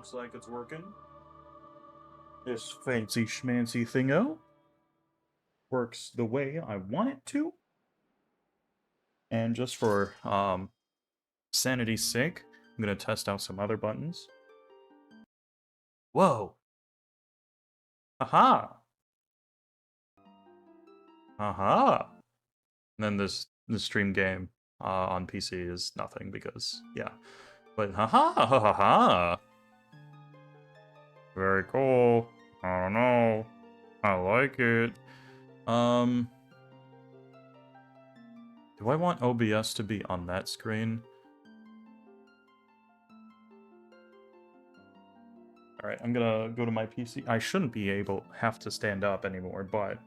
looks like it's working. This fancy schmancy thingo works the way I want it to. And just for sanity's sake, I'm gonna test out some other buttons. Whoa! Aha! Aha! And then the stream game on PC is nothing because yeah. But haha ha ha ha! Very cool. I don't know. I like it. Do I want OBS to be on that screen? Alright, I'm gonna go to my PC. I shouldn't have to stand up anymore, but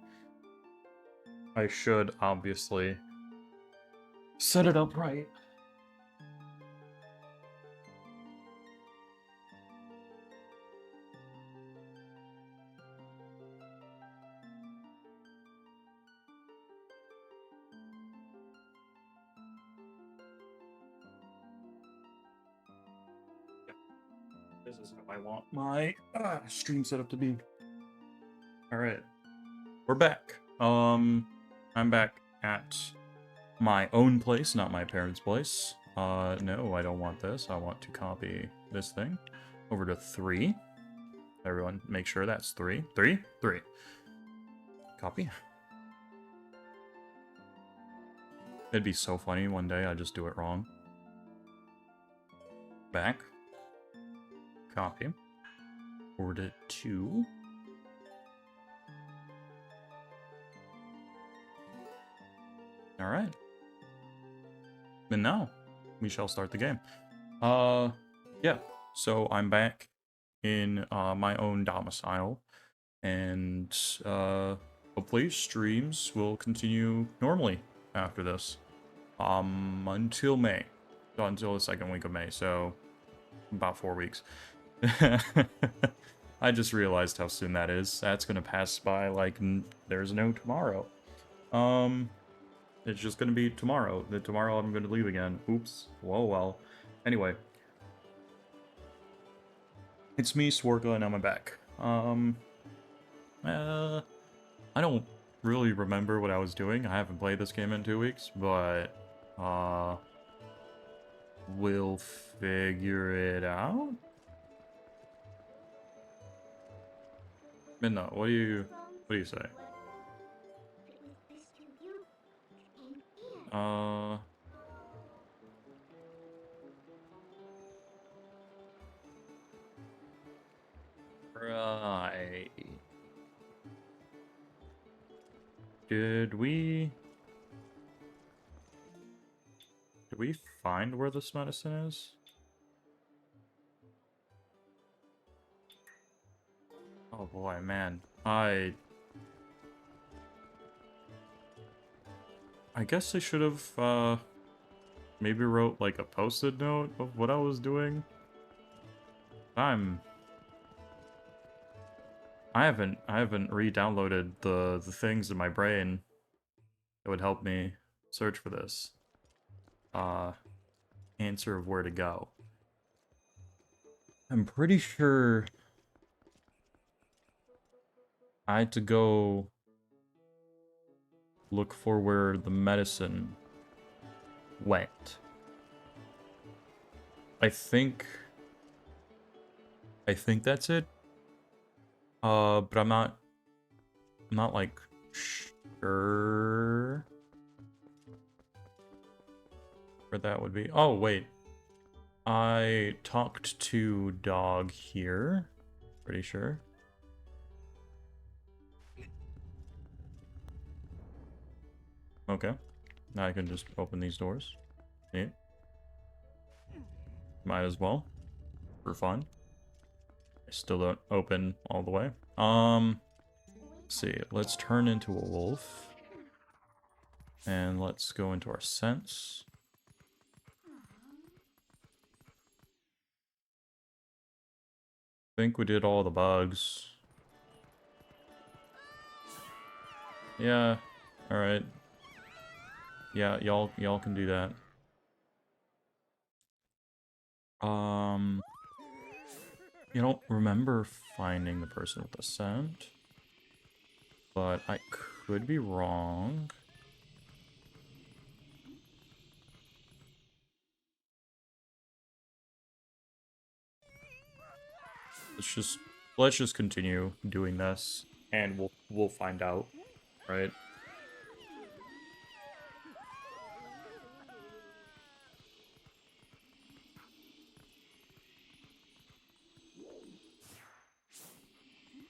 I should obviously set it up right. This is how I want my stream setup to be. Alright. We're back. I'm back at my own place, not my parents' place. No, I don't want this. I want to copy this thing over to 3. Everyone, make sure that's 3. 3? 3. Copy. It'd be so funny one day I just do it wrong. Back. Copy. Over to 2. Alright. And now, we shall start the game. Yeah. So I'm back in my own domicile. And hopefully streams will continue normally after this. Until May. Until the second week of May, so about 4 weeks. I just realized how soon that is. That's gonna pass by like there's no tomorrow. It's just gonna be tomorrow. Tomorrow I'm gonna leave again. Oops. Whoa, well. Anyway. It's me, Swarka, and I'm back. I don't really remember what I was doing. I haven't played this game in 2 weeks, but, we'll figure it out? Midna, what do you say? Right. Did we find where this medicine is? Oh boy, man. I guess I should have, maybe wrote, like, a post-it note of what I was doing. I haven't re-downloaded the things in my brain that would help me search for this. Answer of where to go. I'm pretty sure I had to go look for where the medicine went. I think that's it. But I'm not like sure where that would be. Oh, wait. I talked to dog here. Pretty sure. Okay. Now I can just open these doors. Yeah. Might as well. For fun. I still don't open all the way. Let's see. Let's turn into a wolf. And let's go into our sense. I think we did all the bugs. Yeah. Alright. Yeah, y'all can do that. You don't remember finding the person with the scent, but I could be wrong. Let's just continue doing this, and we'll find out, right?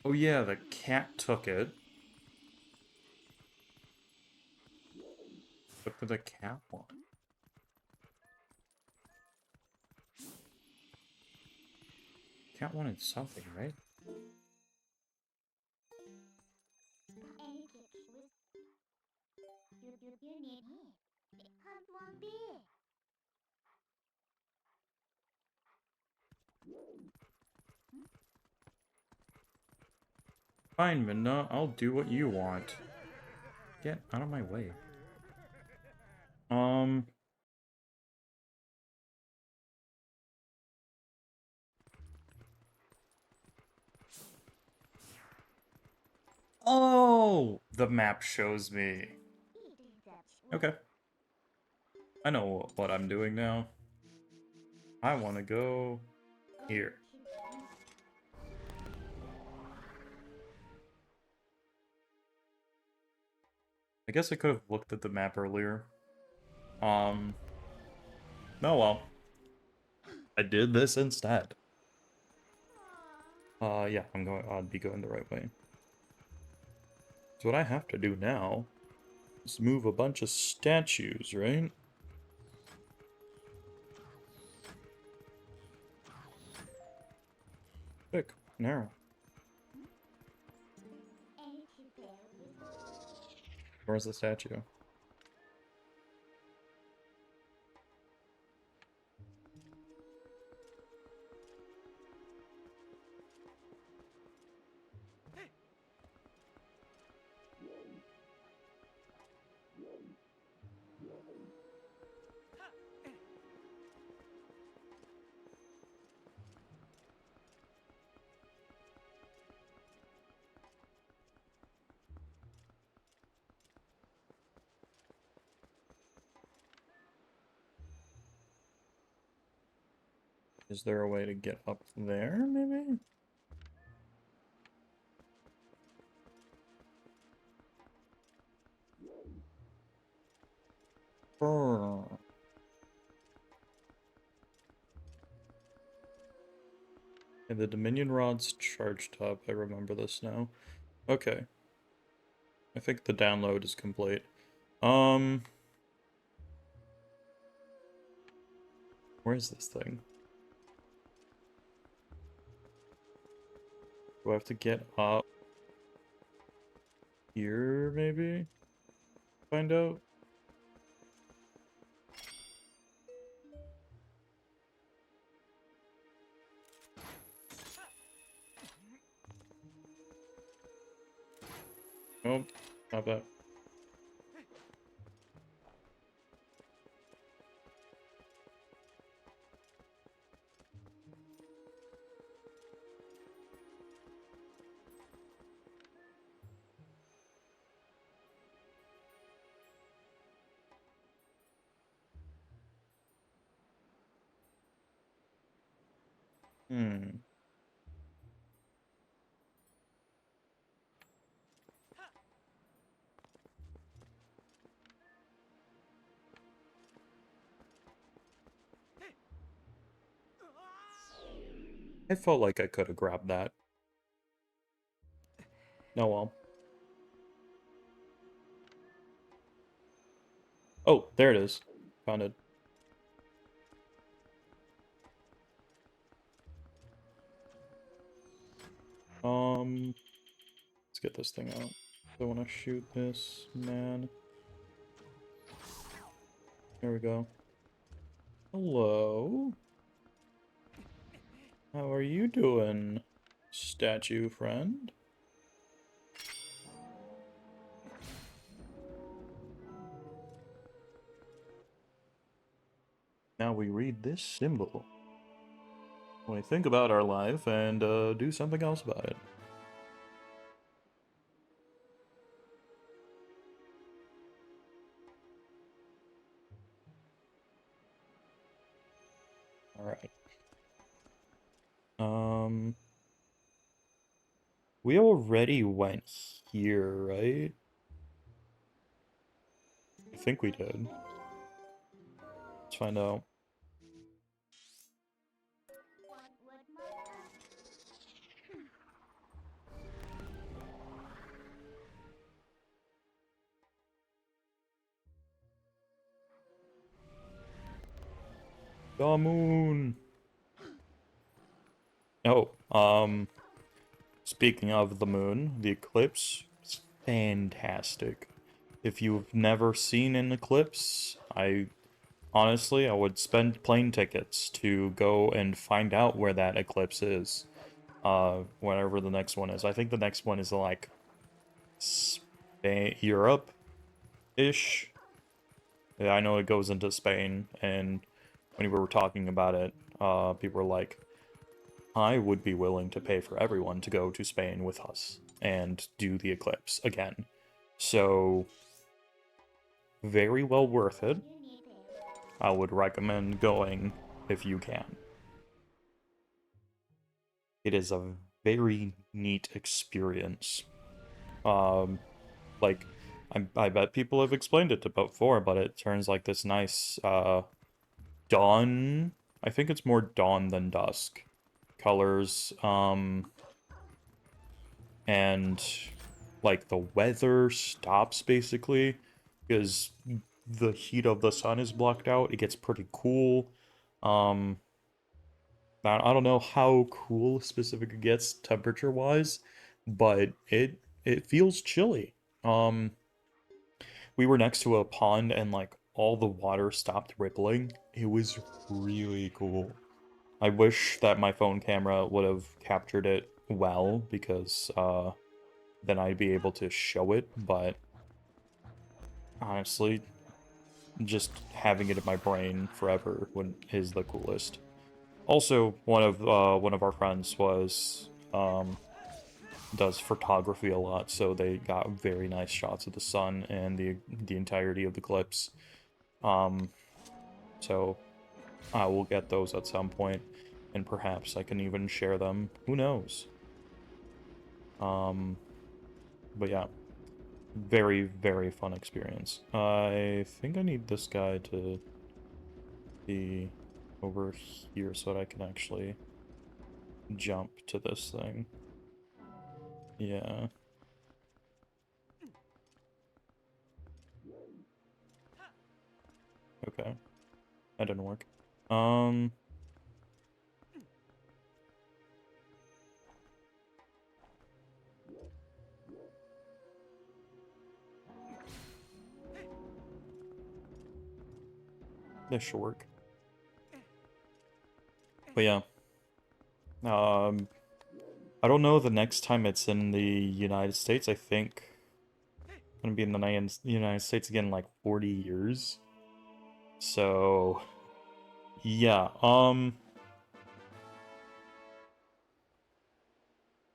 Oh yeah, the cat took it. What did the cat want? Cat wanted something, right? Fine, Minna, I'll do what you want. Get out of my way. Oh! The map shows me. Okay. I know what I'm doing now. I want to go here. I guess I could have looked at the map earlier. Oh well. I did this instead. Yeah, I'll be going the right way. So what I have to do now is move a bunch of statues, right? Quick, narrow. Where's the statue? Is there a way to get up there, maybe? Brr. And the Dominion rod's charged up. I remember this now. Okay. I think the download is complete. Where is this thing? Do I have to get up here, maybe? Find out? Nope, not that. Hmm. I felt like I could have grabbed that. Oh well. Oh, there it is. Found it. Let's get this thing out. I want to shoot this man. There we go. Hello. How are you doing, statue friend? Now we read this symbol. we think about our life and do something else about it. All right. We already went here, right? I think we did. Let's find out. The moon. Oh, speaking of the moon, the eclipse is fantastic. If you've never seen an eclipse, honestly, I would spend plane tickets to go and find out where that eclipse is. Whatever the next one is. I think the next one is like Spain, Europe-ish. Yeah, I know it goes into Spain, and when we were talking about it, people were like, I would be willing to pay for everyone to go to Spain with us and do the eclipse again. So, very well worth it. I would recommend going if you can. It is a very neat experience. Like, I bet people have explained it to before, but it turns like this nice, dawn. I think it's more dawn than dusk colors. And like the weather stops basically because the heat of the sun is blocked out. It gets pretty cool. Um, I don't know how cool specific it gets temperature wise, but it feels chilly. Um, we were next to a pond and like all the water stopped rippling. It was really cool. I wish that my phone camera would have captured it well because then I'd be able to show it, but honestly, just having it in my brain forever is the coolest. Also, one of our friends was does photography a lot, so they got very nice shots of the sun and the entirety of the clips. Um, so I will get those at some point, and perhaps I can even share them. Who knows? Um, but yeah, very, very fun experience. I think I need this guy to be over here so that I can actually jump to this thing. Yeah. Okay. That didn't work. Um, this should work. But yeah. Um, I don't know the next time it's in the United States. I think it's gonna be in the United States again in like 40 years. So, yeah.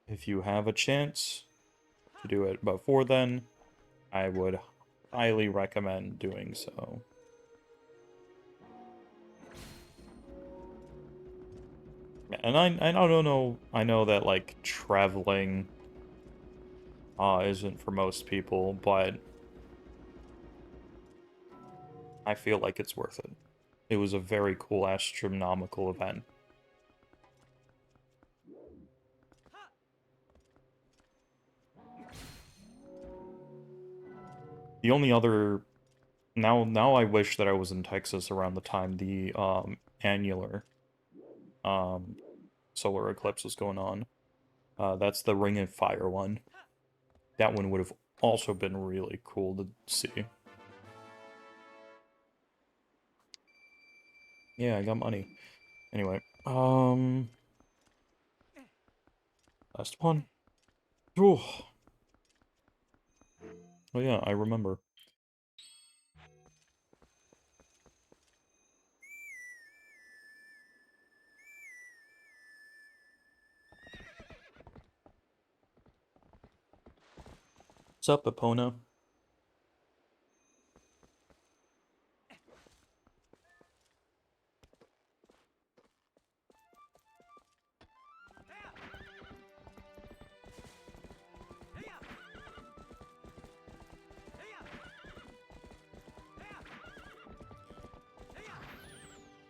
If you have a chance to do it before then, I would highly recommend doing so. And I don't know, I know that like traveling isn't for most people, but I feel like it's worth it. It was a very cool astronomical event. The only other now I wish that I was in Texas around the time the annular um solar eclipse was going on. That's the Ring of Fire one. That one would have also been really cool to see. Yeah, I got money. Anyway, last one. Oh, oh yeah, I remember. What's up, Epona?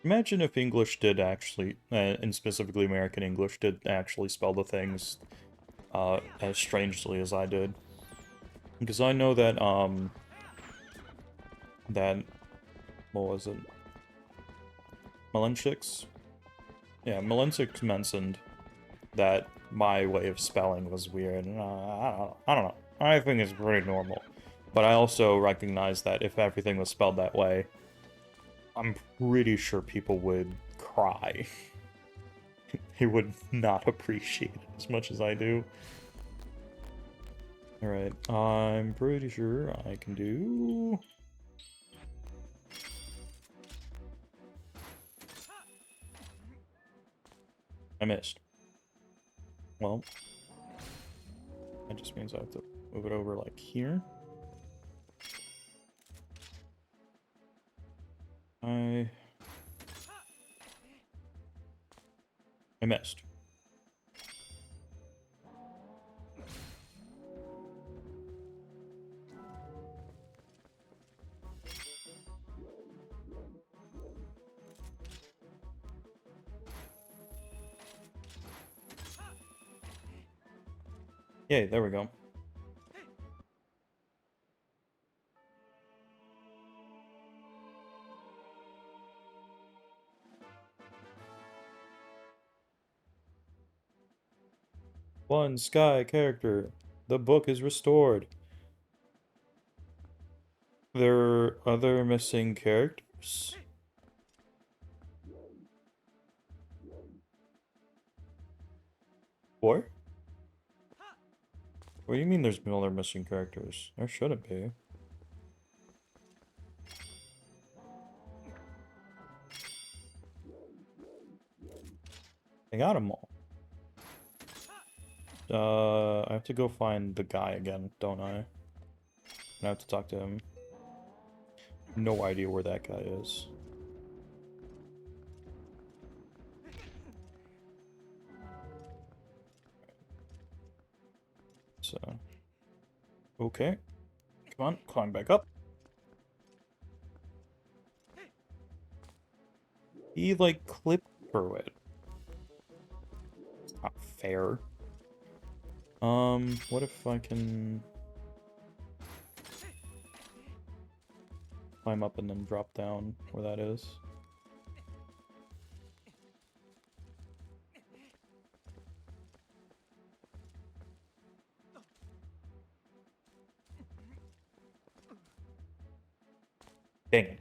Imagine if English did actually, and specifically American English, did actually spell the things as strangely as I did. Because I know that, what was it? Melenchik's? Yeah, Melenchik mentioned that my way of spelling was weird. I don't know. I think it's pretty normal. But I also recognize that if everything was spelled that way, I'm pretty sure people would cry. They would not appreciate it as much as I do. Alright, I'm pretty sure I can do... I missed. Well, that just means I have to move it over like here. I missed. Yay, there we go. One Sky character. The book is restored. There are other missing characters? What? What do you mean there's other missing characters? There shouldn't be. I got them all. I have to go find the guy again, don't I? I have to talk to him. No idea where that guy is. So, okay. Come on, climb back up. He, like, clipped through it. It's not fair. What if I can... climb up and then drop down where that is? Dang it.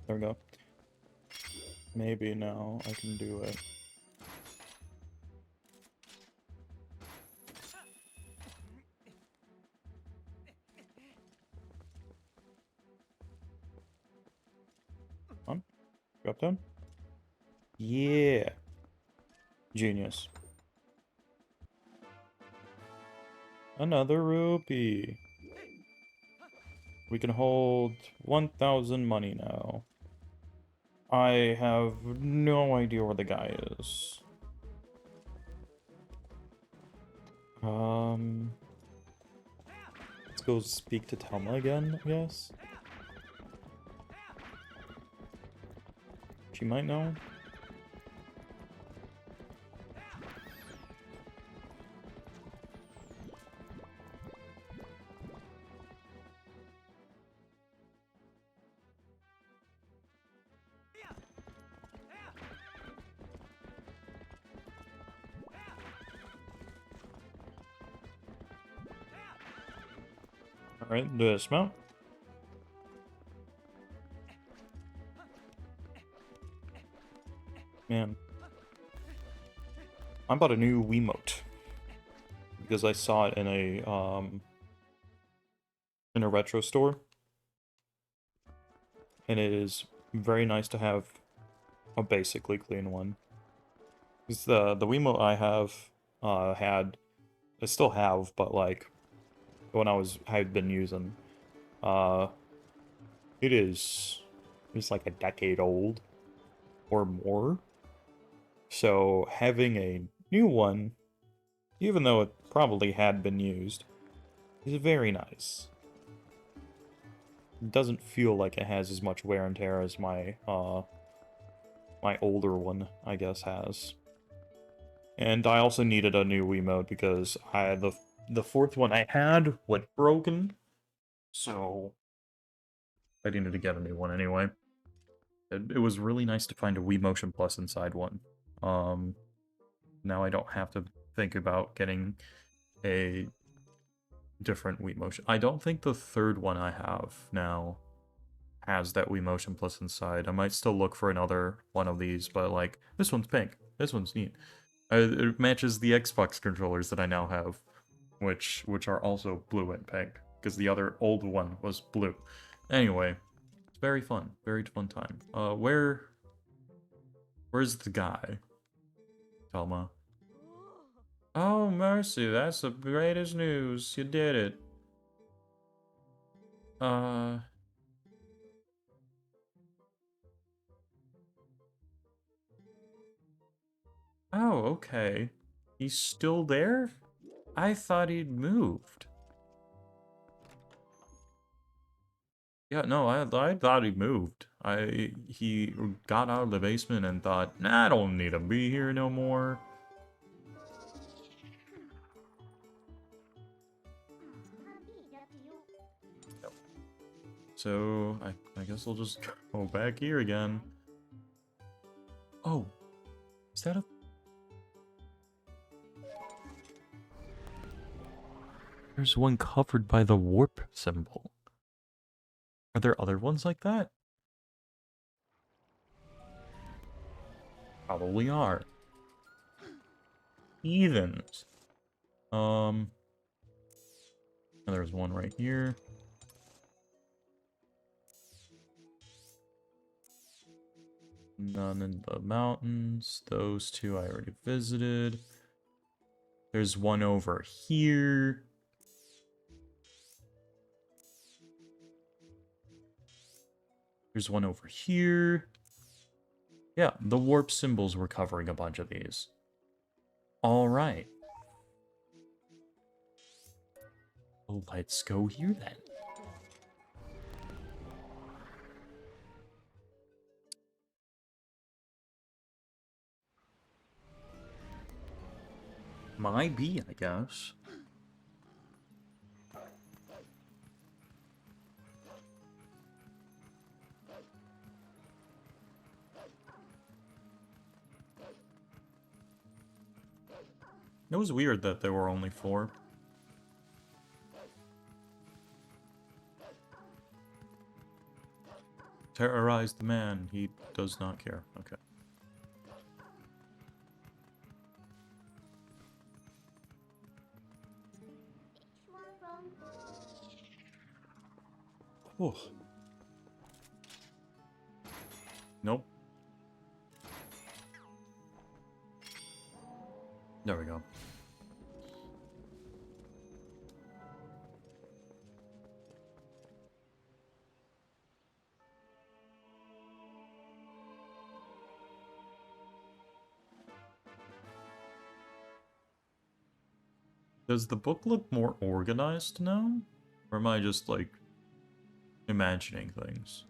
There we go. Maybe now I can do it. Come on. Drop down. Yeah. Genius. Another rupee. We can hold 1,000 money now. I have no idea where the guy is. Let's go speak to Telma again, I guess. She might know. Alright, dismount. Man. I bought a new Wiimote. Because I saw it in a retro store. And it is very nice to have a basically clean one. Because the Wiimote I have I still have, but like when I had been using, uh, it's like a decade old or more. So having a new one, even though it probably had been used, is very nice. It doesn't feel like it has as much wear and tear as my older one, I guess, has. And I also needed a new Wiimote because the fourth one I had went broken, so I needed to get a new one anyway. It was really nice to find a Wii Motion Plus inside one. Now I don't have to think about getting a different Wii Motion. I don't think the third one I have now has that Wii Motion Plus inside. I might still look for another one of these, but like, this one's pink. This one's neat. It matches the Xbox controllers that I now have, which are also blue and pink, because the other old one was blue. Anyway, it's very fun time. Where's the guy? Telma. Oh, mercy, that's the greatest news. You did it. Oh, okay. He's still there? I thought he'd moved. Yeah, no, I thought he moved. He got out of the basement and thought, nah, I don't need to be here no more. Yep. So, I guess I'll just go back here again. Oh, is that a... There's one covered by the warp symbol. Are there other ones like that? Probably are. Heathens. There's one right here. None in the mountains. Those two I already visited. There's one over here. There's one over here. Yeah, the warp symbols were covering a bunch of these. Alright. Well, let's go here then. Might be, I guess. It was weird that there were only 4. Terrorize the man. He does not care. Okay. Oh. Nope. There we go. Does the book look more organized now? Or am I just, like, imagining things?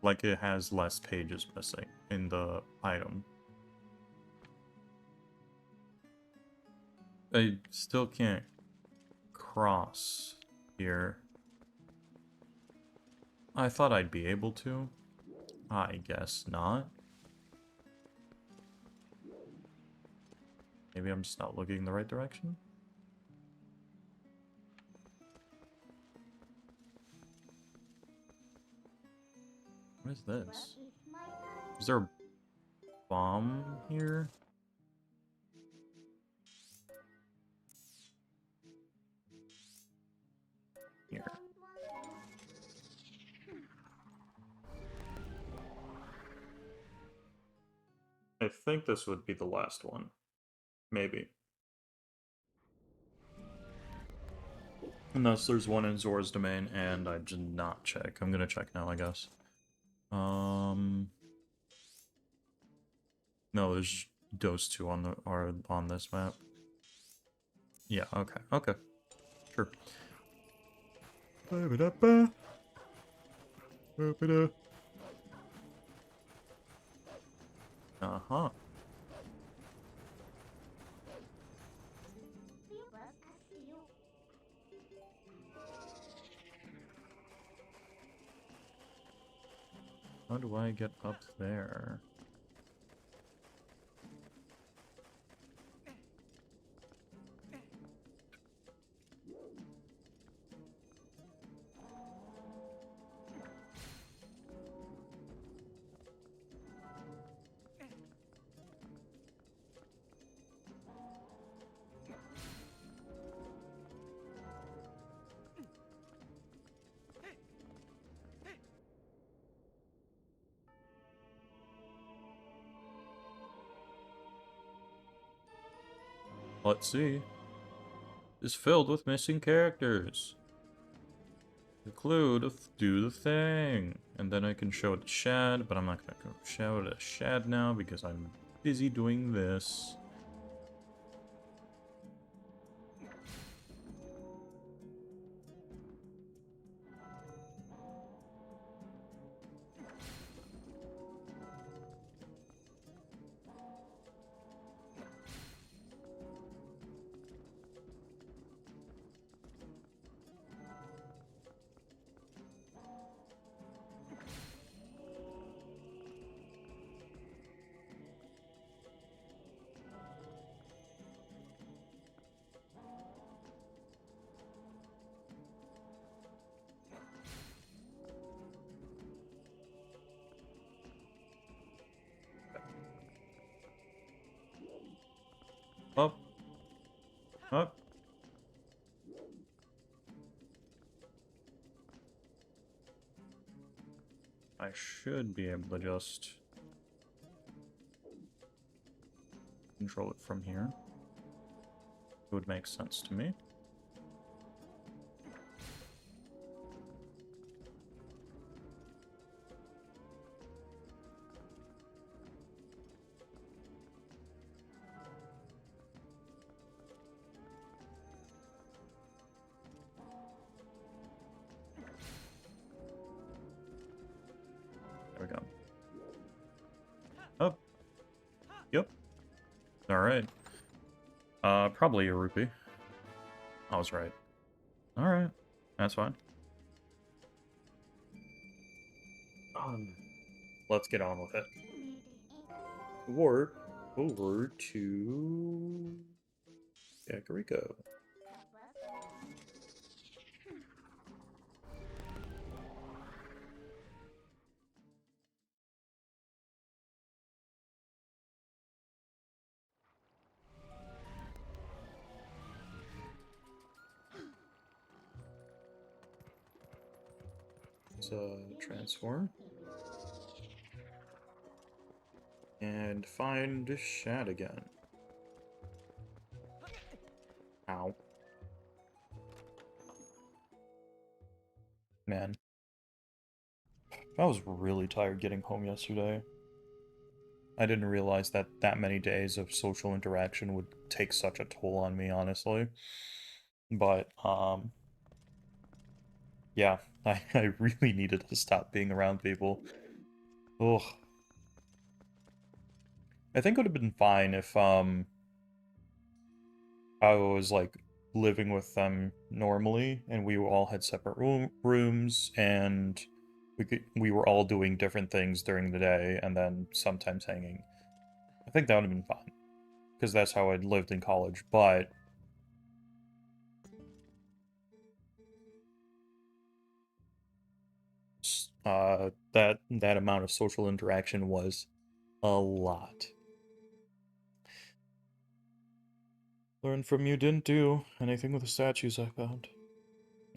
Like it has less pages missing in the item. I still can't cross here. I thought I'd be able to. I guess not. Maybe I'm just not looking in the right direction? What is this? Is there a bomb here? Here. I think this would be the last one. Maybe. Unless there's one in Zora's Domain, and I did not check. I'm gonna check now, I guess. No, there's those two are on this map. Yeah, okay, okay. Sure. Uh-huh. How do I get up there? Let's see. Is filled with missing characters. The clue to do the thing. And then I can show it to Shad, but I'm not going to go show it to Shad now because I'm busy doing this. Up. Up. I should be able to just control it from here. It would make sense to me. There we go. Up. Yep. Alright. Probably a rupee. I was right. Alright. That's fine. Let's get on with it. Warp over to Kakariko. Transform. And find Shad again. Ow. Man. I was really tired getting home yesterday. I didn't realize that that many days of social interaction would take such a toll on me, honestly. But, yeah, I really needed to stop being around people. Ugh. I think it would have been fine if, I was, like, living with them normally, and we all had separate rooms, and we were all doing different things during the day, and then sometimes hanging. I think that would have been fine, because that's how I'd lived in college, but that amount of social interaction was a lot. Learn from you didn't do anything with the statues I found.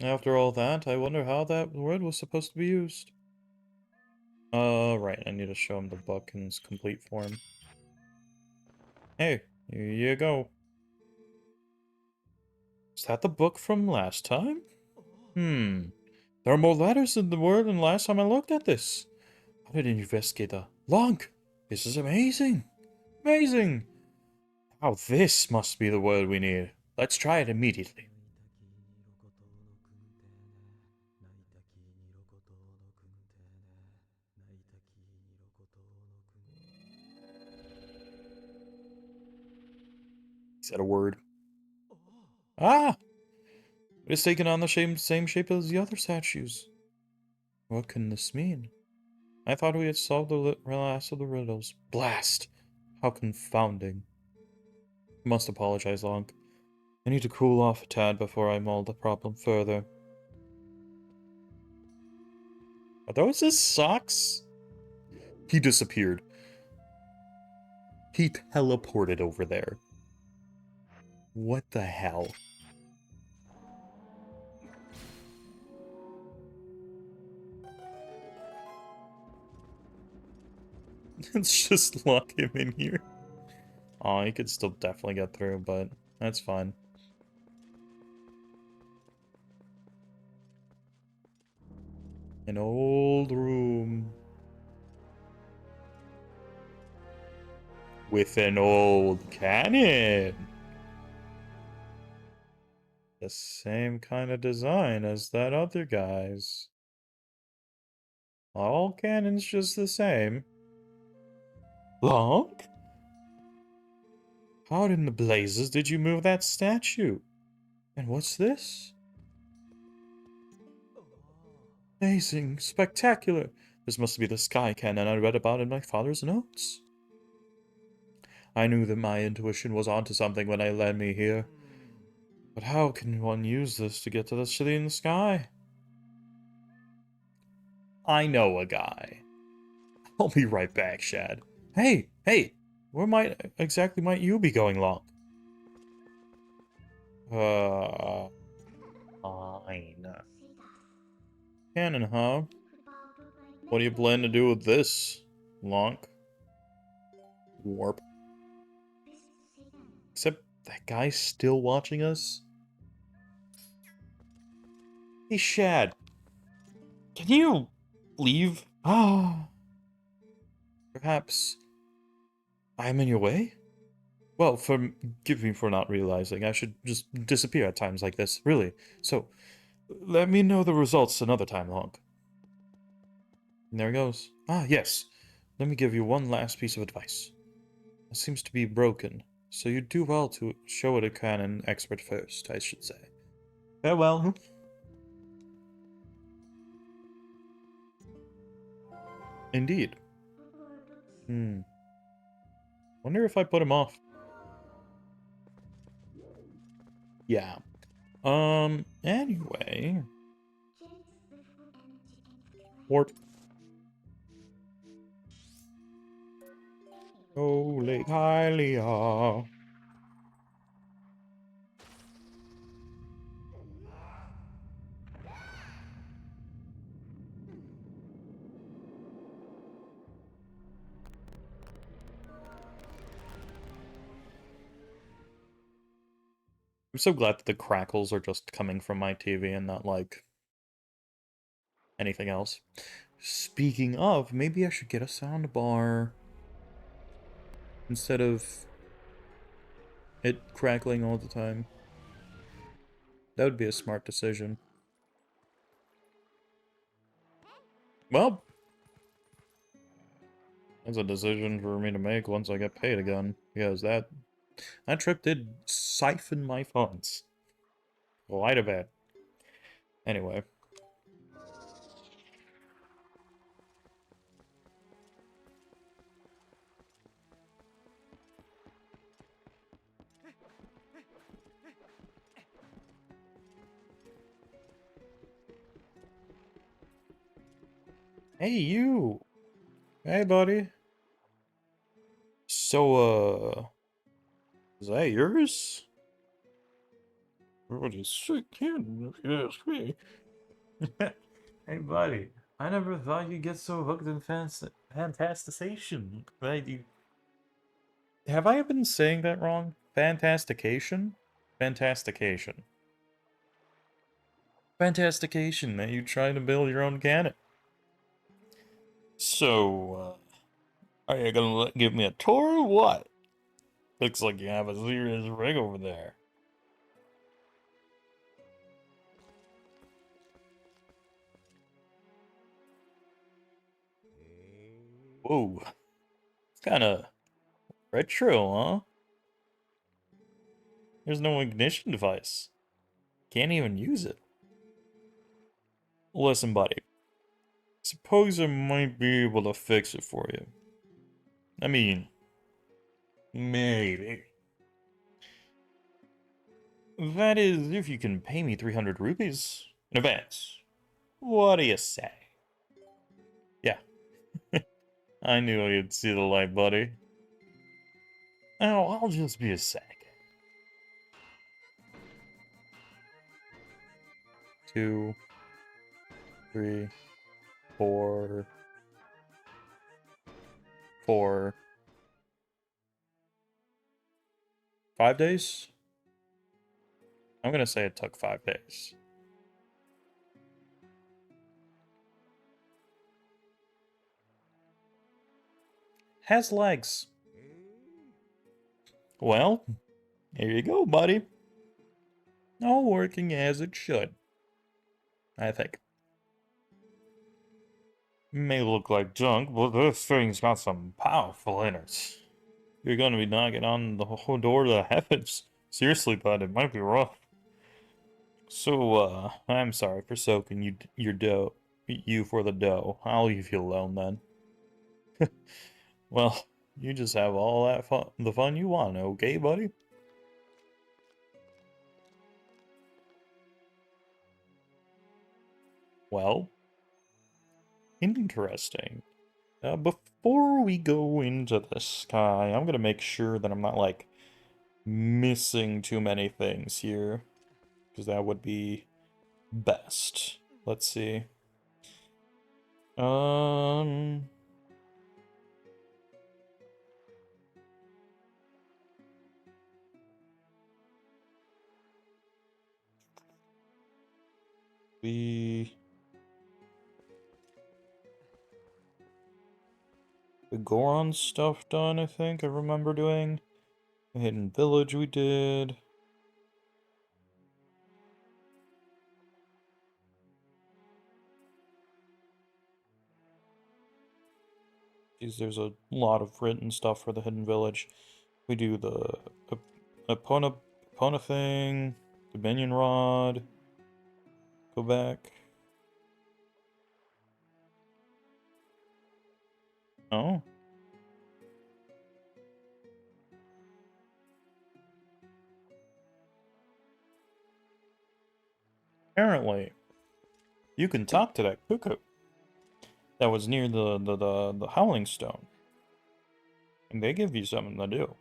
After all that, I wonder how that word was supposed to be used. Right, I need to show him the book in its complete form. Hey, here you go. Is that the book from last time? There are more letters in the word than last time I looked at this. How did an investigator? Long! This is amazing! Amazing! Now this must be the word we need. Let's try it immediately. Is that a word? Ah! It has taken on the same shape as the other statues. What can this mean? I thought we had solved the last of the riddles. Blast! How confounding. I must apologize, Long. I need to cool off a tad before I mull the problem further. Are those his socks? He disappeared. He teleported over there. What the hell? Let's just lock him in here. Oh, he could still definitely get through, but that's fine. An old room. With an old cannon. The same kind of design as that other guy's. All cannons just the same. Long? How in the blazes did you move that statue? And what's this? Amazing, spectacular. This must be the sky cannon I read about in my father's notes. I knew that my intuition was onto something when it led me here. But how can one use this to get to the city in the sky? I know a guy. I'll be right back, Shad. Hey, where might you be going, Long? Uh, fine. Cannon, huh? What do you plan to do with this, Long? Warp. Except that guy's still watching us? Hey, Shad. Can you leave? Ah. Perhaps I'm in your way? Well, forgive me for not realizing. I should just disappear at times like this, really. So, let me know the results another time, Long. And there he goes. Ah, yes. Let me give you one last piece of advice. It seems to be broken, so you do well to show it a canon expert first, I should say. Farewell. Indeed. Wonder if I put him off. Yeah. Anyway. Warp. Oh, Lake Hylia. I'm so glad that the crackles are just coming from my TV and not, like, anything else. Speaking of, maybe I should get a sound bar instead of it crackling all the time. That would be a smart decision. Well, that's a decision for me to make once I get paid again, because that trip did siphon my funds quite a bit. Anyway. Hey, you! Hey, buddy. So, is that yours? What is sick cannon, if you ask me. Hey, buddy. I never thought you'd get so hooked in fantasticization. Right, you... Have I been saying that wrong? Fantastication? Fantastication. Fantastication, that you try to build your own cannon. So, are you gonna give me a tour or what? Looks like you have a serious rig over there. Whoa. It's kinda retro, huh? There's no ignition device. Can't even use it. Listen, buddy. Suppose I might be able to fix it for you. I mean, maybe. That is, if you can pay me 300 rupees in advance. What do you say? Yeah. I knew you'd see the light, buddy. Oh, I'll just be a sec. 2, 3, 4, 4, 5 days? I'm gonna say it took 5 days. Has legs. Well, here you go, buddy. All working as it should. I think. May look like junk, but this thing's got some powerful innards. You're gonna be knocking on the whole door to the heavens. Seriously, bud, it might be rough. So, I'm sorry for soaking you for the dough. I'll leave you alone then. Well, you just have all that the fun you want, okay, buddy? Well, interesting. Before we go into the sky, I'm gonna make sure that I'm not, like, missing too many things here. Because that would be best. Let's see. Um... The Goron stuff done, I think. I remember doing. The Hidden Village we did. Geez, there's a lot of written stuff for the Hidden Village. We do the Epona thing, the Minion Rod. Go back. Oh. Apparently, you can talk to that cuckoo that was near the Howling Stone. And they give you something to do.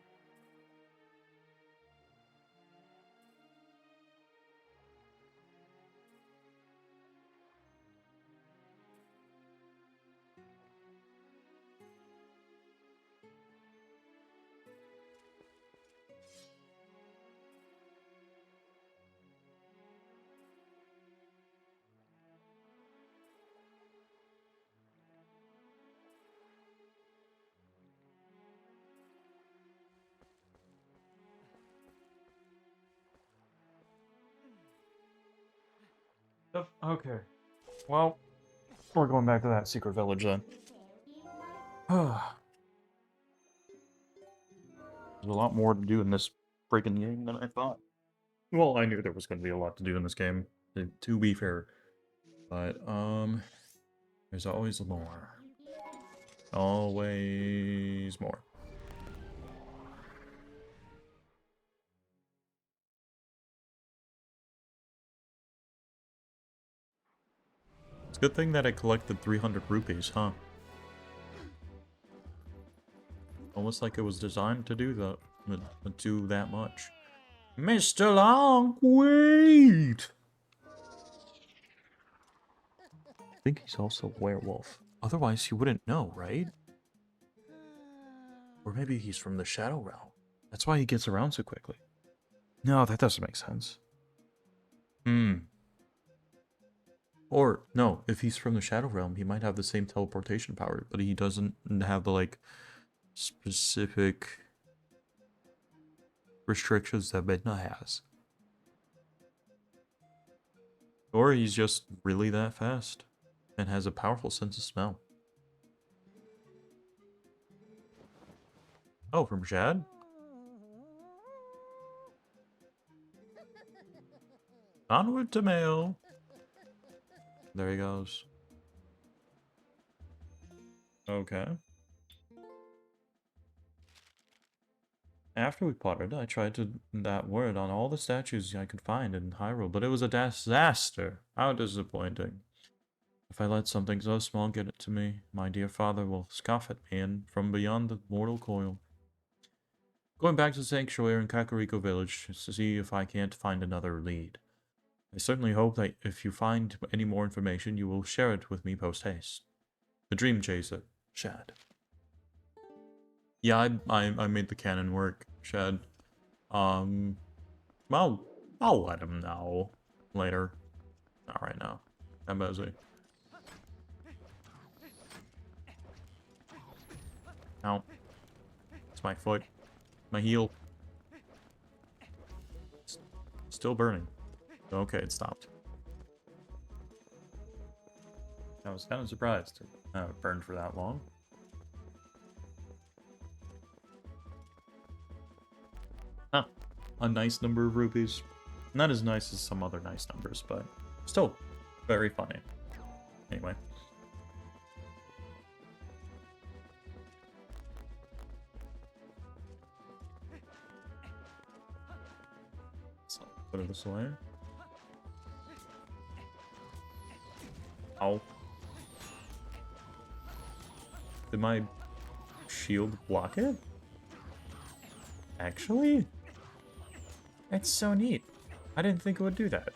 Okay. Well, we're going back to that secret village then. There's a lot more to do in this freaking game than I thought. Well, I knew there was going to be a lot to do in this game, to be fair. But, there's always more. Always more. It's a good thing that I collected 300 rupees, huh? Almost like it was designed to do that much. Mr. Long, wait! I think he's also a werewolf. Otherwise, he wouldn't know, right? Or maybe he's from the Shadow Realm. That's why he gets around so quickly. No, that doesn't make sense. Or, no, if he's from the Shadow Realm, he might have the same teleportation power, but he doesn't have the, like, specific restrictions that Midna has. Or he's just really that fast and has a powerful sense of smell. Oh, from Shad? Onward to mail. There he goes. Okay. After we potted, I tried to that word on all the statues I could find in Hyrule, but it was a disaster. How disappointing. If I let something so small get it to me, my dear father will scoff at me and from beyond the mortal coil. Going back to the sanctuary in Kakariko Village to see if I can't find another lead. I certainly hope that if you find any more information, you will share it with me post-haste. The Dream Chaser, Shad. Yeah, I made the canon work, Shad. Well, I'll let him know later. Not right now. I'm busy. Ow. It's my foot. My heel. It's still burning. Okay, it stopped. I was kind of surprised it burned for that long. Huh. A nice number of rupees. Not as nice as some other nice numbers, but still very funny. Anyway. Let's put it this way. Ow. Did my shield block it? Actually? That's so neat. I didn't think it would do that.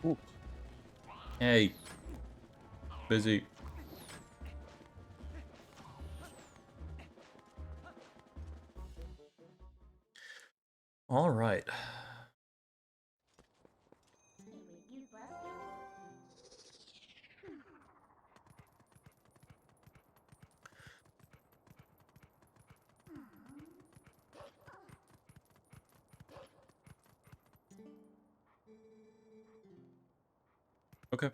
Ooh. Hey. Busy. All right. Okay.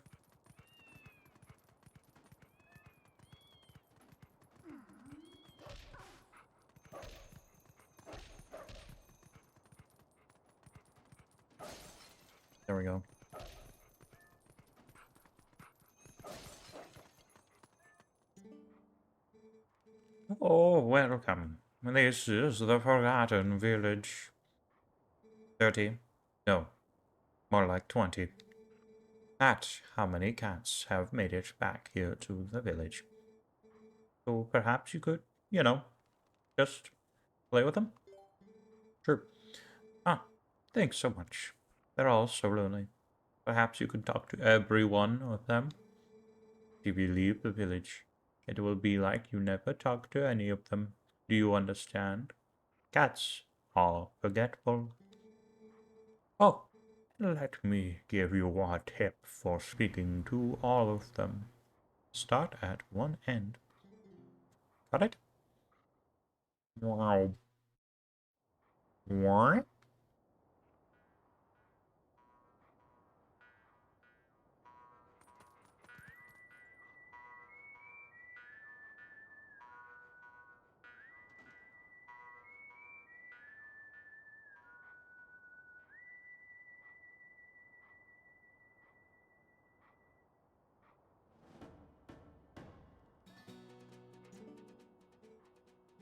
There we go. Oh, welcome. This is the Forgotten Village. 30. No, more like 20. That's how many cats have made it back here to the village. So perhaps you could, you know, just play with them? Sure. Ah, thanks so much. They're all so lonely. Perhaps you could talk to every one of them. If you leave the village, it will be like you never talked to any of them. Do you understand? Cats are forgetful. Oh, let me give you a tip for speaking to all of them. Start at one end. Got it? Wow. What?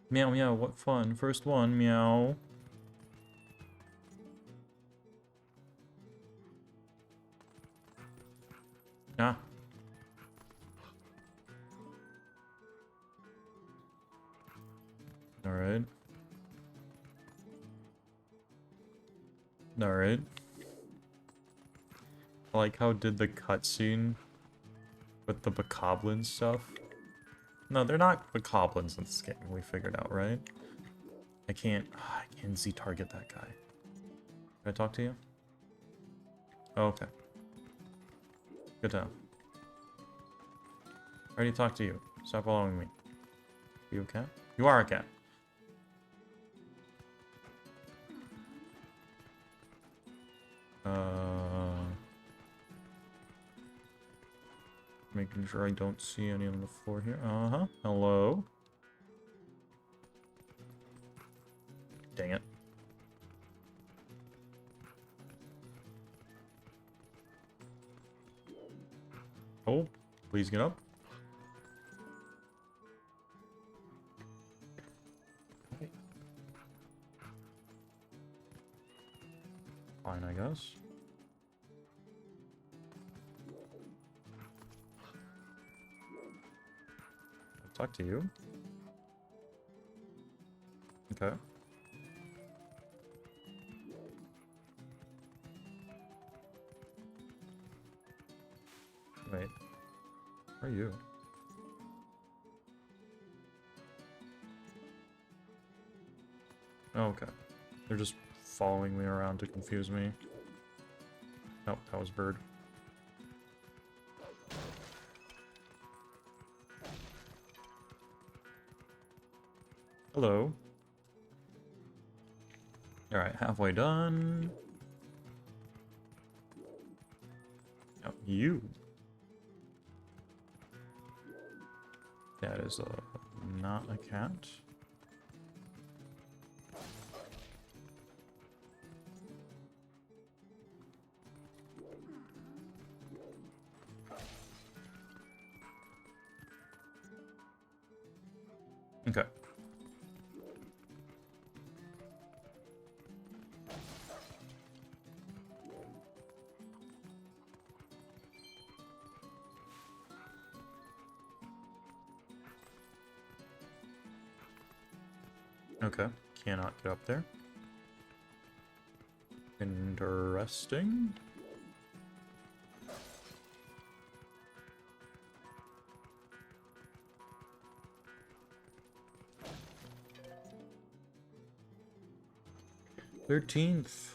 Meow meow, what fun. First one, meow. Ah. Alright. Alright. I like how did the cutscene With the bokoblin stuff. No, they're not bokoblins in this game, we figured out, right? I can't Z-target that guy. Can I talk to you? Oh, okay. Good to know. I already talked to you. Stop following me. You a cat? You are a cat. Making sure I don't see any on the floor here. Uh-huh. Hello? Dang it. Oh, please get up. Fine, I guess. I'll talk to you. Okay. Wait. Where are you? Oh, okay. They're just following me around to confuse me. Nope, that was Bird. Hello. Alright, halfway done. Oh, you. That is not a cat. Okay. Okay. Cannot get up there. Interesting. $13th.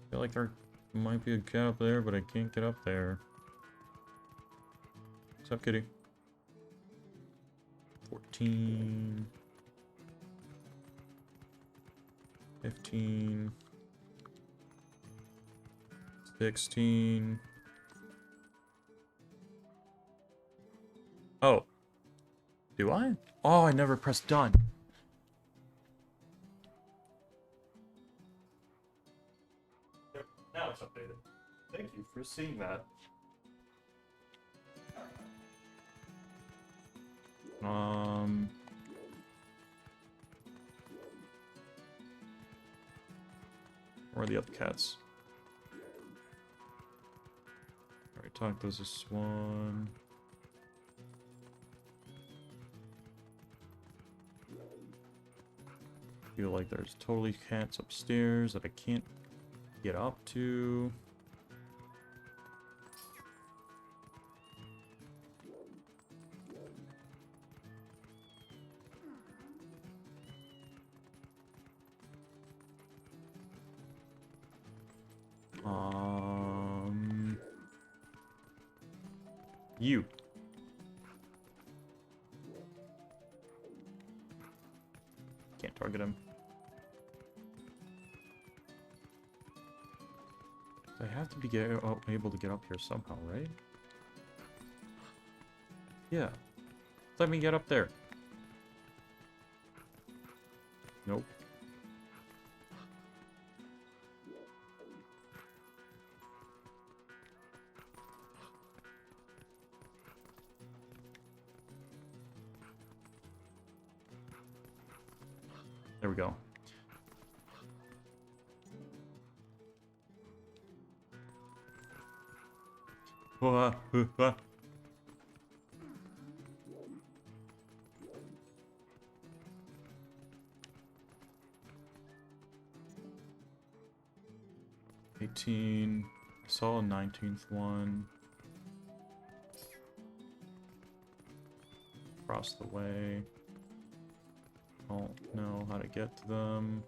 Feel like there might be a cat up there, but I can't get up there. What's up, kitty? 14. 15. 16. Oh. Do I? Oh, I never pressed done. Yep, now it's updated. Thank you for seeing that. Where are the other cats? Alright, talk, there's this one. Feel like there's totally cats upstairs that I can't get up to. You. Can't target him. I have to be able to get up here somehow, right? Yeah. Let me get up there. Nope. There we go. $18. Saw a 19th one. Across the way. Don't know how to get to them.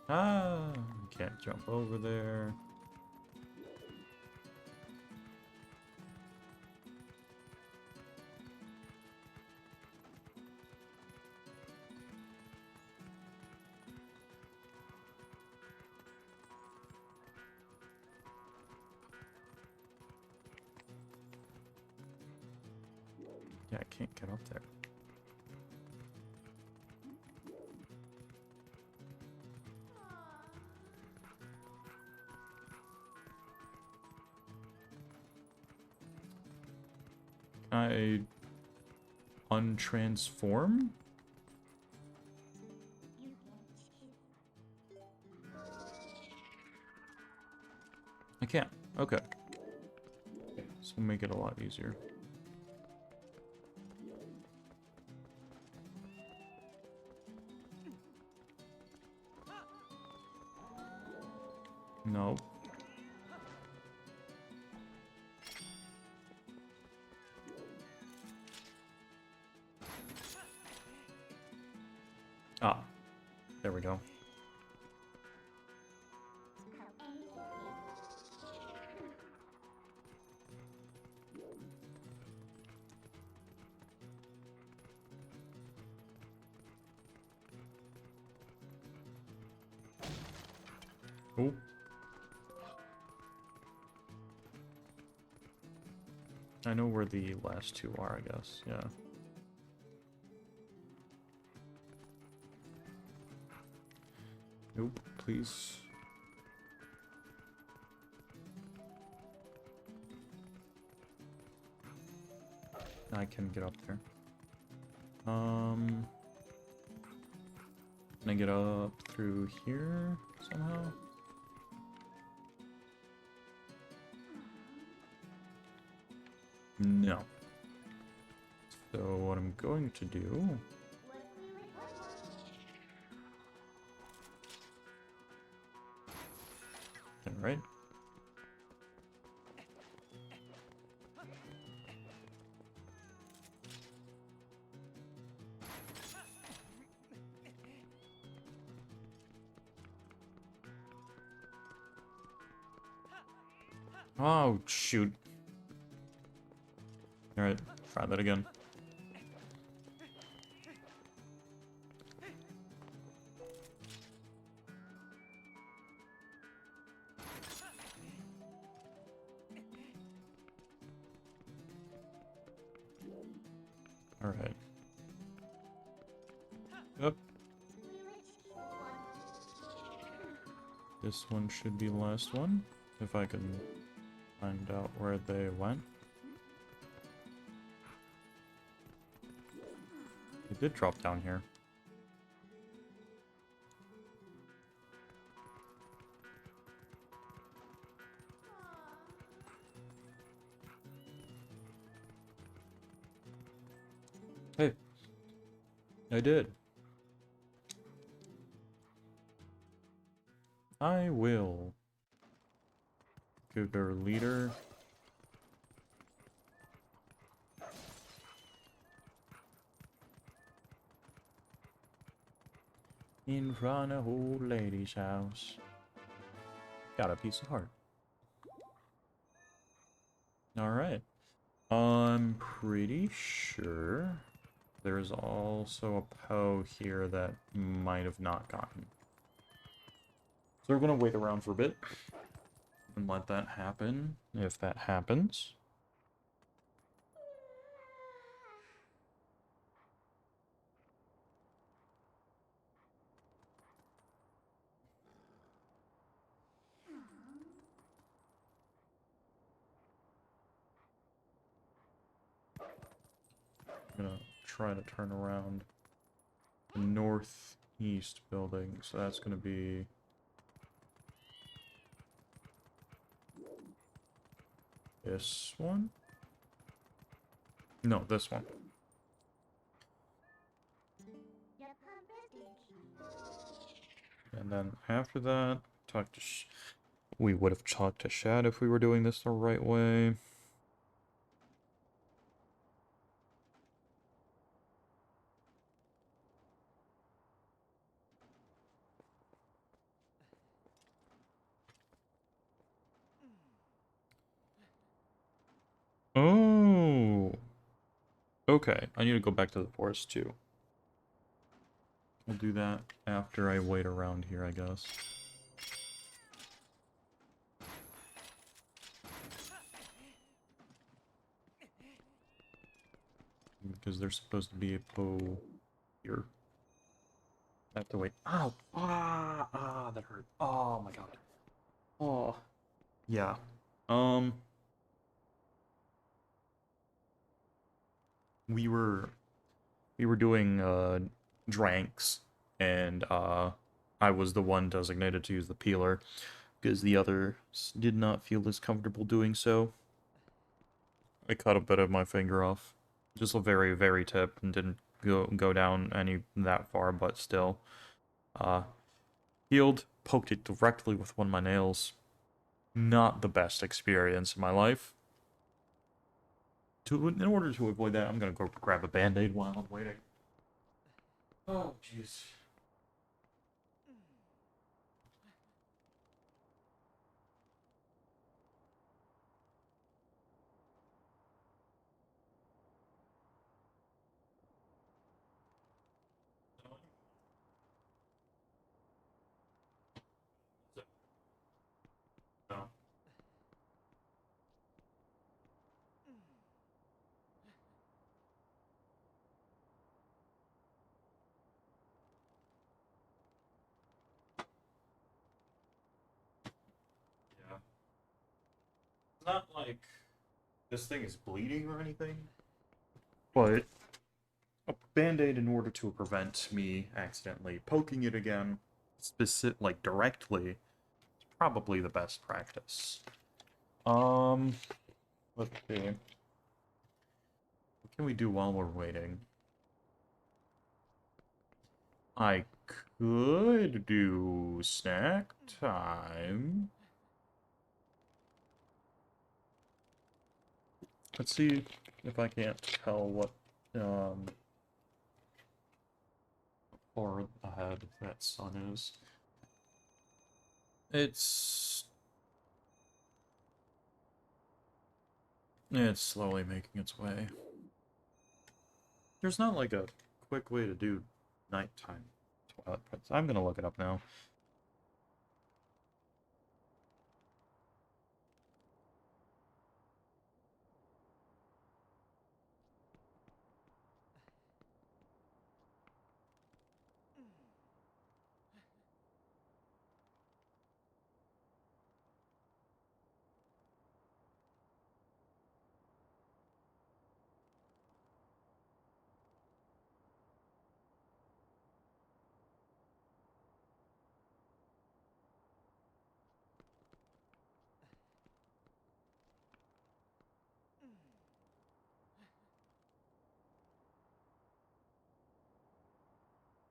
Ah, can't jump over there. Yeah, I can't get up there. I untransform? I can't. Okay. This will make it a lot easier. No. Ah, there we go. Oh. I know where the last two are, I guess. Yeah. Nope, please. I can get up there. Can I get up through here somehow? No. So what I'm going to do... Right. Oh, shoot. Alright, try that again. Alright. Yep. This one should be the last one, if I can find out where they went. They did drop down here. Hey, I did. I will. Cougar leader. In front of old lady's house. Got a piece of heart. Alright. I'm pretty sure there's also a Poe here that might have not gotten. So we're gonna wait around for a bit and let that happen, if that happens. I'm gonna try to turn around the northeast building, so that's gonna be this one? No, this one. And then after that, talk to We would have talked to Shad if we were doing this the right way. Oh. Okay, I need to go back to the forest too. I'll do that after I wait around here, I guess. Because there's supposed to be a Poe here. I have to wait. Ow! That hurt. Oh my god. Oh. Yeah. Um, we were doing dranks, and I was the one designated to use the peeler because the others did not feel as comfortable doing so. I cut a bit of my finger off, just a very, very tip, and didn't go down any that far, but still, uh, healed. Poked it directly with one of my nails. Not the best experience in my life. In order to avoid that, I'm gonna go grab a band-aid while I'm waiting. Oh, jeez. No. Yeah. It's not like this thing is bleeding or anything, but a band-aid in order to prevent me accidentally poking it again, like directly, is probably the best practice. Let's see. What can we do while we're waiting? I could do snack time. Let's see if I can't tell what far ahead that sun is. It's slowly making its way. There's not like a quick way to do nighttime Twilight Prince. I'm gonna look it up now.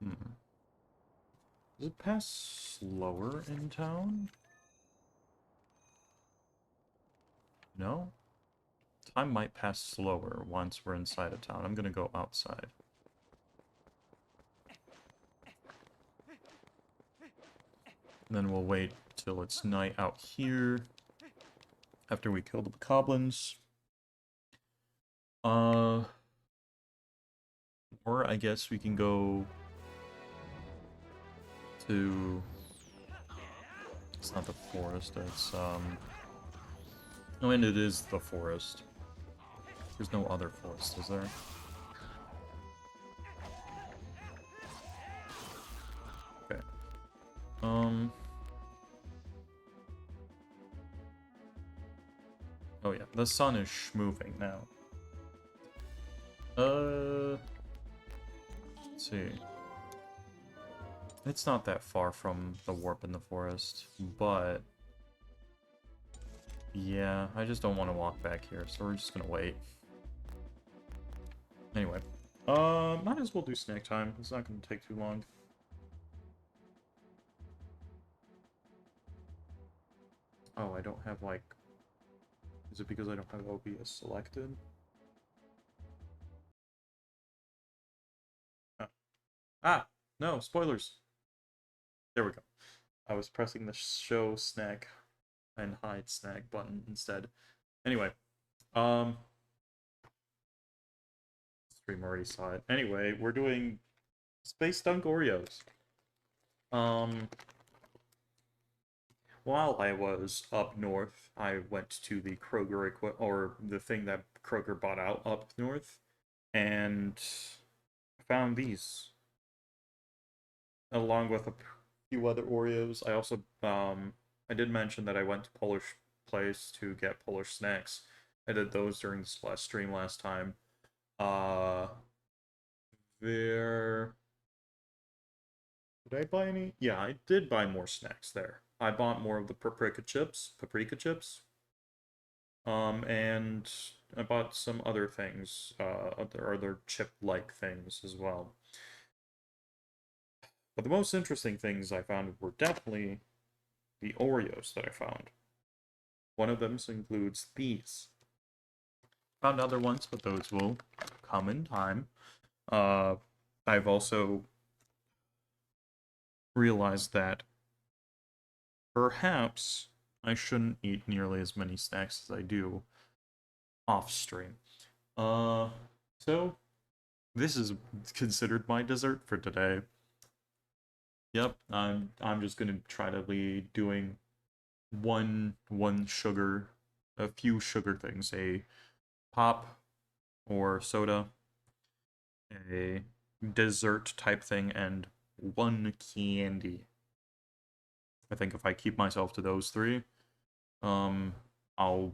Hmm. Does it pass slower in town? No? Time might pass slower once we're inside of town. I'm gonna go outside. And then we'll wait till it's night out here. After we kill the goblins. Or I guess we can go to... It's not the forest, it's, I mean, it is the forest. There's no other forest, is there? Okay. Oh yeah, the sun is moving now. Let's see. It's not that far from the warp in the forest, but... Yeah, I just don't want to walk back here, so we're just gonna wait. Anyway. Might as well do snack time. It's not gonna take too long. Oh, I don't have, like... Is it because I don't have OBS selected? Oh. Ah! No, spoilers! There we go. I was pressing the show snack and hide snack button instead. Anyway, stream already saw it. Anyway, we're doing Space Dunk Oreos. While I was up north, I went to the Kroger or the thing that Kroger bought out up north, and found these along with a few other Oreos. I also I did mention that I went to Polish Place to get Polish snacks. I did those during this last stream last time. Uh, there. Did I buy any? Yeah, I did buy more snacks there. I bought more of the paprika chips. And I bought some other things, other chip-like things as well. But the most interesting things I found were definitely the Oreos that I found. One of them includes these. Found other ones, but those will come in time. I've also realized that perhaps I shouldn't eat nearly as many snacks as I do off stream. So this is considered my dessert for today. Yep, I'm just gonna try to be doing one sugar, a few sugar things, a pop or soda, a dessert type thing, and one candy. I think if I keep myself to those three, I'll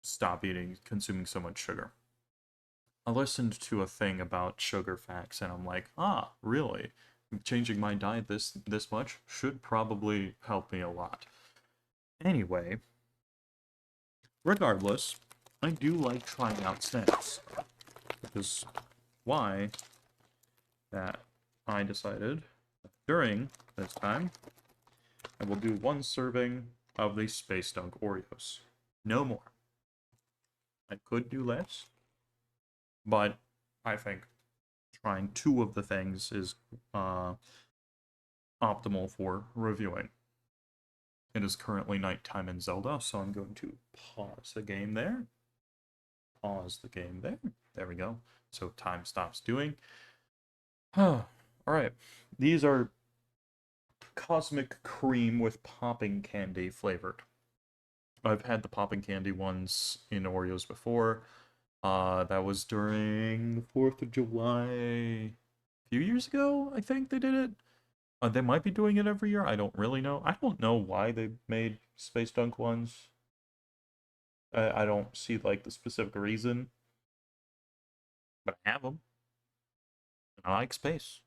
stop consuming so much sugar. I listened to a thing about sugar facts, and I'm like, ah, really? Changing my diet this much should probably help me a lot. Anyway, regardless, I do like trying out snacks. Which is why that I decided during this time I will do one serving of the Space Dunk Oreos. No more. I could do less, but I think trying two of the things is optimal for reviewing. It is currently nighttime in Zelda, so I'm going to pause the game there. Pause the game there. There we go. So time stops doing. Alright. These are cosmic cream with popping candy flavored. I've had the popping candy ones in Oreos before. That was during the 4th of July a few years ago, I think they did it. They might be doing it every year. I don't really know. I don't know why they made Space Dunk ones. I don't see, like, the specific reason. But I have them. And I like space.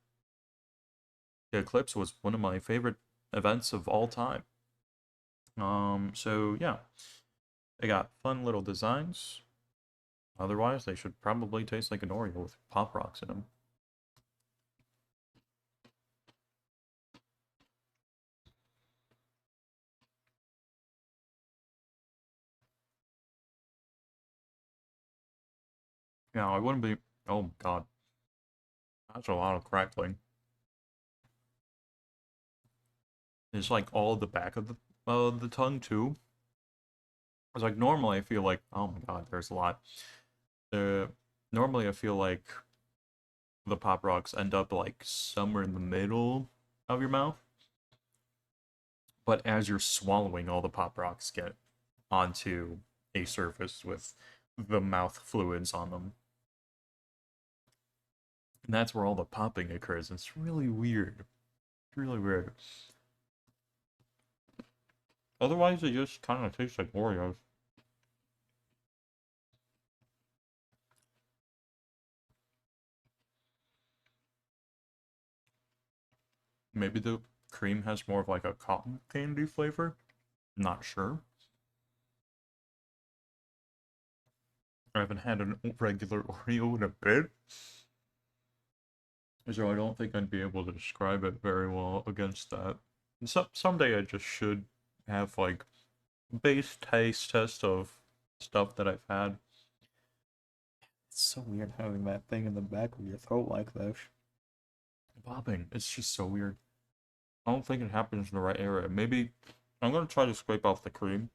The eclipse was one of my favorite events of all time. So yeah. They got fun little designs. Otherwise, they should probably taste like an Oreo with Pop Rocks in them. Yeah, I wouldn't be... Oh, God. That's a lot of crackling. It's like all the back of the tongue, too. It's like, normally I feel like... Oh my God, there's a lot. Normally I feel like the Pop Rocks end up, like, somewhere in the middle of your mouth. But as you're swallowing, all the Pop Rocks get onto a surface with the mouth fluids on them. And that's where all the popping occurs. It's really weird. It's really weird. Otherwise, it just kind of tastes like Oreos. Maybe the cream has more of like a cotton candy flavor. Not sure. I haven't had a regular Oreo in a bit. So I don't think I'd be able to describe it very well against that. Someday I just should have like base taste test of stuff that I've had. It's so weird having that thing in the back of your throat like this. Popping, it's just so weird. I don't think it happens in the right area. Maybe I'm gonna try to scrape off the cream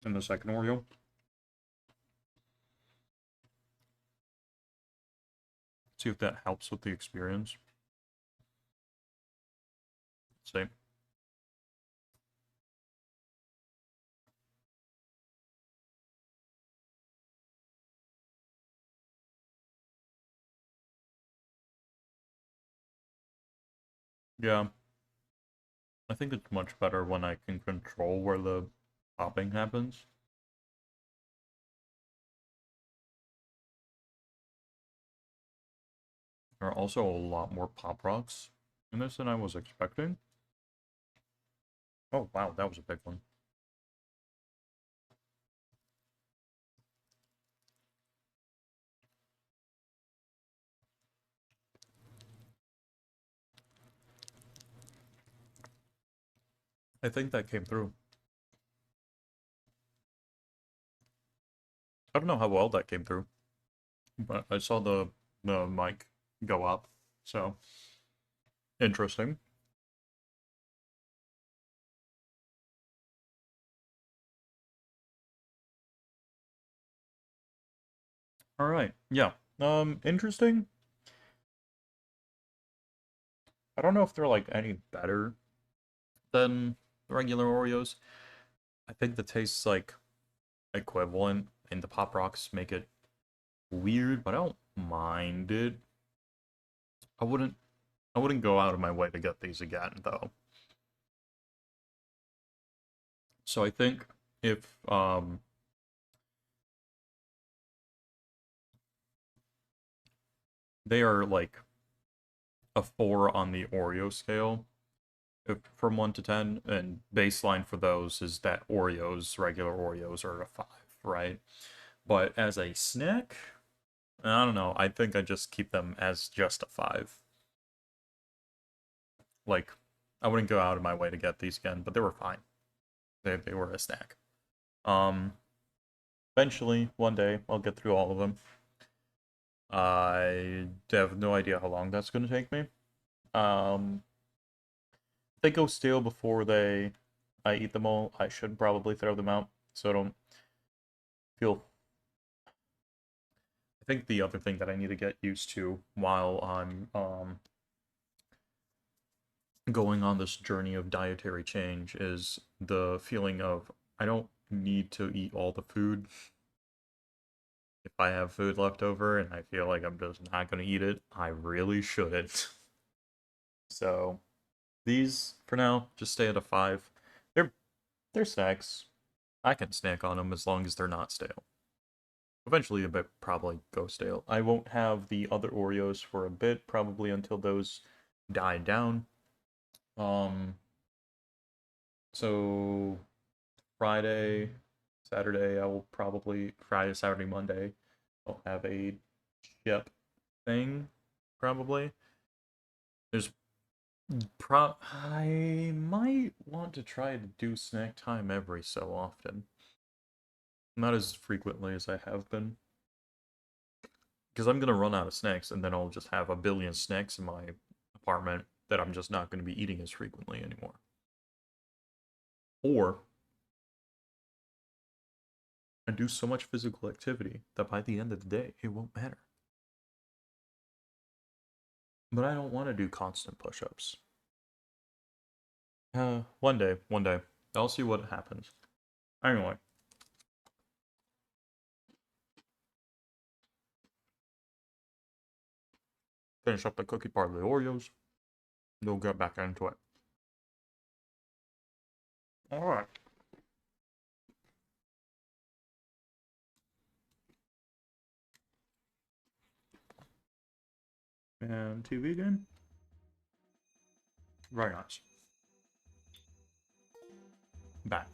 in the second Oreo. See if that helps with the experience. See. Yeah, I think it's much better when I can control where the popping happens. There are also a lot more pop rocks in this than I was expecting. Oh wow, that was a big one. I think that came through. I don't know how well that came through, but I saw the mic go up, so interesting. All right, yeah. Interesting. I don't know if they're like any better than regular Oreos. I think the taste's like equivalent, and the Pop Rocks make it weird, but I don't mind it. I wouldn't I wouldn't go out of my way to get these again though. So I think if they are like a 4 on the Oreo scale, if, from 1 to 10, and baseline for those is that Oreos, regular Oreos, are a 5, right? But as a snack, I don't know. I think I just keep them as just a 5. Like, I wouldn't go out of my way to get these again, but they were fine. They were a snack. Um, Eventually, one day, I'll get through all of them. I have no idea how long that's going to take me. If they go stale before I eat them all, I should probably throw them out so I don't feel. I think the other thing that I need to get used to while I'm going on this journey of dietary change is the feeling of I don't need to eat all the food. If I have food left over and I feel like I'm just not going to eat it, I really shouldn't. So these, for now, just stay at a 5. They're they're snacks. I can snack on them as long as they're not stale. Eventually, a bit probably go stale. I won't have the other Oreos for a bit, probably until those die down. Um, so Friday, Saturday, I will probably Friday, Saturday, Monday, I'll have a chip thing, probably. There's I might want to try to do snack time every so often. Not as frequently as I have been. Because I'm gonna run out of snacks and then I'll just have a billion snacks in my apartment that I'm just not gonna be eating as frequently anymore. Or I do so much physical activity that by the end of the day it won't matter. But I don't want to do constant push-ups. One day. I'll see what happens. Anyway, finish up the cookie part of the Oreos. We'll get back into it. Alright. And TV again? Very nice. Back.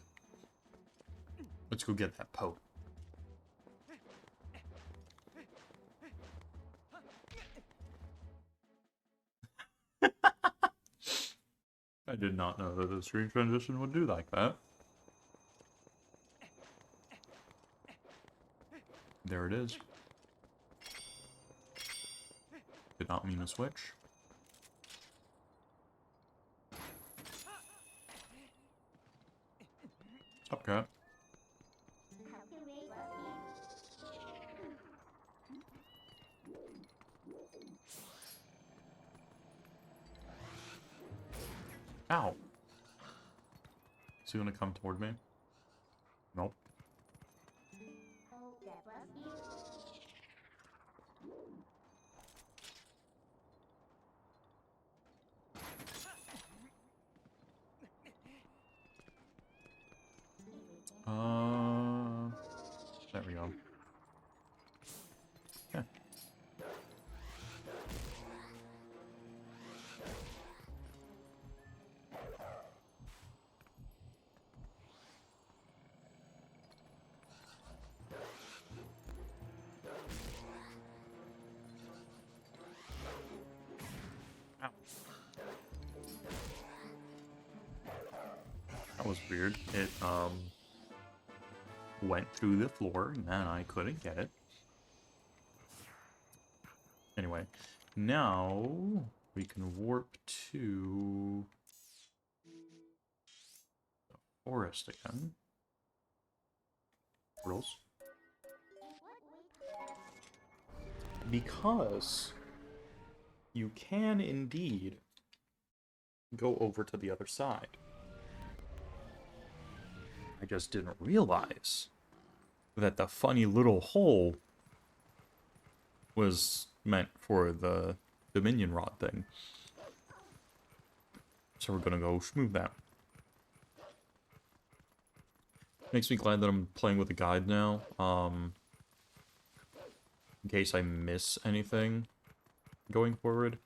Let's go get that Poe. I did not know that the screen transition would do like that. there it is. Did not mean to switch. What's up, cat? Ow. Is he gonna come toward me? Nope. There we go. Yeah. Ow. That was weird. It, went through the floor, and then I couldn't get it. Anyway, now we can warp to the forest again. Portals. Because you can indeed go over to the other side. I just didn't realize that the funny little hole was meant for the Dominion Rod thing. So we're gonna go smooth that. Makes me glad that I'm playing with a guide now. In case I miss anything going forward.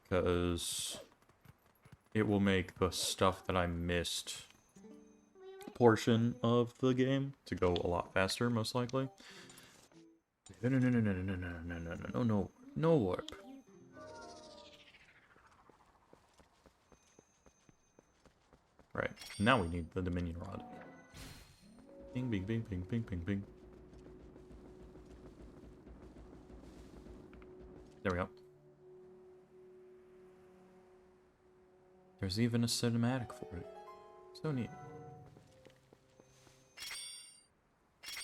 Because it will make the stuff that I missed portion of the game to go a lot faster, most likely. No warp. Right, now we need the Dominion Rod. Bing, bing, bing, bing, bing, bing, bing. There we go. There's even a cinematic for it. So neat.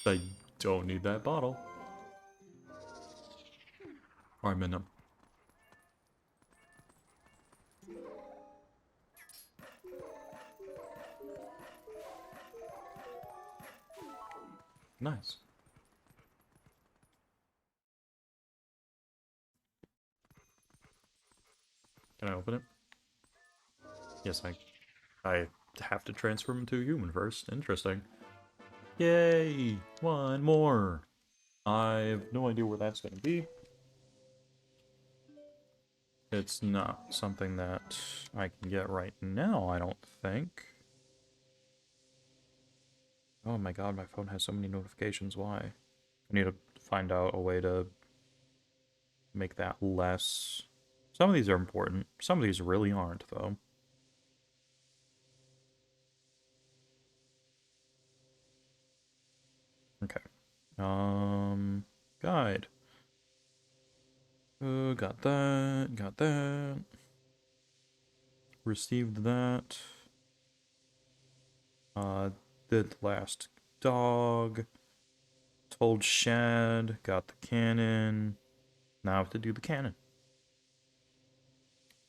I don't need that bottle. Or I'm in them. Nice. Can I open it? Yes, I have to transform him to a human first. Interesting. Yay! One more! I have no idea where that's going to be. It's not something that I can get right now, I don't think. Oh my god, my phone has so many notifications. Why? I need to find out a way to make that less. Some of these are important. Some of these really aren't, though. Okay. Guide. Got that. Got that. Received that. Did last dog. Told Shad. Got the cannon. Now I have to do the cannon.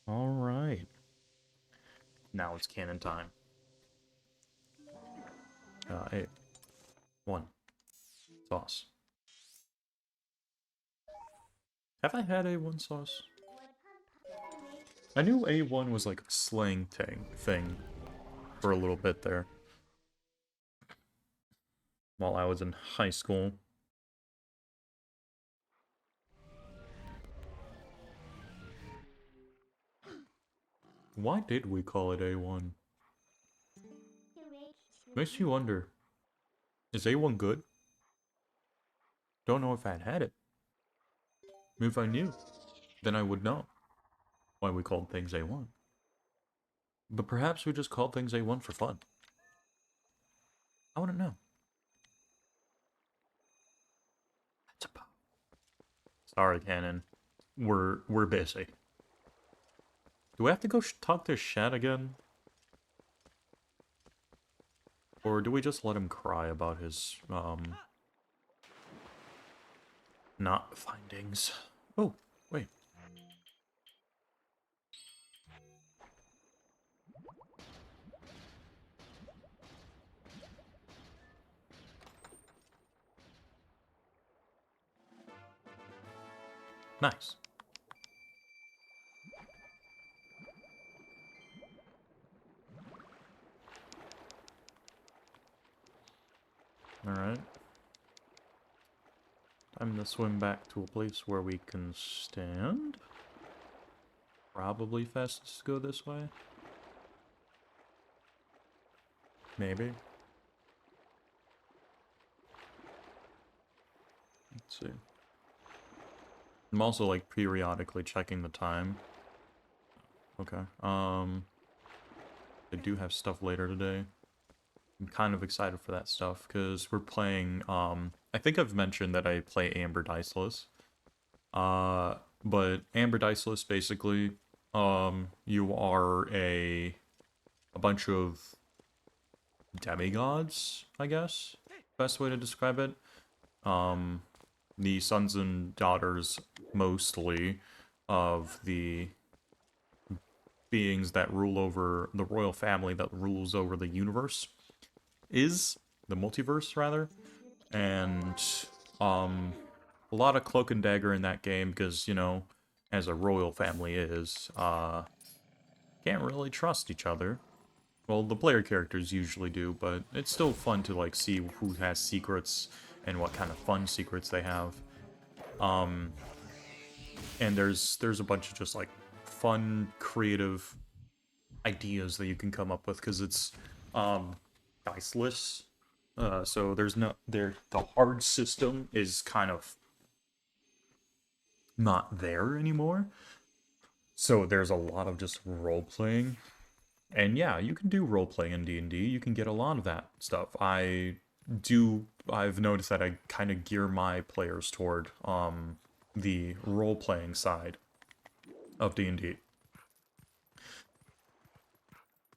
Alright. Now it's cannon time. 8. 1. Sauce. Have I had A1 sauce? I knew A1 was like a slang thing for a little bit there. While I was in high school. Why did we call it A1? Makes you wonder. Is A1 good? Don't know if I'd had it. If I knew, then I would know why we called things A1. But perhaps we just called things A1 for fun. I wouldn't know. Sorry, Cannon. We're busy. Do we have to go talk to Shed again? Or do we just let him cry about his, not findings? Oh, wait. Nice. Alright. Time to swim back to a place where we can stand. Probably fastest to go this way. Maybe. Let's see. I'm also, like, periodically checking the time. Okay. I do have stuff later today. I'm kind of excited for that stuff, because we're playing, I think I've mentioned that I play Amber Diceless. But Amber Diceless, basically, you are a bunch of demigods, I guess, best way to describe it. The sons and daughters, mostly, of the beings that rule over the royal family that rules over the universe, the multiverse, rather. And, a lot of cloak and dagger in that game, because, you know, as a royal family is, can't really trust each other. Well, the player characters usually do, but it's still fun to, like, see who has secrets and what kind of fun secrets they have. And there's a bunch of just, like, fun, creative ideas that you can come up with, because it's, diceless. So there's no, the hard system is kind of not there anymore. So there's a lot of just role-playing. And yeah, you can do role-play in D&D. You can get a lot of that stuff. I've noticed that I kind of gear my players toward the role-playing side of D&D.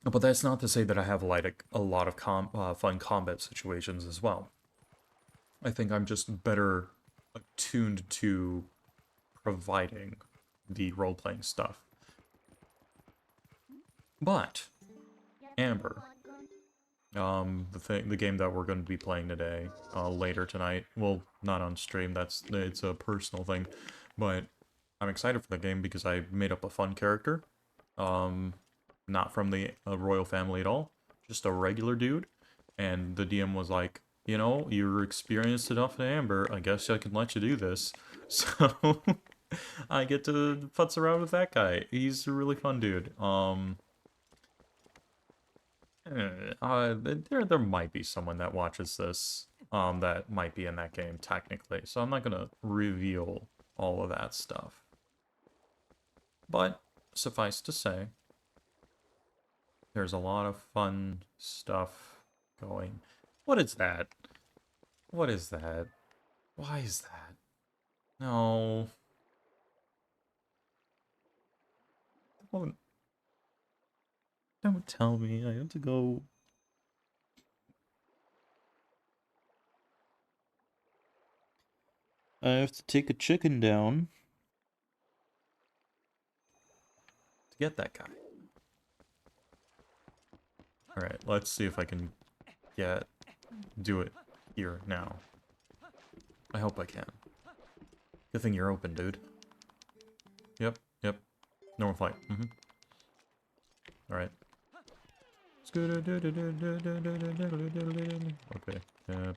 But that's not to say that I have like a lot of fun combat situations as well. I think I'm just better attuned to providing the role-playing stuff. But Amber, the game that we're going to be playing today, later tonight. Well, not on stream. It's a personal thing, but I'm excited for the game because I made up a fun character. Not from the royal family at all, just a regular dude. And the DM was like, you know, you're experienced enough in Amber. I guess I can let you do this. So I get to futz around with that guy. He's a really fun dude. There might be someone that watches this, that might be in that game technically, so I'm not gonna reveal all of that stuff. But suffice to say, there's a lot of fun stuff going. What is that? What is that? Why is that? No. Don't tell me I have to go. I have to take a chicken down to get that guy. Alright, let's see if I can do it here now. I hope I can. Good thing you're open, dude. Yep. Normal flight. Alright. Okay.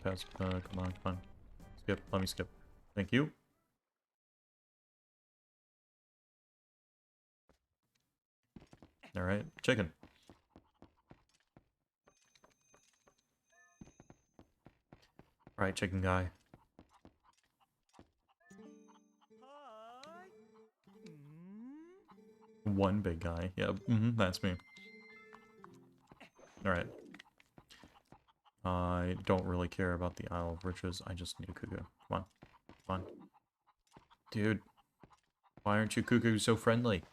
Pass. Come on. Skip. Let me skip. Thank you. Alright. Chicken. Alright, chicken guy. One big guy. Yep. That's me. Alright. I don't really care about the Isle of Riches. I just need a Kuga. Come on. Dude, why aren't you cuckoo so friendly?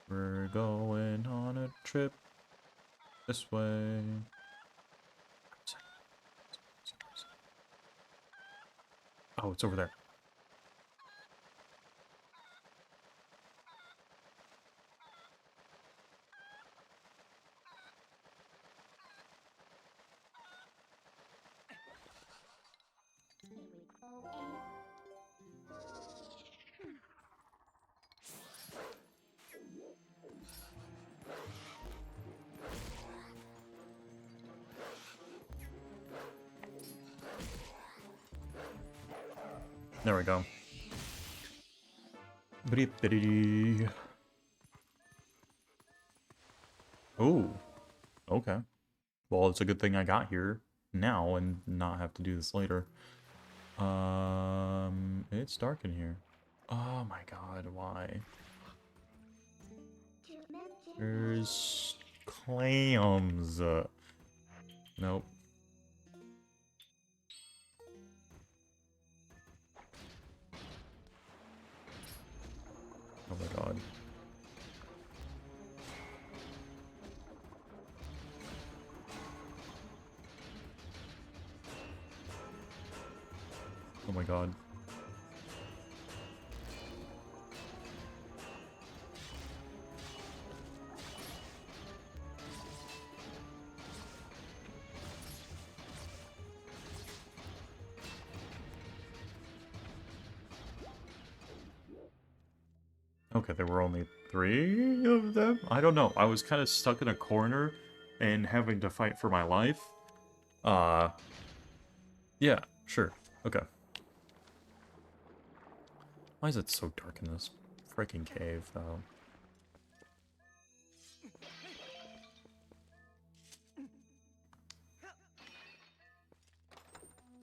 We're going on a trip this way. Oh, it's over there. There we go. Oh, okay. Well, it's a good thing I got here now and not have to do this later. It's dark in here. Oh my god, why? There's clams. Nope. Oh my god. Oh my god. Okay, there were only 3 of them? I don't know. I was kind of stuck in a corner and having to fight for my life. Yeah, sure. Okay. Why is it so dark in this freaking cave, though?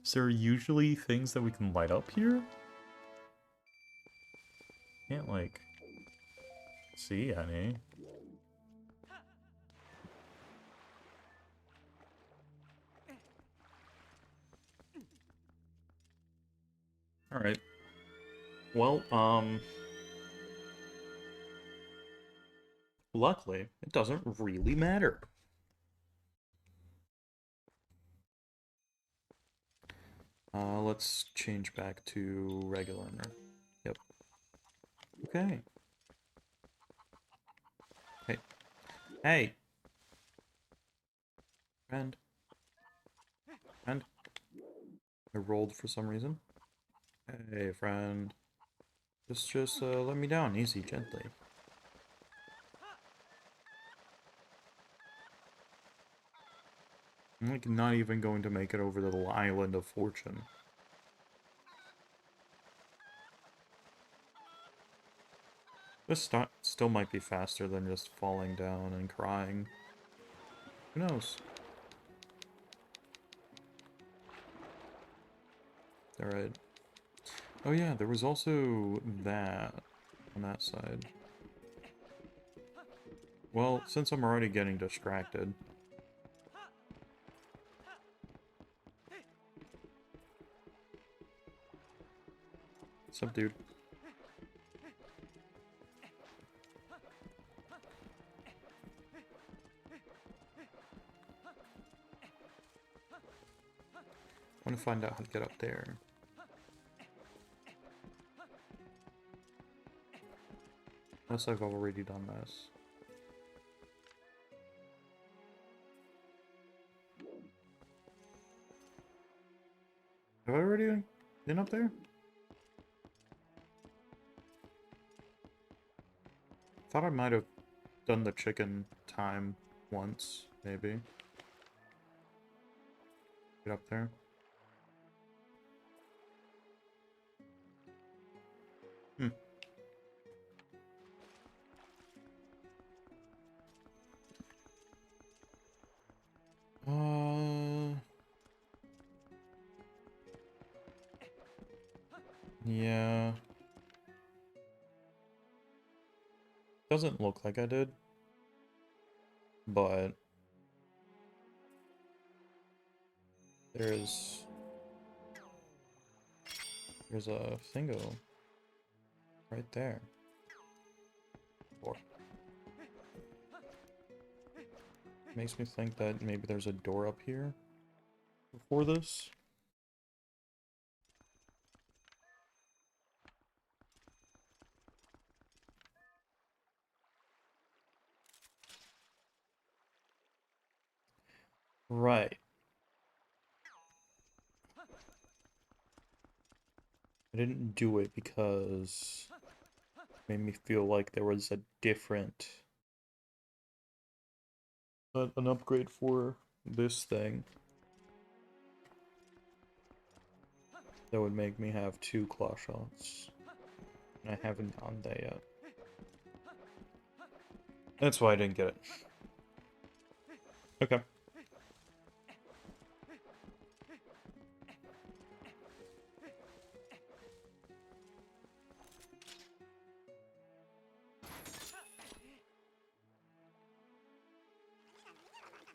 Is there usually things that we can light up here? Can't, like, see any. Alright. Well, luckily, it doesn't really matter. Let's change back to regular. Yep. Okay. Hey. Hey! Friend. Friend. I rolled for some reason. Hey, friend. Just let me down, easy, gently. I'm like not even going to make it over to the island of fortune. This still might be faster than just falling down and crying. Who knows? Alright. Oh yeah, there was also that on that side. Well, since I'm already getting distracted. What's up, dude? I want to find out how to get up there. Unless I've already done this. Have I already been up there? Thought I might have done the chicken time once, maybe. Get up there. Hmm. Yeah. Doesn't look like I did. But there's There's a thingo right there. Or makes me think that maybe there's a door up here before this. Right. I didn't do it because it made me feel like there was a different an upgrade for this thing that would make me have 2 claw shots. And I haven't gotten that yet. That's why I didn't get it. Okay.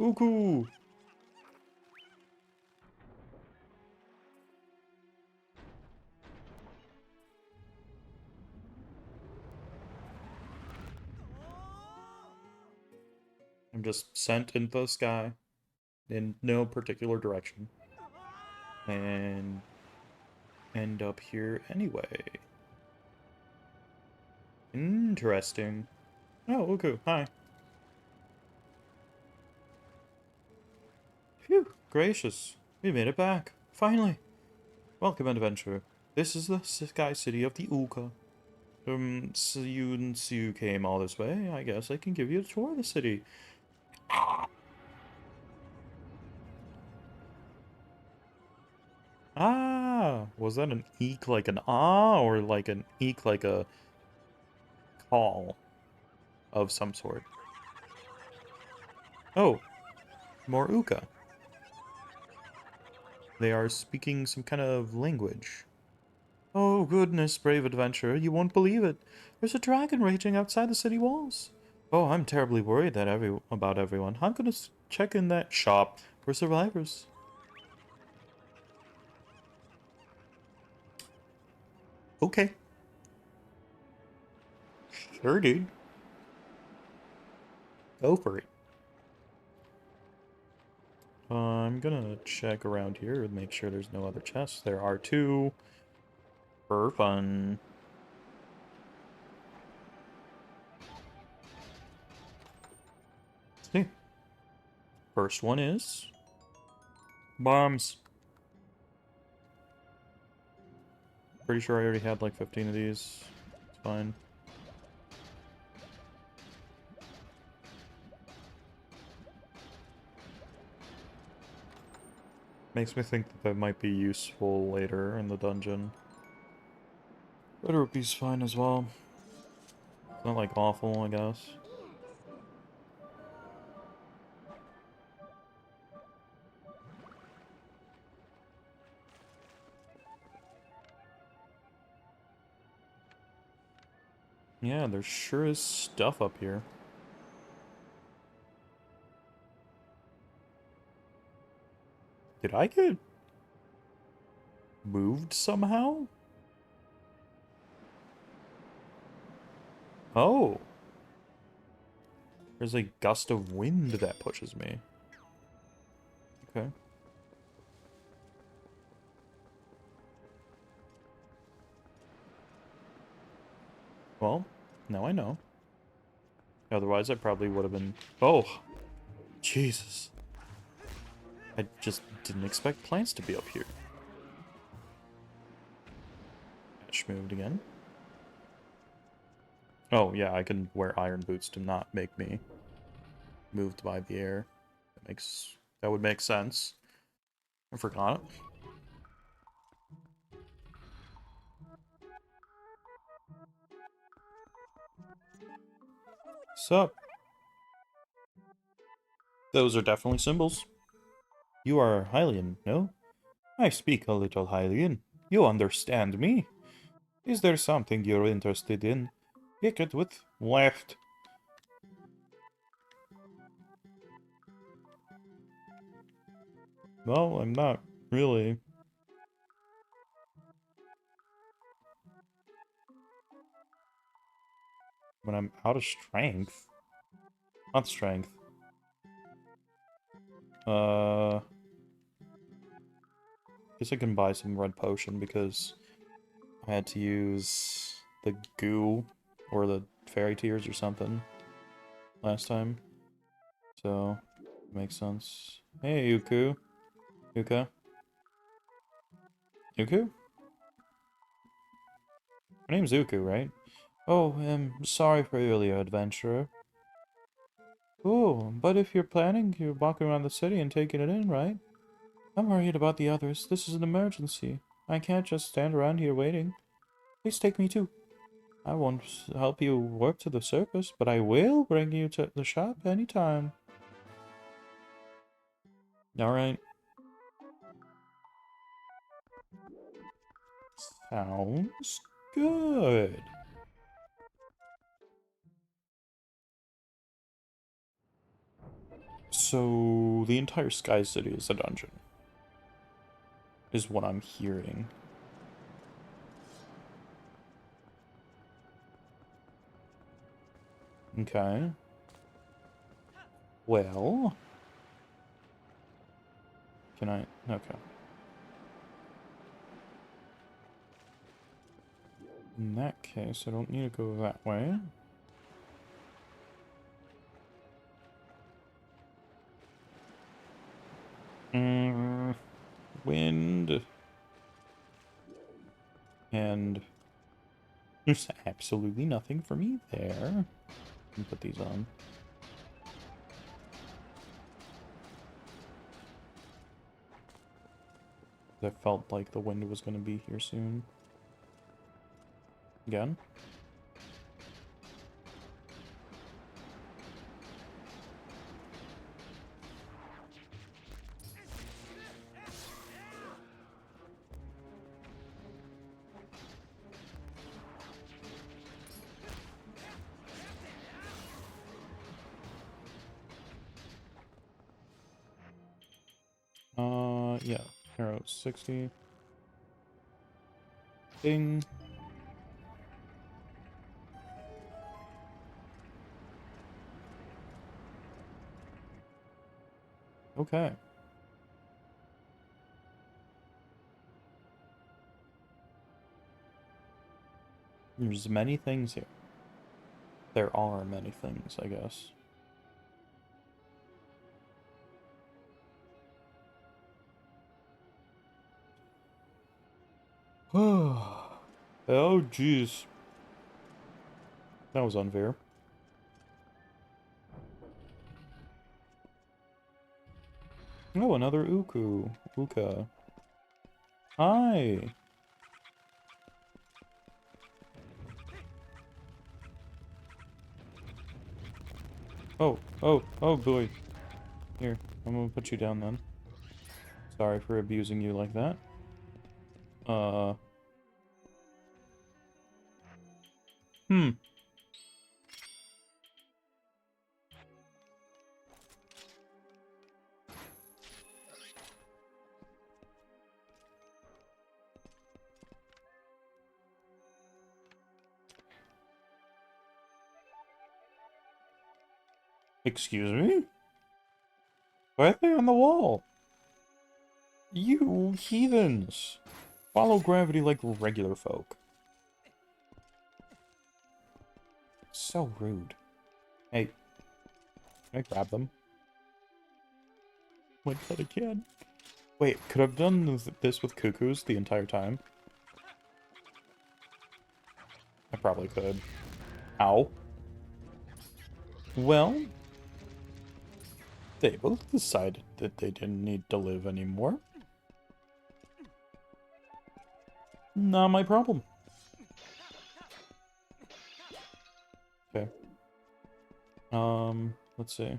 Uku! I'm just sent into the sky in no particular direction. And end up here anyway. Interesting. Oh, Uku, hi. Phew, gracious. We made it back. Finally. Welcome, adventurer. This is the sky city of the Uka. Since you came all this way, I guess I can give you a tour of the city. Ah, was that an eek like an ah, or like an eek like a call of some sort? Oh, more Uka. They are speaking some kind of language. Oh goodness, brave adventurer, you won't believe it. There's a dragon raging outside the city walls. Oh, I'm terribly worried that about everyone. I'm gonna check in that shop for survivors. Okay. Sure, dude. Go for it. I'm gonna check around here and make sure there's no other chests. There are 2. For fun. Let's see. First one is bombs. Pretty sure I already had like 15 of these. It's fine. Makes me think that might be useful later in the dungeon. Red rupee's fine as well. It's not like awful, I guess. Yeah, there sure is stuff up here. Did I get moved somehow? Oh. There's a gust of wind that pushes me. Okay. Well, now I know. Otherwise, I probably would have been... Oh! Jesus. I just didn't expect plants to be up here. Ash moved again. Oh, yeah, I can wear iron boots to not make me moved by the air. That would make sense. I forgot. Sup? Those are definitely symbols. You are Hylian, no? I speak a little Hylian. You understand me? Is there something you're interested in? Pick it with left. Well, I'm not really. when I'm out of strength. Not strength. Guess I can buy some red potion because I had to use the goo or the fairy tears or something last time. So, makes sense. Hey, Uku. Yuka? Uku? Her name's Uku, right? Oh, sorry for earlier, adventurer. Oh, but if you're planning, you're walking around the city and taking it in, right? I'm worried about the others. This is an emergency. I can't just stand around here waiting. Please take me too. I won't help you work to the surface, but I will bring you to the shop anytime. Alright. Sounds good. So, the entire Sky City is a dungeon. Is what I'm hearing. Okay. Well... Can I... Okay. In that case, I don't need to go that way. Wind. And there's absolutely nothing for me there. Can put these on. I felt like the wind was going to be here soon. Again. Yeah. Arrow 60. Ding. Okay. There's many things here. There are many things, I guess. Oh, jeez. That was unfair. Oh, another Uku. Uka. Hi. Oh boy. Here, I'm gonna put you down then. Sorry for abusing you like that. Hmm. Excuse me? Why are they on the wall? You heathens! Follow gravity like regular folk. So rude. Hey. Can I grab them? Like that I can. Wait, could I have done this with cuckoos the entire time? I probably could. Ow. Well, they both decided that they didn't need to live anymore. Not my problem. Okay. Let's see. There's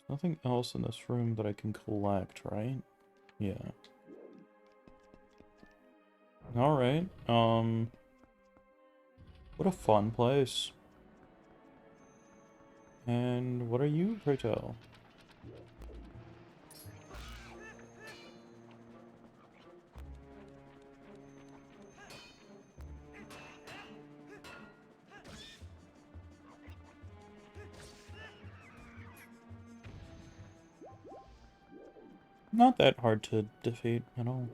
nothing else in this room that I can collect, right? Yeah. Alright, what a fun place. And what are you, pray tell? Not that hard to defeat at all.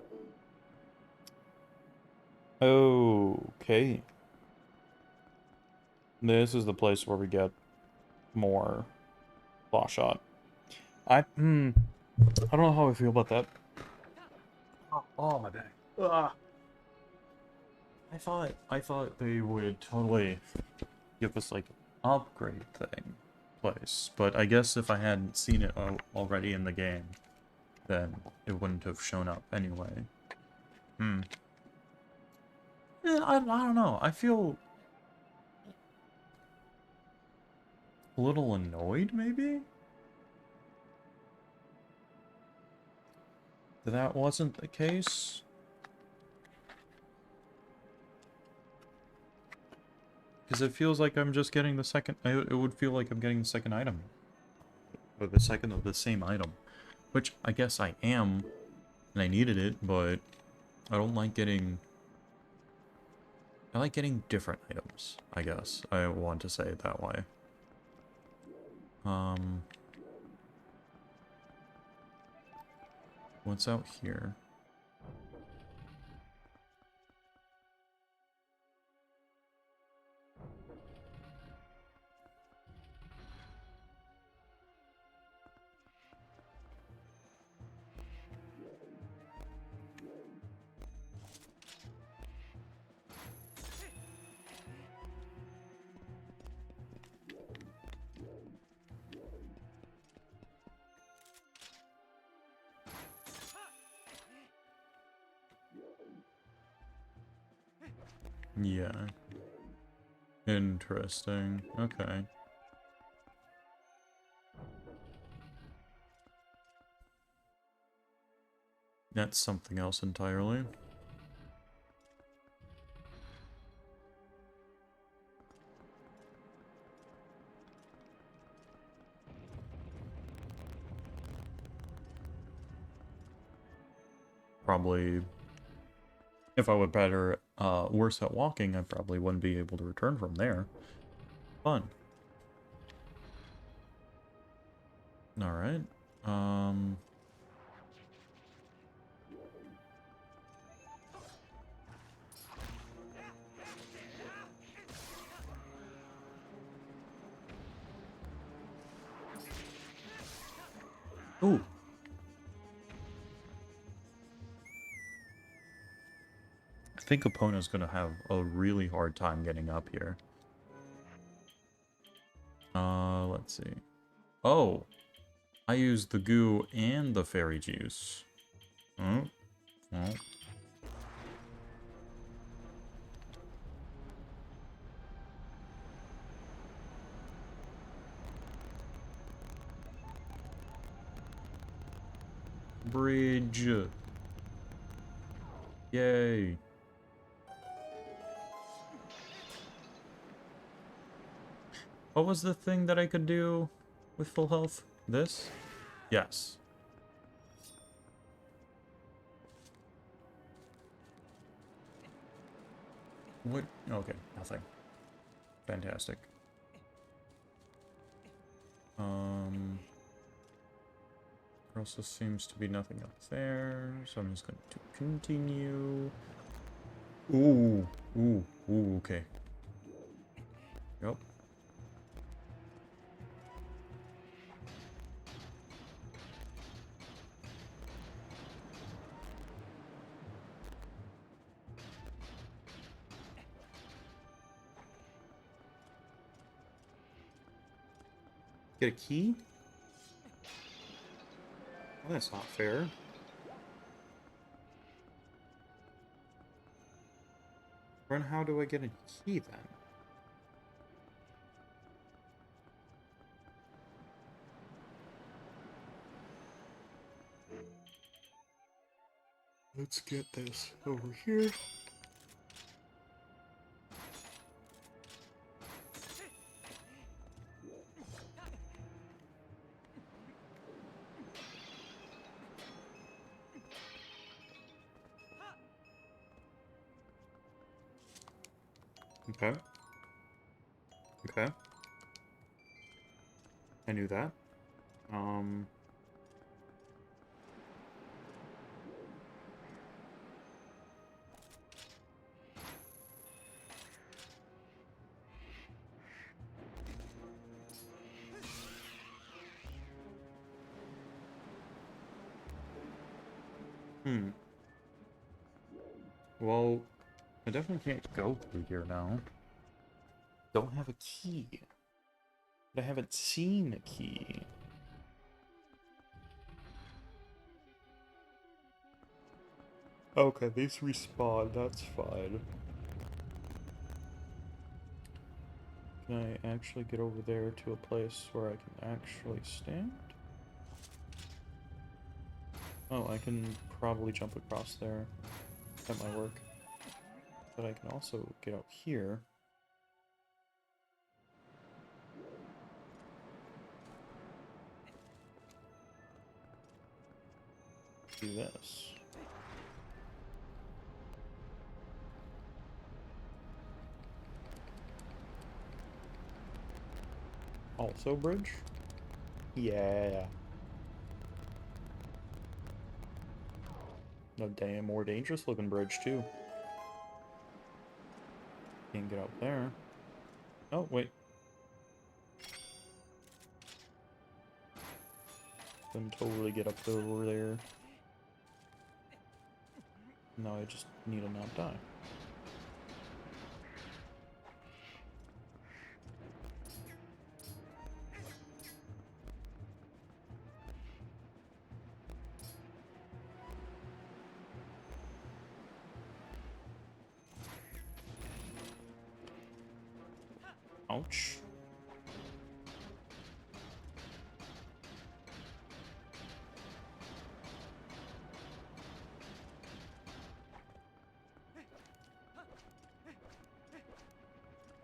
Okay. This is the place where we get more claw shot. I don't know how I feel about that. Oh my back. Ah. I thought they would totally give us like an upgrade thing place, but I guess if I hadn't seen it already in the game, then it wouldn't have shown up anyway. Yeah, I don't know. I feel a little annoyed, maybe? That wasn't the case. Because it feels like I'm just getting the second... It would feel like I'm getting the second item. Or the second of the same item. Which I guess I am. And I needed it, but I don't like getting... I like getting different items, I guess. I want to say it that way. What's out here? Yeah. Interesting. Okay. That's something else entirely. Probably, if I were better, worse at walking, I probably wouldn't be able to return from there. Fun. Alright. Ooh. I think Epona's gonna have a really hard time getting up here. Let's see. Oh! I used the goo and the fairy juice. Oh. Oh. Bridge. Yay. What was the thing that I could do with full health? This? Yes. What? Okay, nothing. Fantastic. There also seems to be nothing up there, so I'm just going to continue. Ooh, okay. Yep. Get a key? Well, that's not fair. Then how do I get a key then? Let's get this over here. Okay. Okay. I knew that. Hmm. Well, I definitely can't go through here now. Don't have a key. But I haven't seen a key. Okay, these respawn, that's fine. Can I actually get over there to a place where I can actually stand? Oh, I can probably jump across there. That might work. But I can also get out here. Do this. Also bridge? Yeah. No damn, more dangerous looking bridge too. Can't get out there. Oh, wait. Can totally get up over there. No, I just need to not die. Ouch.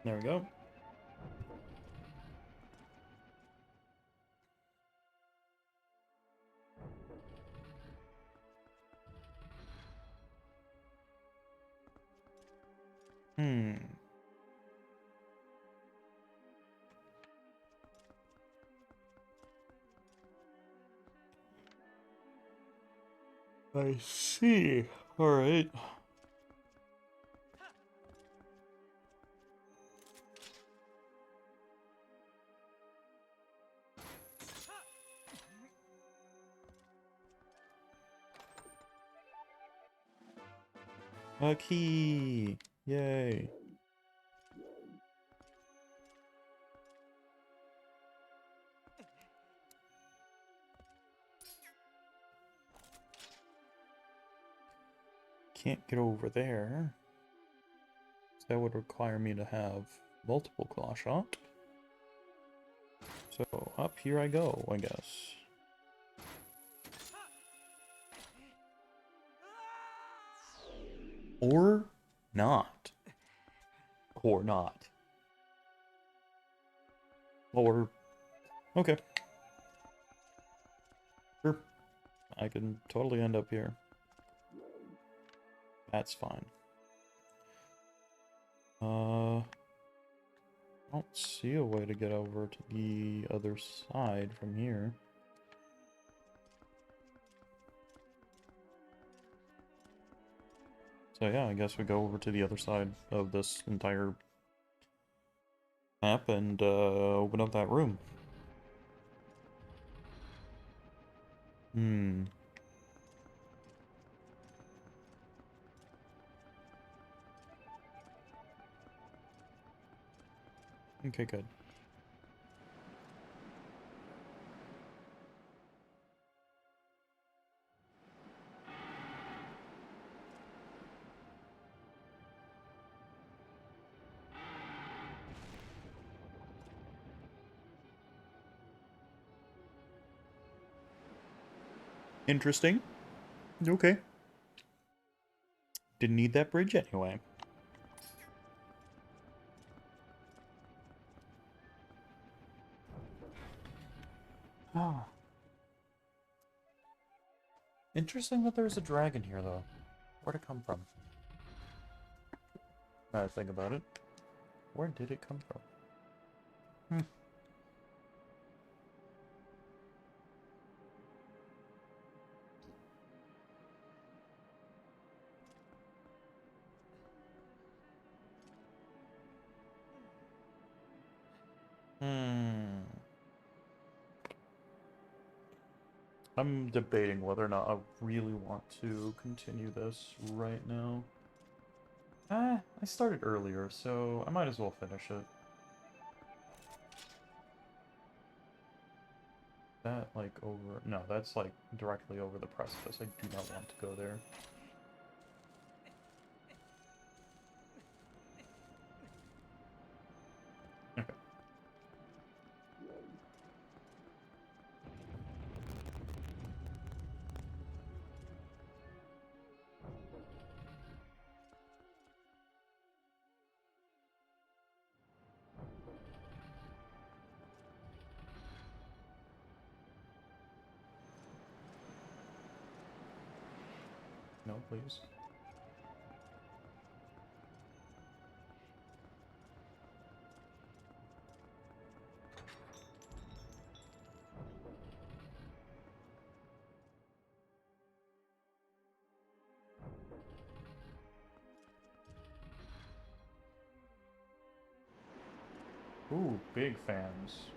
There we go. Hmm. I see. Alright. A key! Yay. Can't get over there. So that would require me to have multiple claw shot. So up here I go, I guess. Or not. Or not. Or... okay. Sure. I can totally end up here. That's fine. I don't see a way to get over to the other side from here. So yeah, I guess we go over to the other side of this entire map and open up that room. Hmm. Okay, good. Interesting. Okay. Didn't need that bridge anyway. Ah. Interesting that there's a dragon here, though. Where'd it come from? Now I think about it. Where did it come from? Hmm. Hmm. I'm debating whether or not I really want to continue this right now. I started earlier, so I might as well finish it. That, like, over... No, that's, like, directly over the precipice. I do not want to go there. Okay. No, please. Ooh, big fans.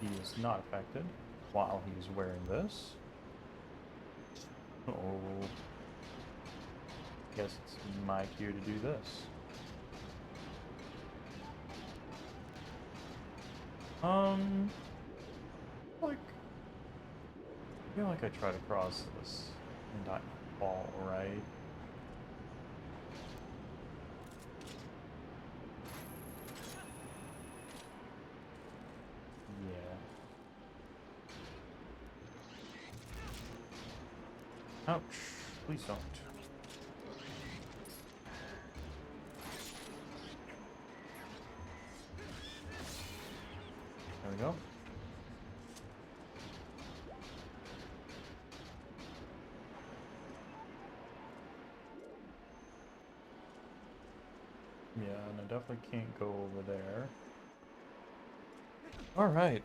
He is not affected while he's wearing this. Oh. Guess it's my cue to do this. Like... I feel like I try to cross this and not fall, right? Yeah. Ouch. Please don't. There we go. Yeah, and I definitely can't go over there. Alright.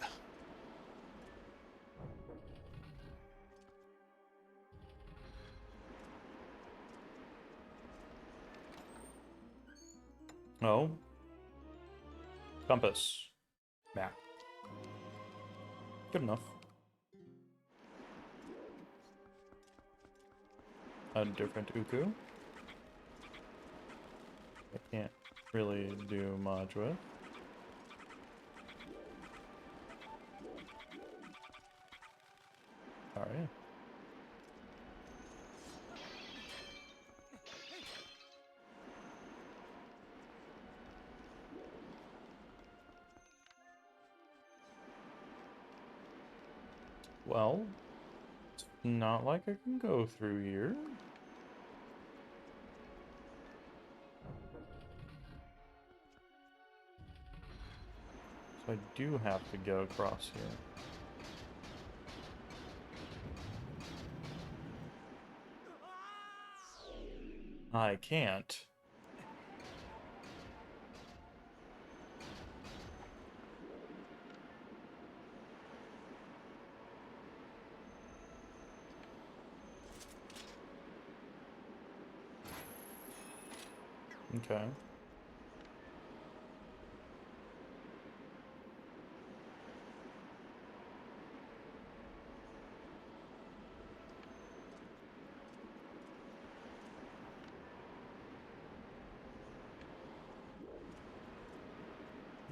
Oh. Compass. Map. Good enough. A different Uku. I can't really do much with. Alright. Well, it's not like I can go through here. So I do have to go across here. I can't. Okay.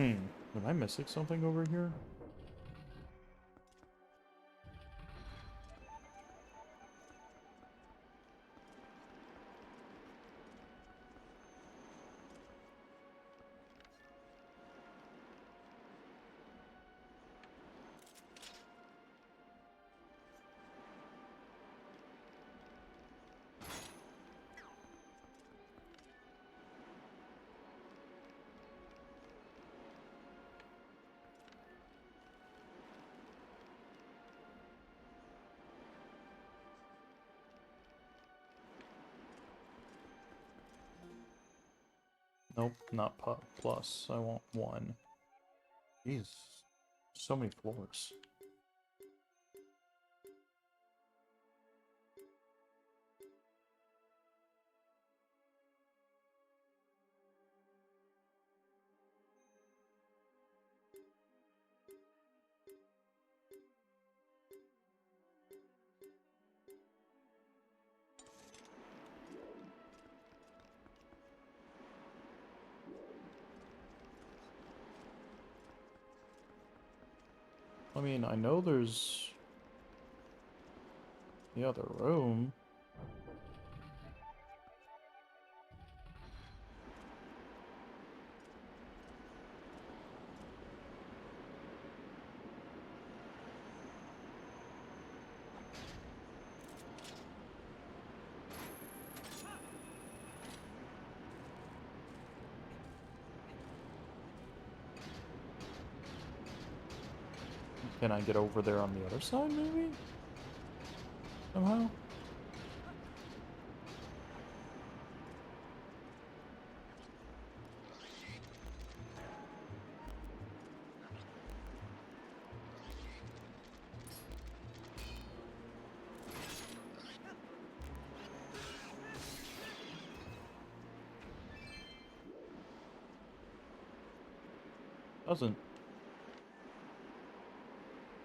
Am I missing something over here? Nope, not plus. I want 1. Jeez. So many floors. I mean, I know there's the other room. Can I get over there on the other side, maybe? Somehow?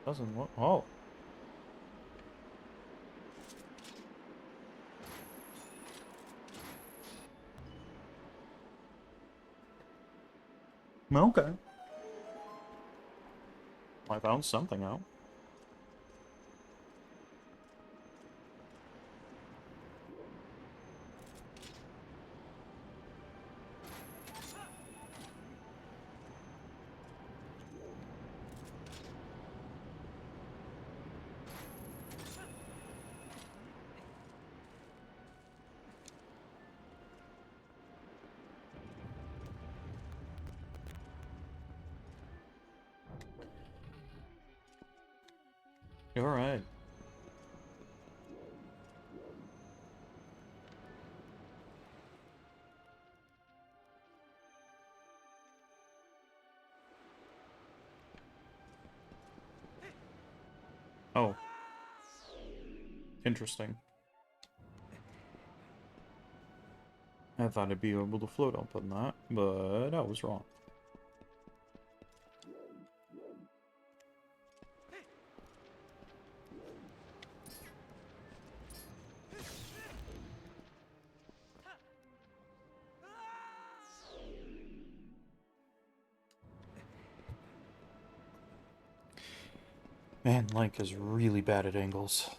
Doesn't look. Oh. Okay. I found something out. Alright. Oh. Interesting. I thought I'd be able to float up on that, but I was wrong. Man, Link is really bad at angles.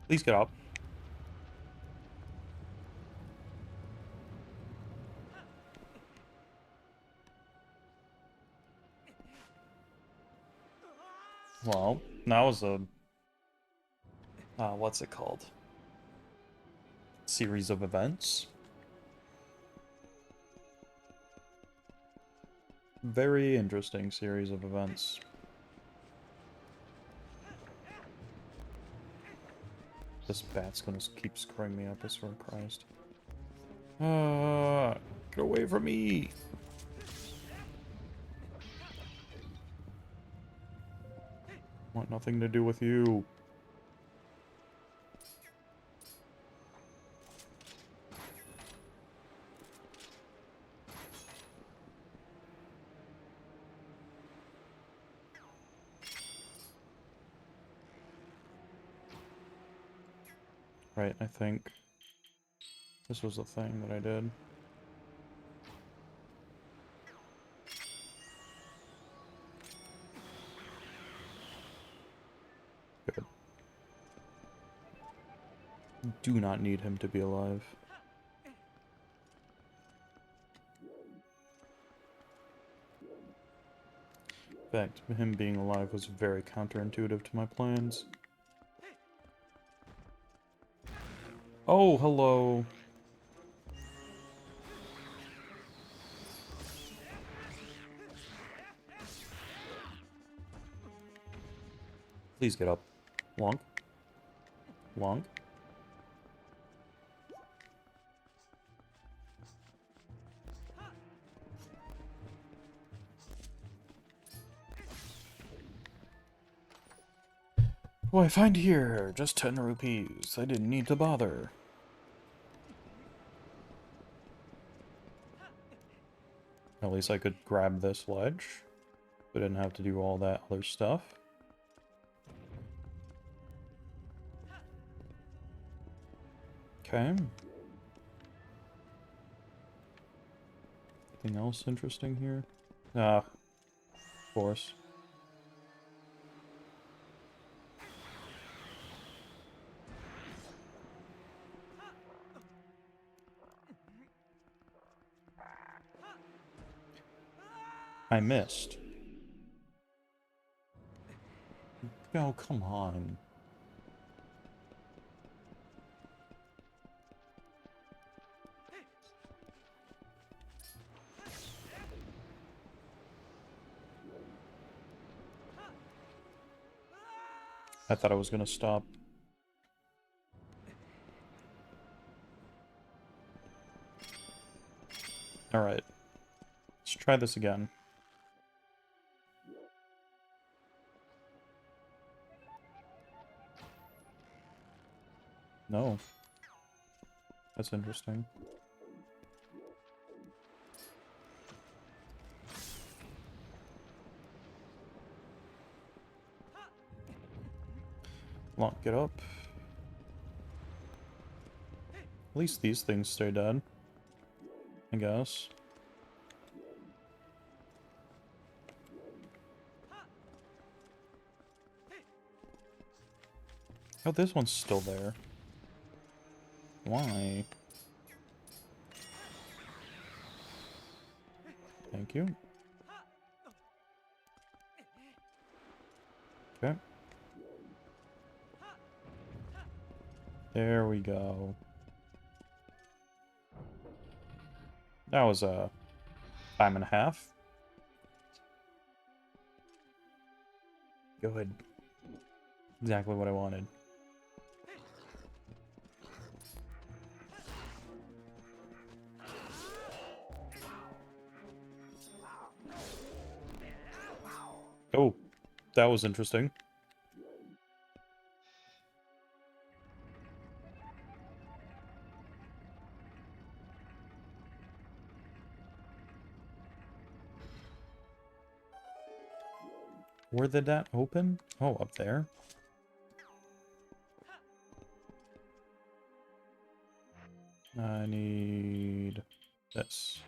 Please get up. Well, that was a... what's it called? Series of events. Very interesting series of events. This bat's gonna keep screwing me up, I swear to Christ. Get away from me! Want nothing to do with you. Right, I think this was the thing that I did. Good. Do not need him to be alive. In fact, him being alive was very counterintuitive to my plans. Oh, hello. Please get up. Long. Long. What I find here? Just 10 rupees. I didn't need to bother. At least I could grab this ledge. I didn't have to do all that other stuff. Okay. Anything else interesting here? Ah, of course. I missed. Oh, come on. I thought I was gonna stop. Alright. Let's try this again. No. That's interesting. Lock it up. At least these things stay dead. I guess. Oh, this one's still there. Why? Thank you. Okay. There we go. That was a time and a half. Good. Exactly what I wanted. Oh, that was interesting. Where did that open? Oh, up there. I need this.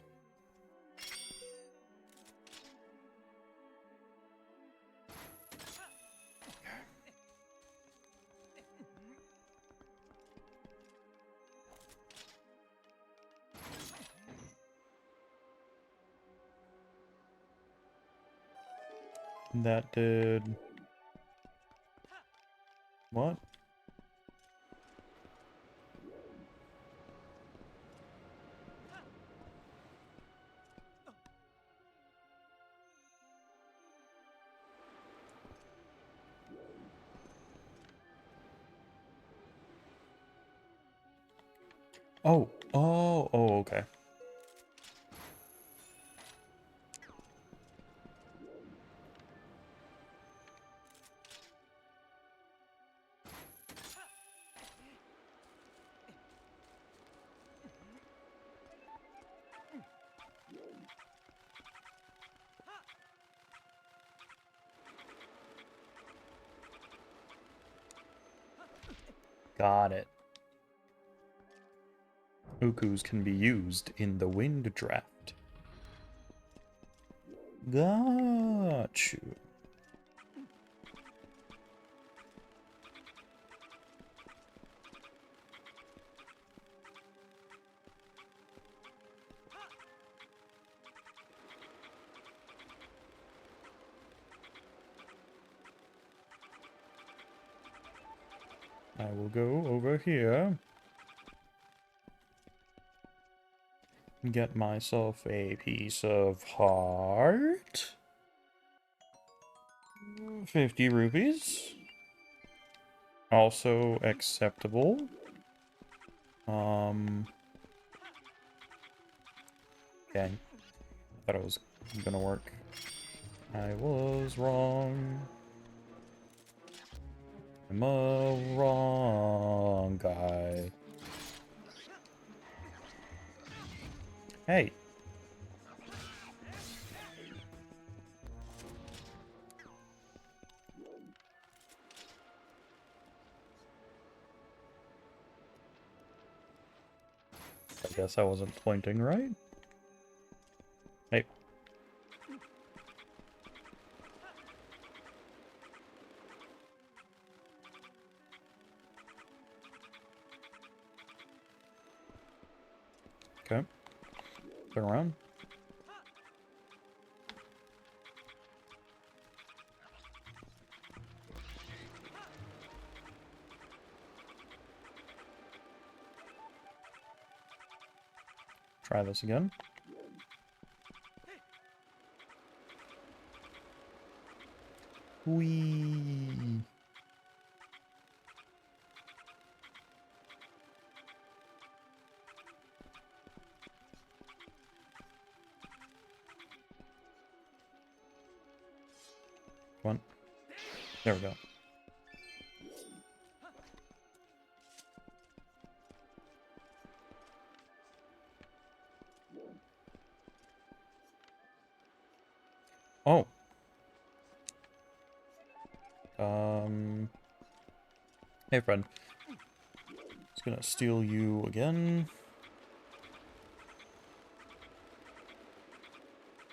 That did... What? Oh, okay. Got it. Ukus can be used in the wind draft. Got you. I will go over here. Get myself a piece of heart. 50 rupees. Also acceptable. Okay. I thought it was gonna work. I was wrong. I'm a wrong guy. Hey. guess I wasn't pointing right. Hey. Okay. Turn around. Try this again. Whee! Come on. There we go. Oh. Hey, friend. Just gonna steal you again.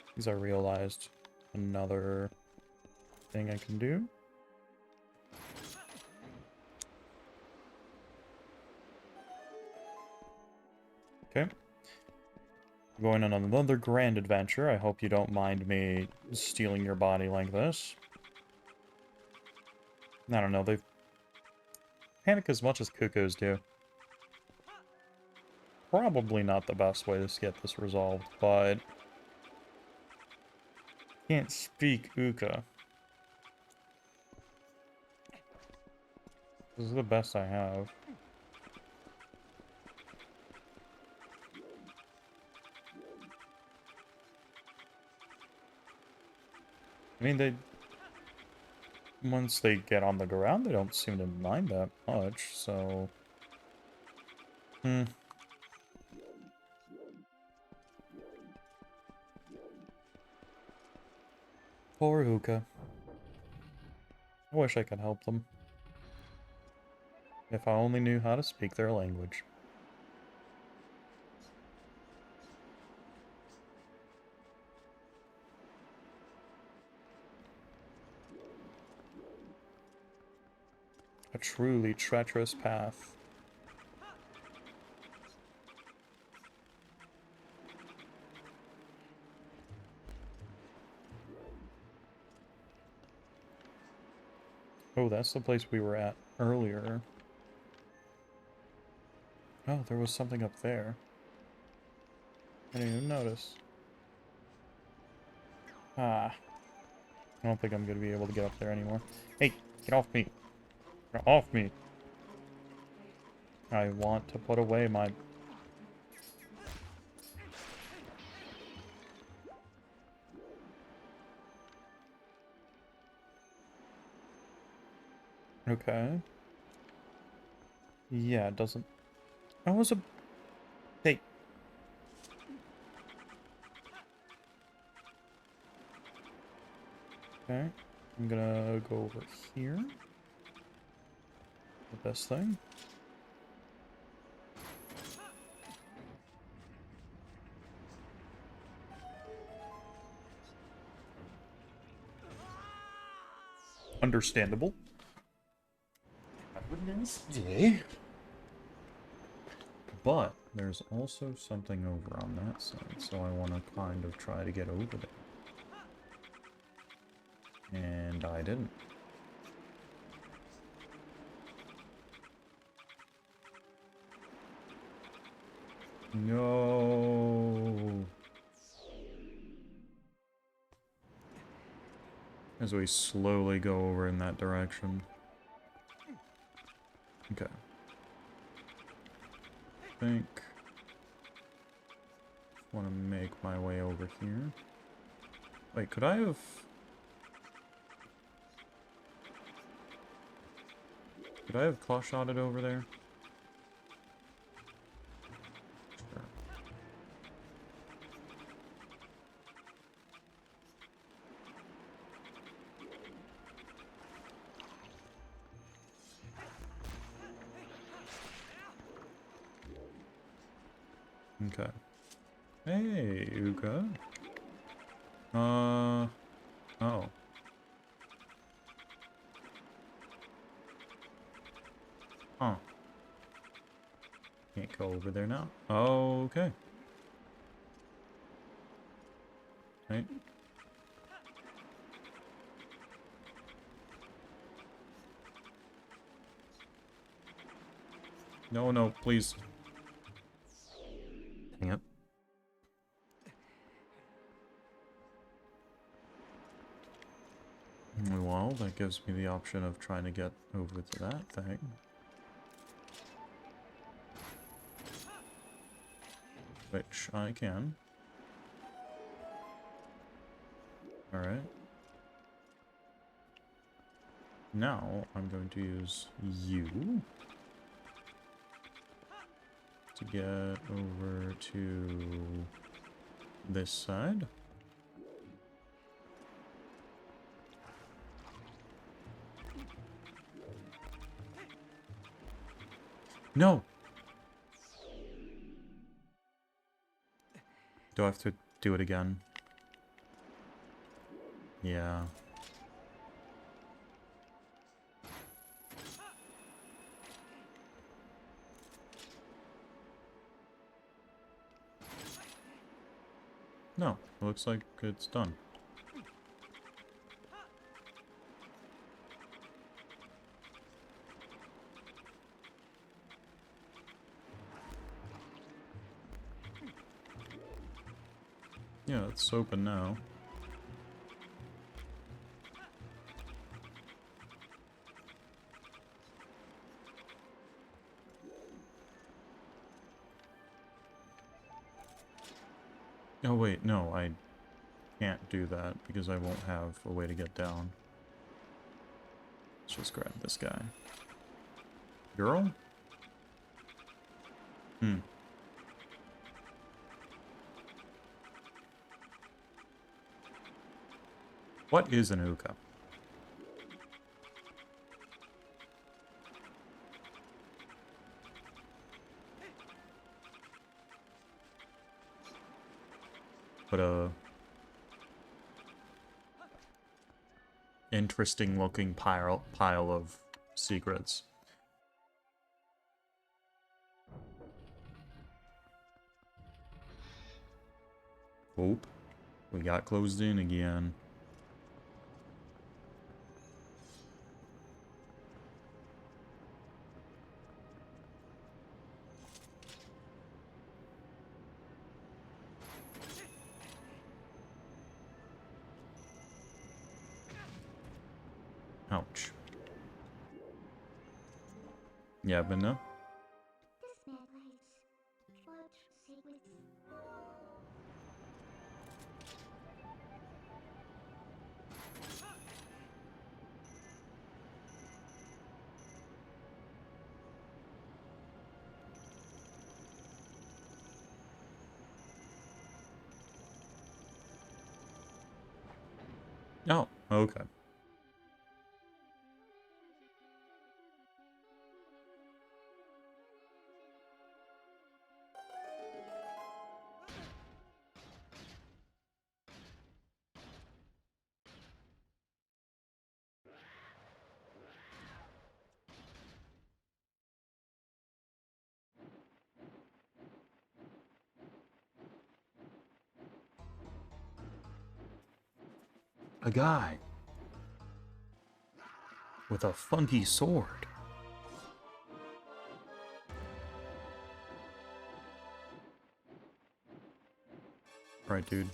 Because I realized another thing I can do. Okay. Going on another grand adventure. I hope you don't mind me stealing your body like this. I don't know, they panic as much as cuckoos do. Probably not the best way to get this resolved, but... Can't speak Uka. This is the best I have. I mean, they... Once they get on the ground, they don't seem to mind that much, so... Poor Uka. I wish I could help them. If I only knew how to speak their language. A truly treacherous path. Oh, that's the place we were at earlier. Oh, there was something up there. I didn't even notice. Ah. I don't think I'm going to be able to get up there anymore. Hey, get off me. Get off me. I want to put away my... Okay. Yeah, it doesn't... I was a... Hey. Okay. I'm gonna go over here. The best thing. Understandable. But there's also something over on that side, so I want to kind of try to get over there. And I didn't. No. As we slowly go over in that direction. Okay. I think... want to make my way over here. Wait, could I have... Could I have claw-shotted over there? Sure. Okay. Hey, Uka. Oh. Huh. Can't go over there now. Okay. Right. No, no, please. Dang it. Well, that gives me the option of trying to get over to that thing. Which I can. Alright. Now, I'm going to use you to get over to this side. No! Do I have to do it again? Yeah. No, it looks like it's done. Yeah, it's open now. Oh wait, no, I can't do that because I won't have a way to get down. Let's just grab this guy. Girl? Hmm. What is an Uka? What a interesting looking pile of secrets. Oop. We got closed in again. Ouch. Yeah, but no. Oh, okay. A guy with a funky sword. Right, dude.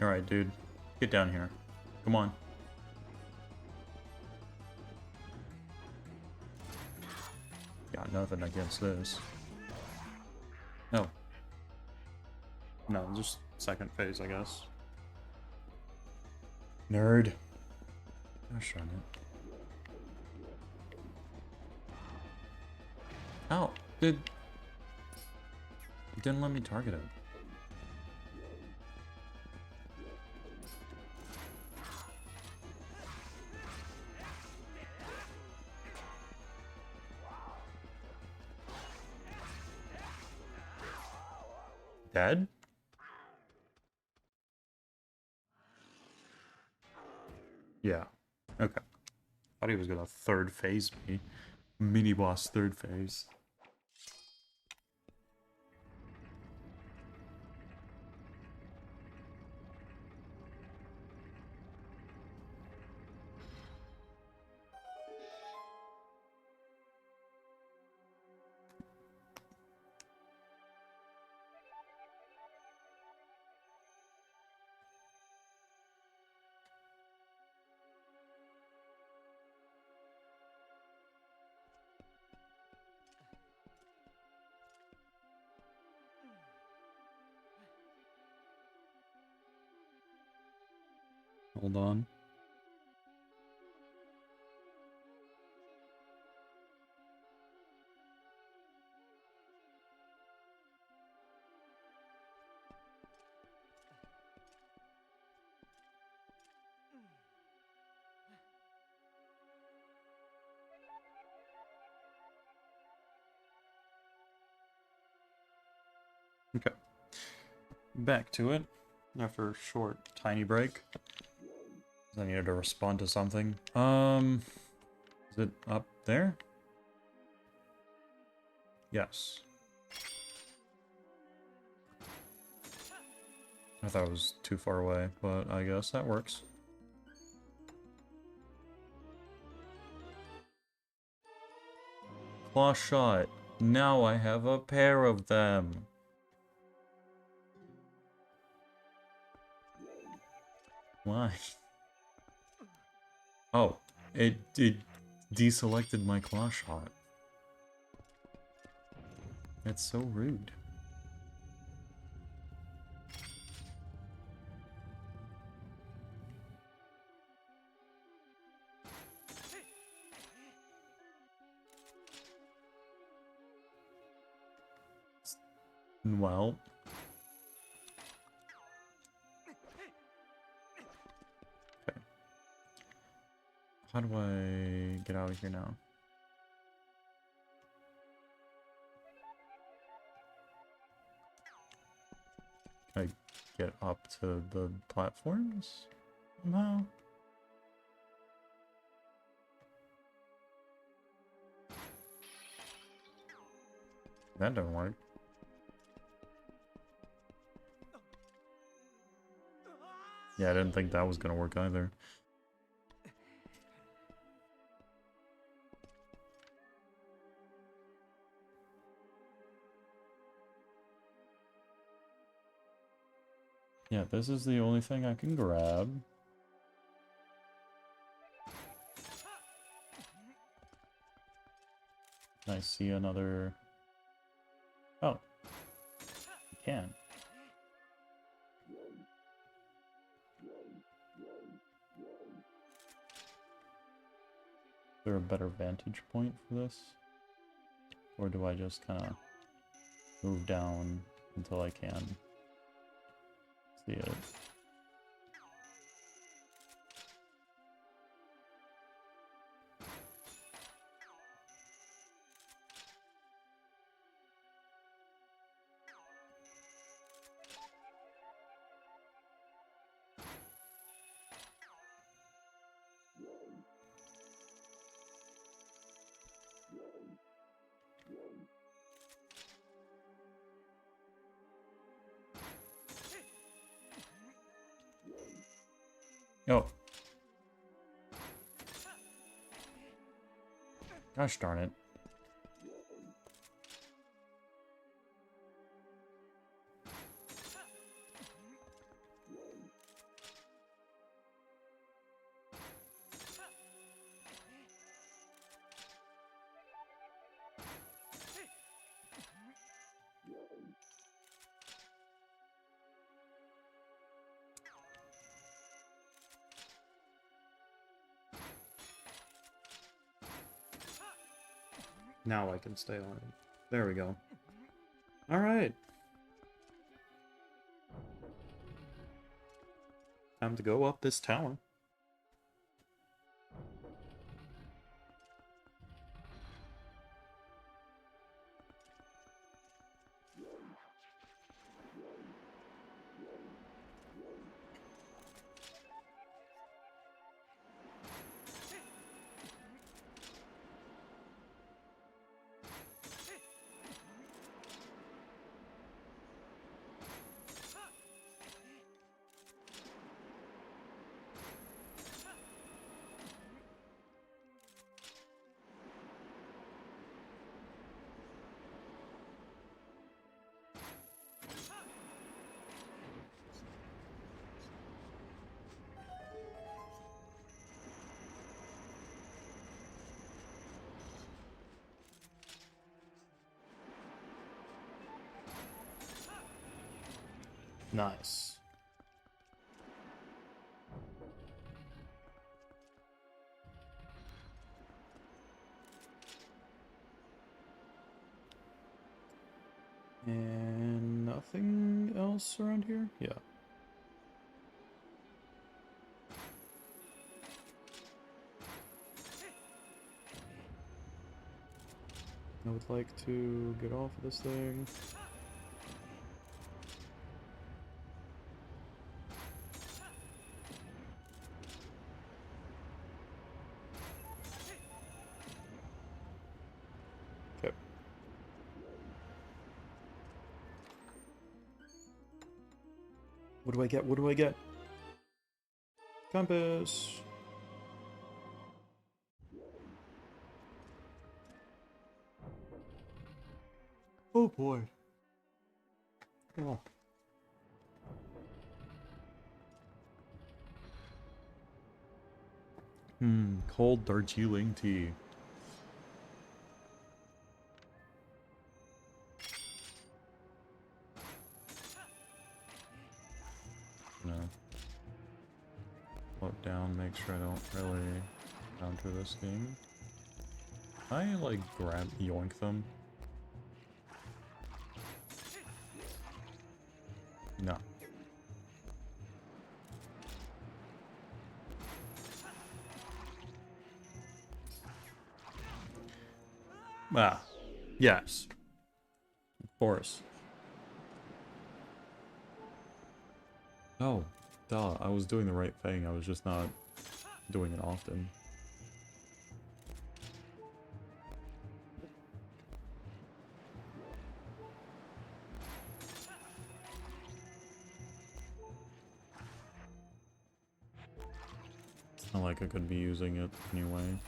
Alright, dude. Get down here. Come on. Got nothing against this. No. No, just second phase, I guess. Nerd. Gosh darn it. Oh, it didn't let me target it. Dead? Yeah. Okay. Thought he was gonna third phase me. Mini boss third phase. Hold on. Okay. Back to it after a short, tiny break. I needed to respond to something. Is it up there? Yes. I thought it was too far away, but I guess that works. Claw shot. Now I have a pair of them. Why? Oh, it deselected my claw shot. That's so rude. Well. Okay. How do I get out of here now? Can I get up to the platforms somehow? That didn't work. Yeah, I didn't think that was gonna work either. Yeah, this is the only thing I can grab. Can I see another... Oh. You can. Is there a better vantage point for this? Or do I just kind of move down until I can see it? Oh. Gosh darn it. Now I can stay on it. There we go. Alright. Time to go up this tower. Nice. And nothing else around here? Yeah. I would like to get off of this thing. Okay. What do I get? What do I get? Compass. Oh boy. Oh. Cold Darjeeling tea. No. Float down, make sure I don't really encounter this thing. I like grab yoink them. No. Ah, yes. Of course. Oh, duh, I was doing the right thing, I was just not doing it often. It's not like I could be using it anyway.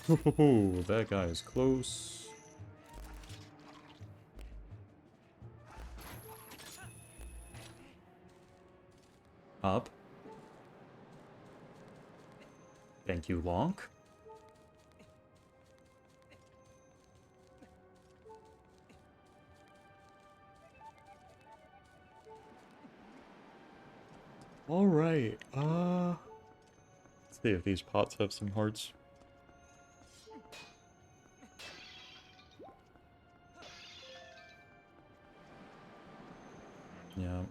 Oh, that guy is close. Up. Thank you, Lonk. Alright, let's see if these pots have some hearts. Yeah.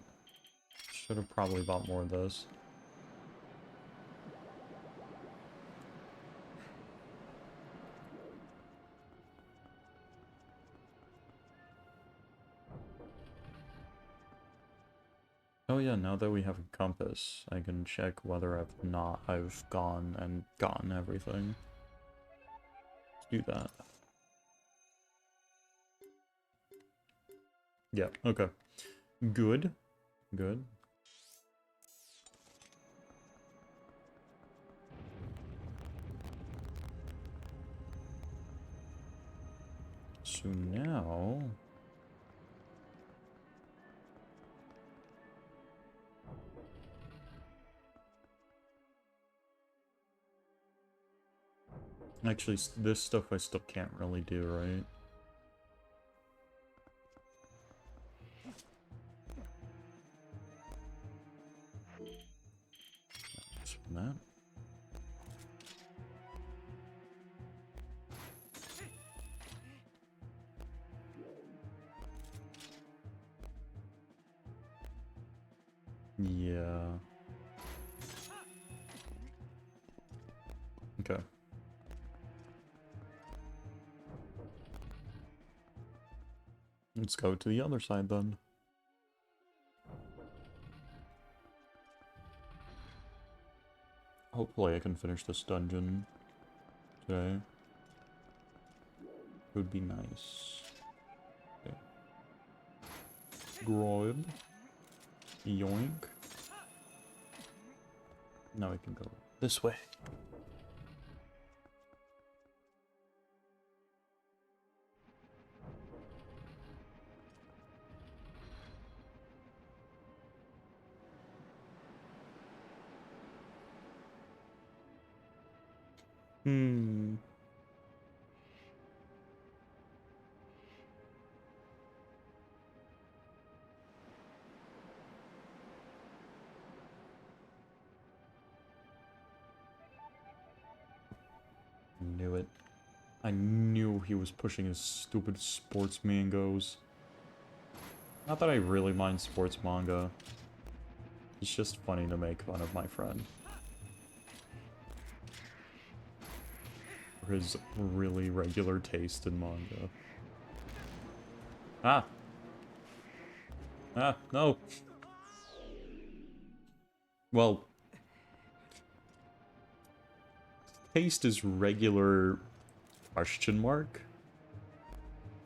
Should have probably bought more of this. Oh yeah, now that we have a compass, I can check whether I've gone and gotten everything. Let's do that. Yeah, okay. Good. Good. So now... Actually, this stuff I still can't really do, right? that. Yeah. Okay. Let's go to the other side then. Hopefully I can finish this dungeon today. It would be nice. Okay. Groib. Yoink. Now we can go this way. Hmm. Knew it. I knew he was pushing his stupid sports mangoes. Not that I really mind sports manga. It's just funny to make fun of my friend. For his really regular taste in manga. Ah! Ah, no! Well... taste is regular... question mark?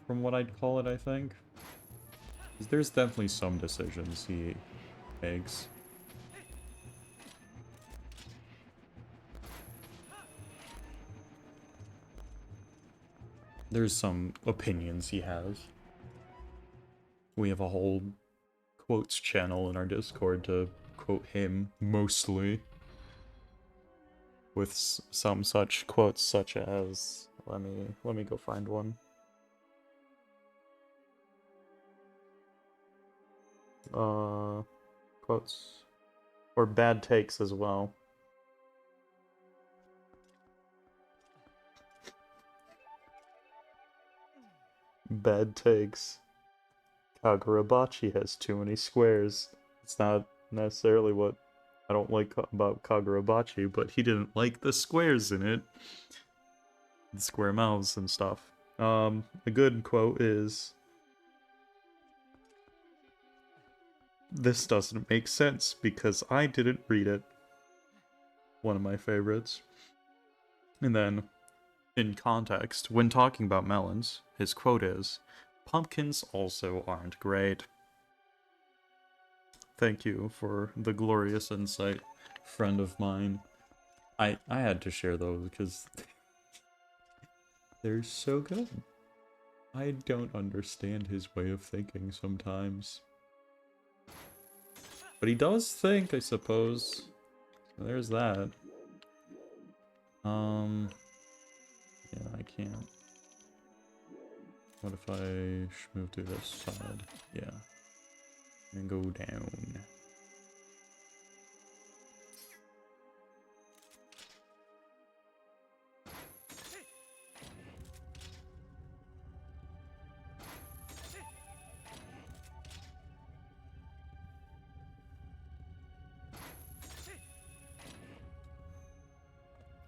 From what I'd call it, I think. 'Cause there's definitely some decisions he makes. There's some opinions he has. We have a whole quotes channel in our Discord to quote him, mostly. With some such quotes such as... Let me go find one. Quotes. Or bad takes as well. Bad takes. Kagurabachi has too many squares. It's not necessarily what I don't like about Kagurabachi, but he didn't like the squares in it. The square mouths and stuff. A good quote is... This doesn't make sense because I didn't read it. One of my favorites. And then, in context, when talking about melons, his quote is, "Pumpkins also aren't great." Thank you for the glorious insight, friend of mine. I had to share those because they're so good. I don't understand his way of thinking sometimes. But he does think, I suppose. So there's that. Yeah, I can't. What if I move to this side? Yeah. And go down.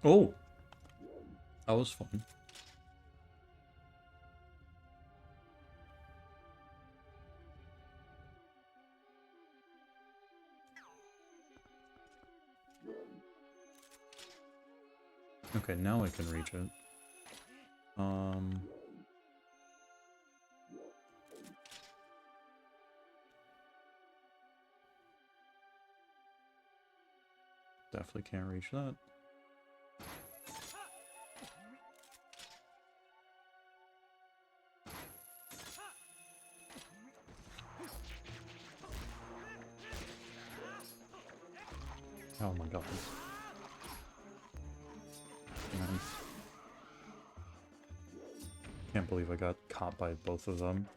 Oh! That was fun. Okay, now I can reach it. Definitely can't reach that. Oh my god. Nice. Can't believe I got caught by both of them.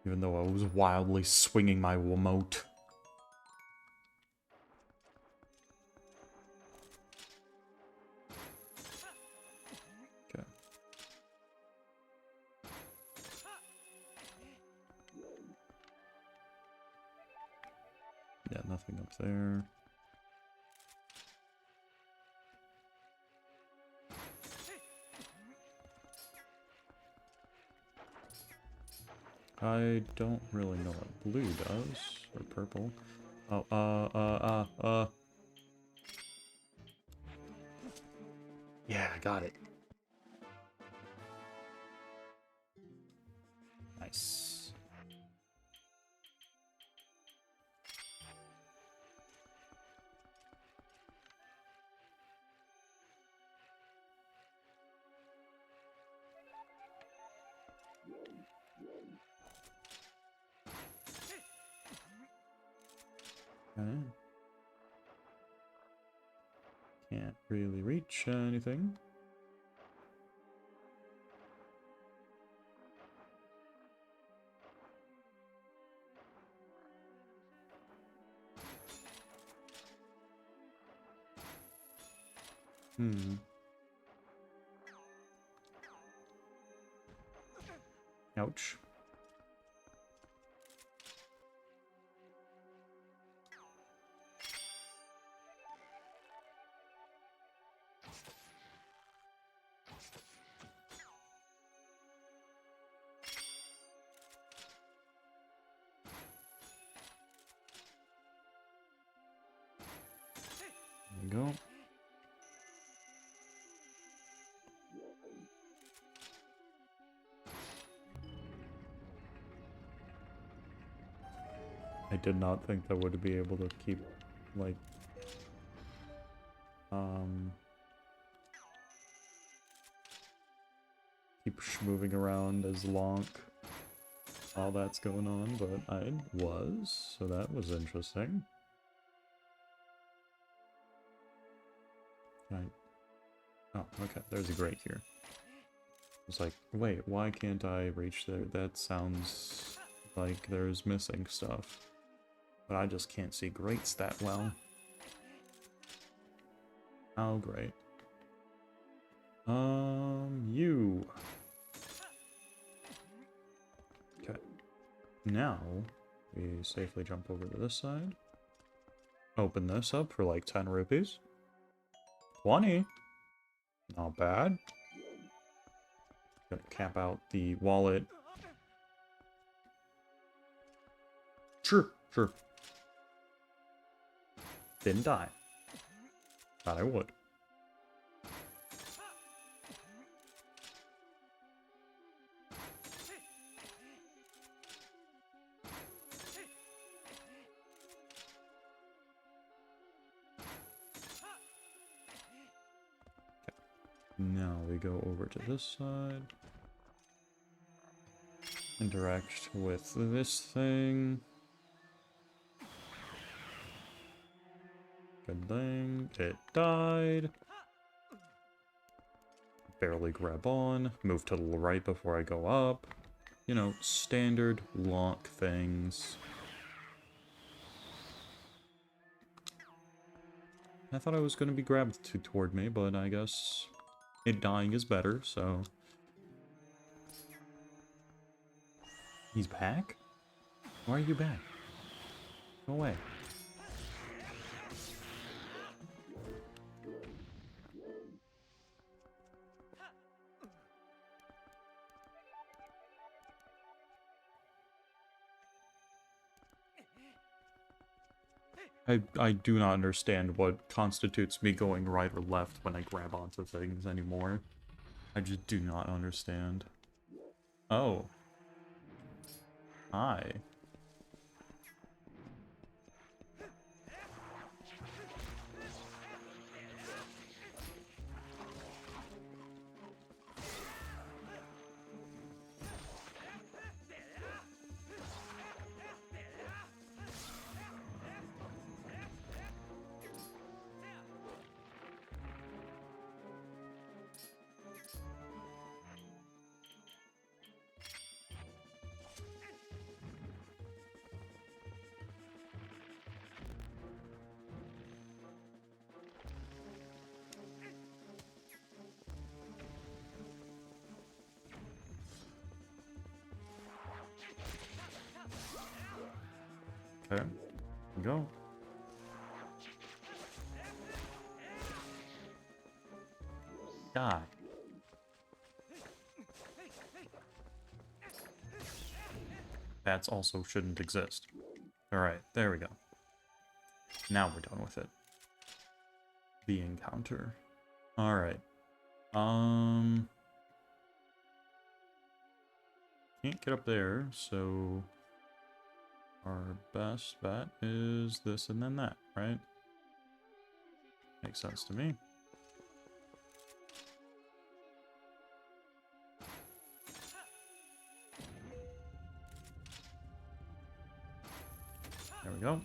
Even though I was wildly swinging my Wiimote. nothing up there. I don't really know what blue does, or purple. Oh, yeah, I got it. Nice. Okay. Can't really reach anything. Ouch. There we go. I did not think that would be able to keep, like, keep moving around as Lonk while that's going on, but I was, so that was interesting. Right. Oh, okay, there's a grate here. I was like, wait, why can't I reach there? That sounds like there's missing stuff. But I just can't see grates that well. Oh, great. You. Okay. Now, we safely jump over to this side. Open this up for like 10 rupees. 20. Not bad. Gonna cap out the wallet. Sure, sure. Didn't die. Thought I would. Now we go over to this side. Interact with this thing. Good thing. It died. Barely grab on. Move to the right before I go up. You know, standard Lonk things. I thought I was going to be grabbed toward me, but I guess it dying is better, so... He's back? Why are you back? Go away. I do not understand what constitutes me going right or left when I grab onto things anymore. I just do not understand. Oh. Hi. Okay. Go. Die. Bats also shouldn't exist. Alright, there we go. Now we're done with it. The encounter. Alright. Can't get up there, so our best bet is this and then that, right? Makes sense to me. There we go.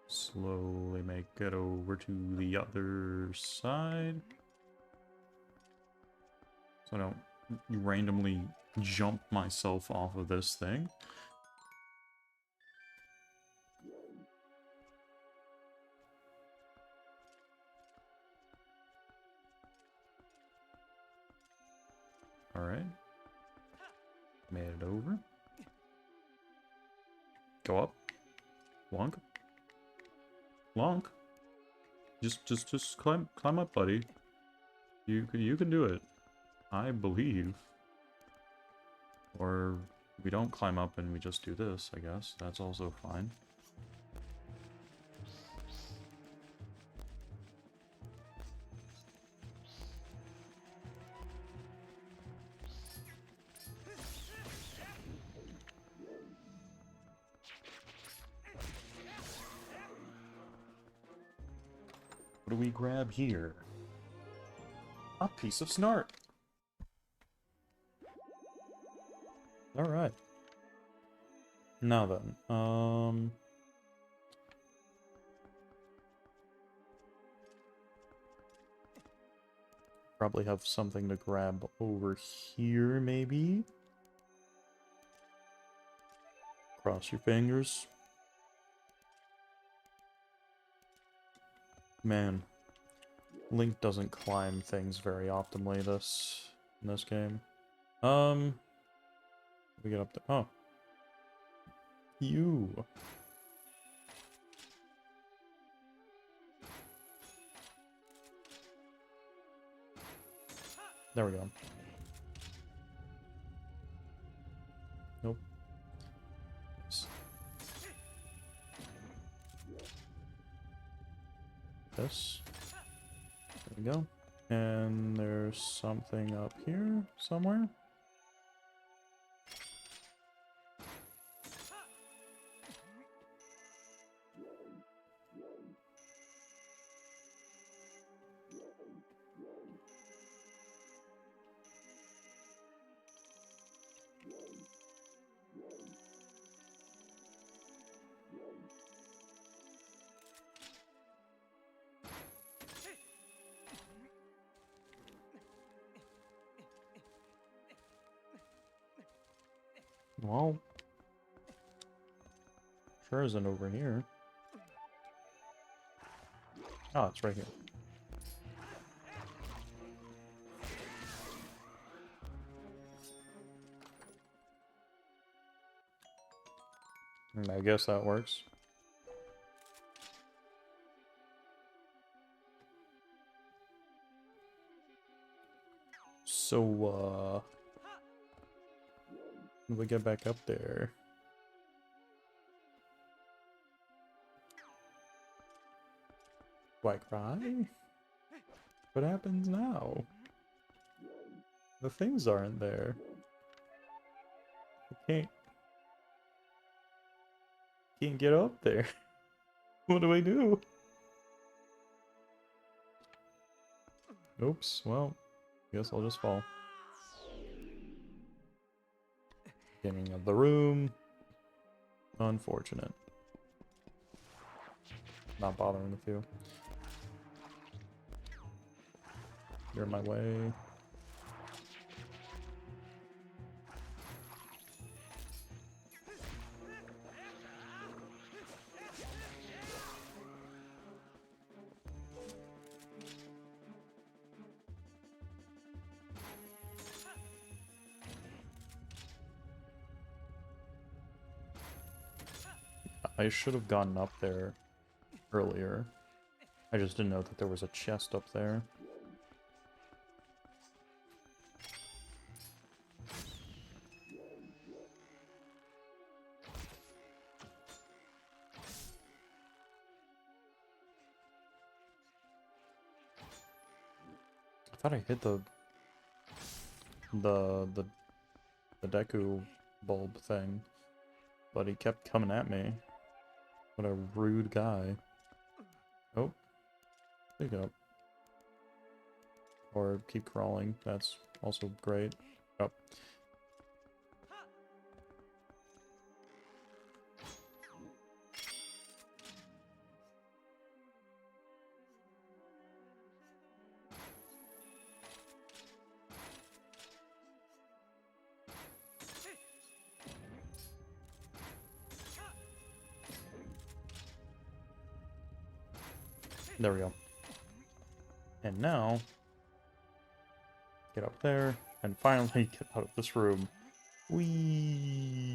Slowly make it over to the other side. So I don't randomly jump myself off of this thing. Alright. Made it over. Go up. Lonk. Lonk. Just climb up, buddy. You can do it. I believe. Or we don't climb up and we just do this, I guess. That's also fine. What do we grab here? A piece of snart. Alright. Now then, probably have something to grab over here, maybe? Cross your fingers. Man, Link doesn't climb things very optimally in this game. We get up there. Oh. You. There we go. Nope. This. There we go. And there's something up here somewhere. Well, sure isn't over here. Oh, it's right here. I guess that works. So, when we get back up there? Do I cry? What happens now? The things aren't there. I can't get up there. What do I do? Oops, well, guess I'll just fall. Beginning of the room. Unfortunate. Not bothering with you. You're in my way. I should have gotten up there earlier. I just didn't know that there was a chest up there. I thought I hit the Deku bulb thing, but he kept coming at me. What a rude guy. Oh, pick up. Or keep crawling. That's also great. Oh. There we go. And now, get up there, and finally get out of this room. Whee!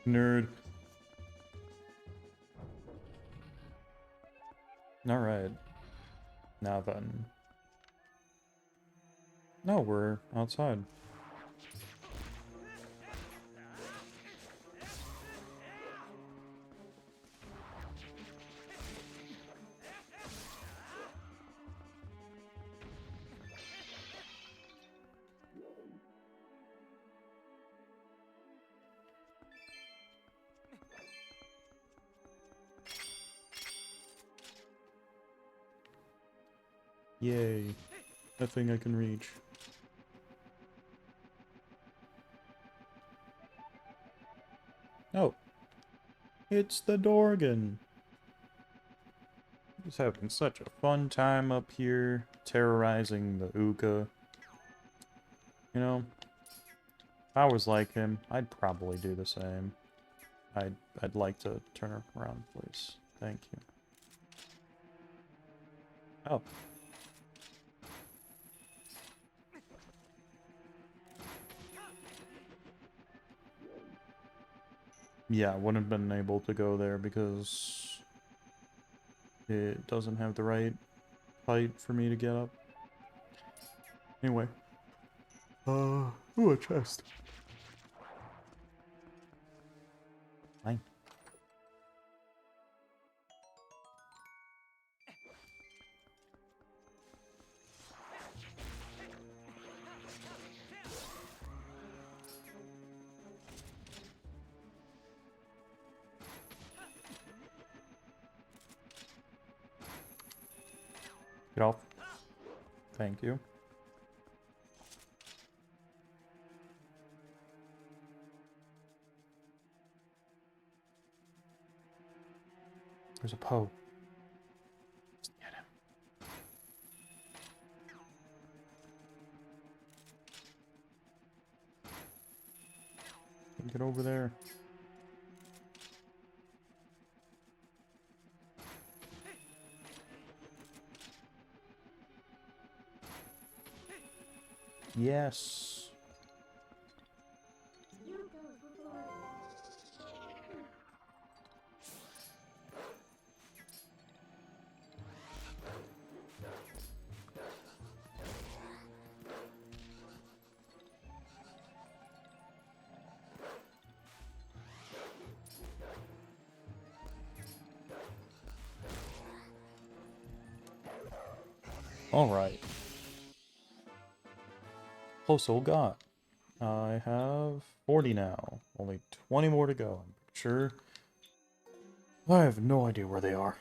Nerd. Alright. Now then. No, we're outside. Yay. That thing I can reach. Oh. It's the Dorgan. Just having such a fun time up here, terrorizing the Uka. You know, if I was like him, I'd probably do the same. I'd like to turn around, please. Thank you. Oh. Yeah, I wouldn't have been able to go there because it doesn't have the right height for me to get up. Anyway. Ooh, a chest. Fine. Get off. Thank you. There's a Poe. Just get him. Get over there. Yes. Alright. Close old god. I have 40 now. Only 20 more to go, I'm sure. I have no idea where they are.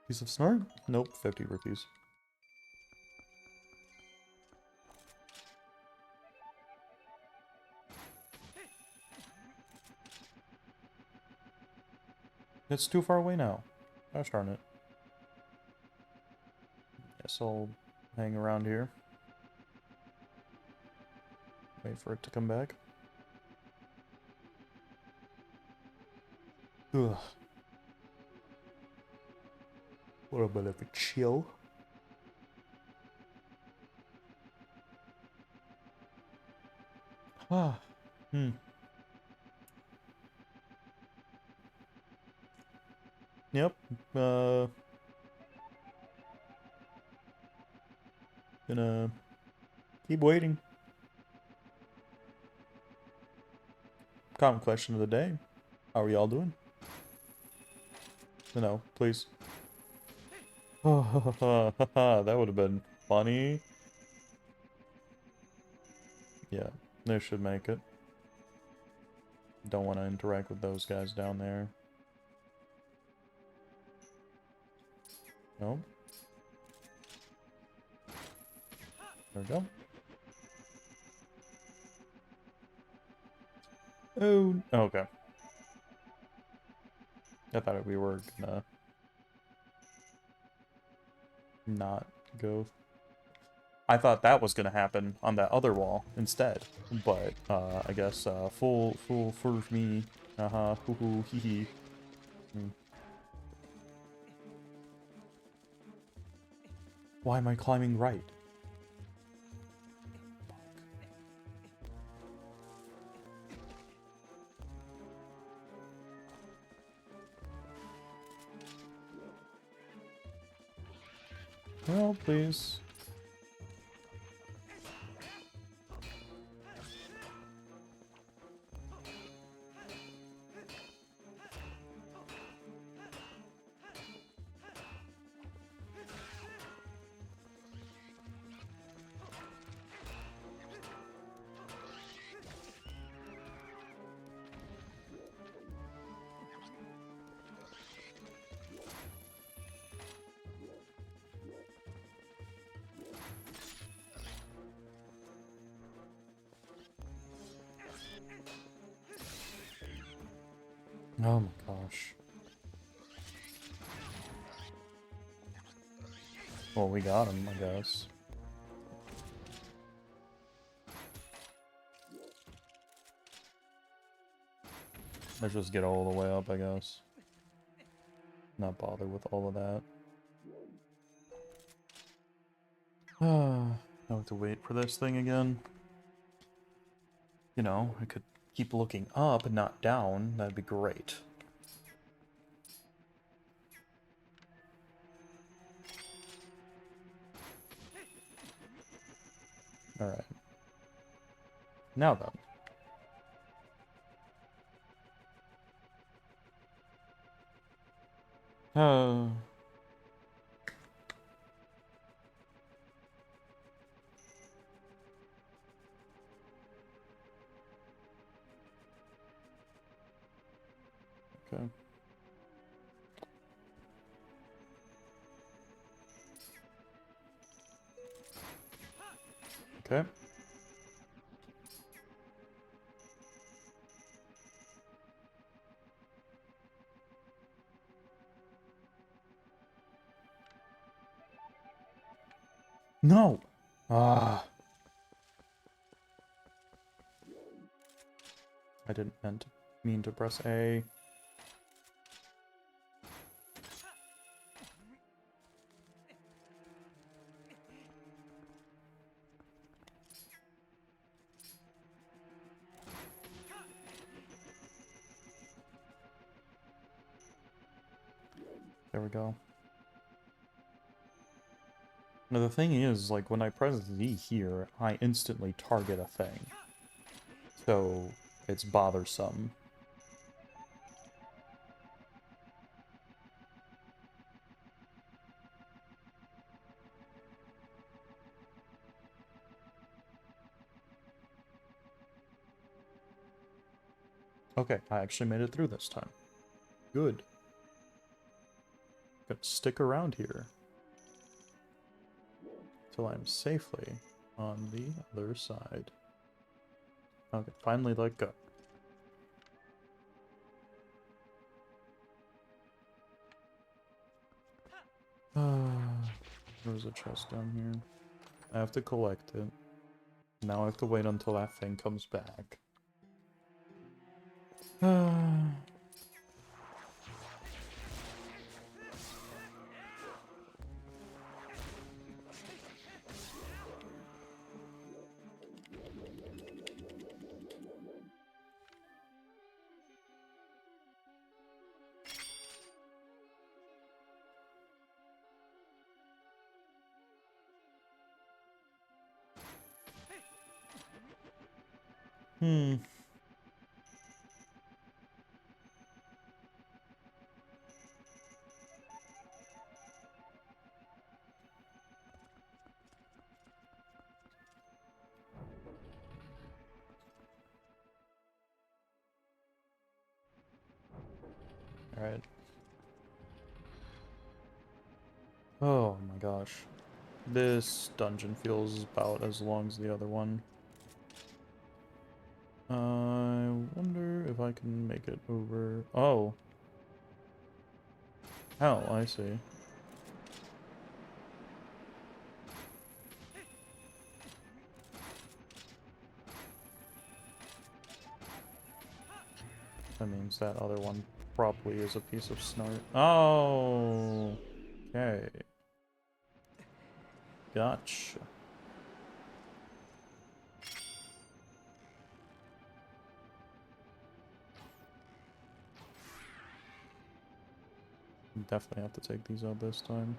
Piece of snort? Nope, 50 rupees. It's too far away now. Gosh darn it. Guess I'll hang around here. Wait for it to come back. Ugh. What a bit of a chill. Ah. Yep. Gonna keep waiting. Common question of the day. How are y'all doing? No, please. That would have been funny. Yeah, they should make it. Don't want to interact with those guys down there. Nope. There we go. Oh, okay. I thought we were gonna not go. I thought that was gonna happen on that other wall instead, but I guess full for me. Hoo hoo hee hee. Why am I climbing right? Oh, please. Oh my gosh. Well, we got him, I guess. Let's just get all the way up, I guess. Not bother with all of that. I have to wait for this thing again. You know, I could keep looking up and not down. That'd be great. Alright. Now then. Uh... Okay. Okay. No! Ah. I didn't mean to press A. There we go. Now the thing is, like, when I press Z here, I instantly target a thing. So it's bothersome. Okay, I actually made it through this time. Good. Gotta stick around here till I'm safely on the other side. Okay, finally let go. There's a chest down here. I have to collect it. Now I have to wait until that thing comes back. Hmm. Alright. Oh my gosh. This dungeon feels about as long as the other one. I wonder if I can make it over. Oh. Oh, I see. That means that other one probably is a piece of snart. Oh. Okay. Gotcha. Definitely have to take these out this time.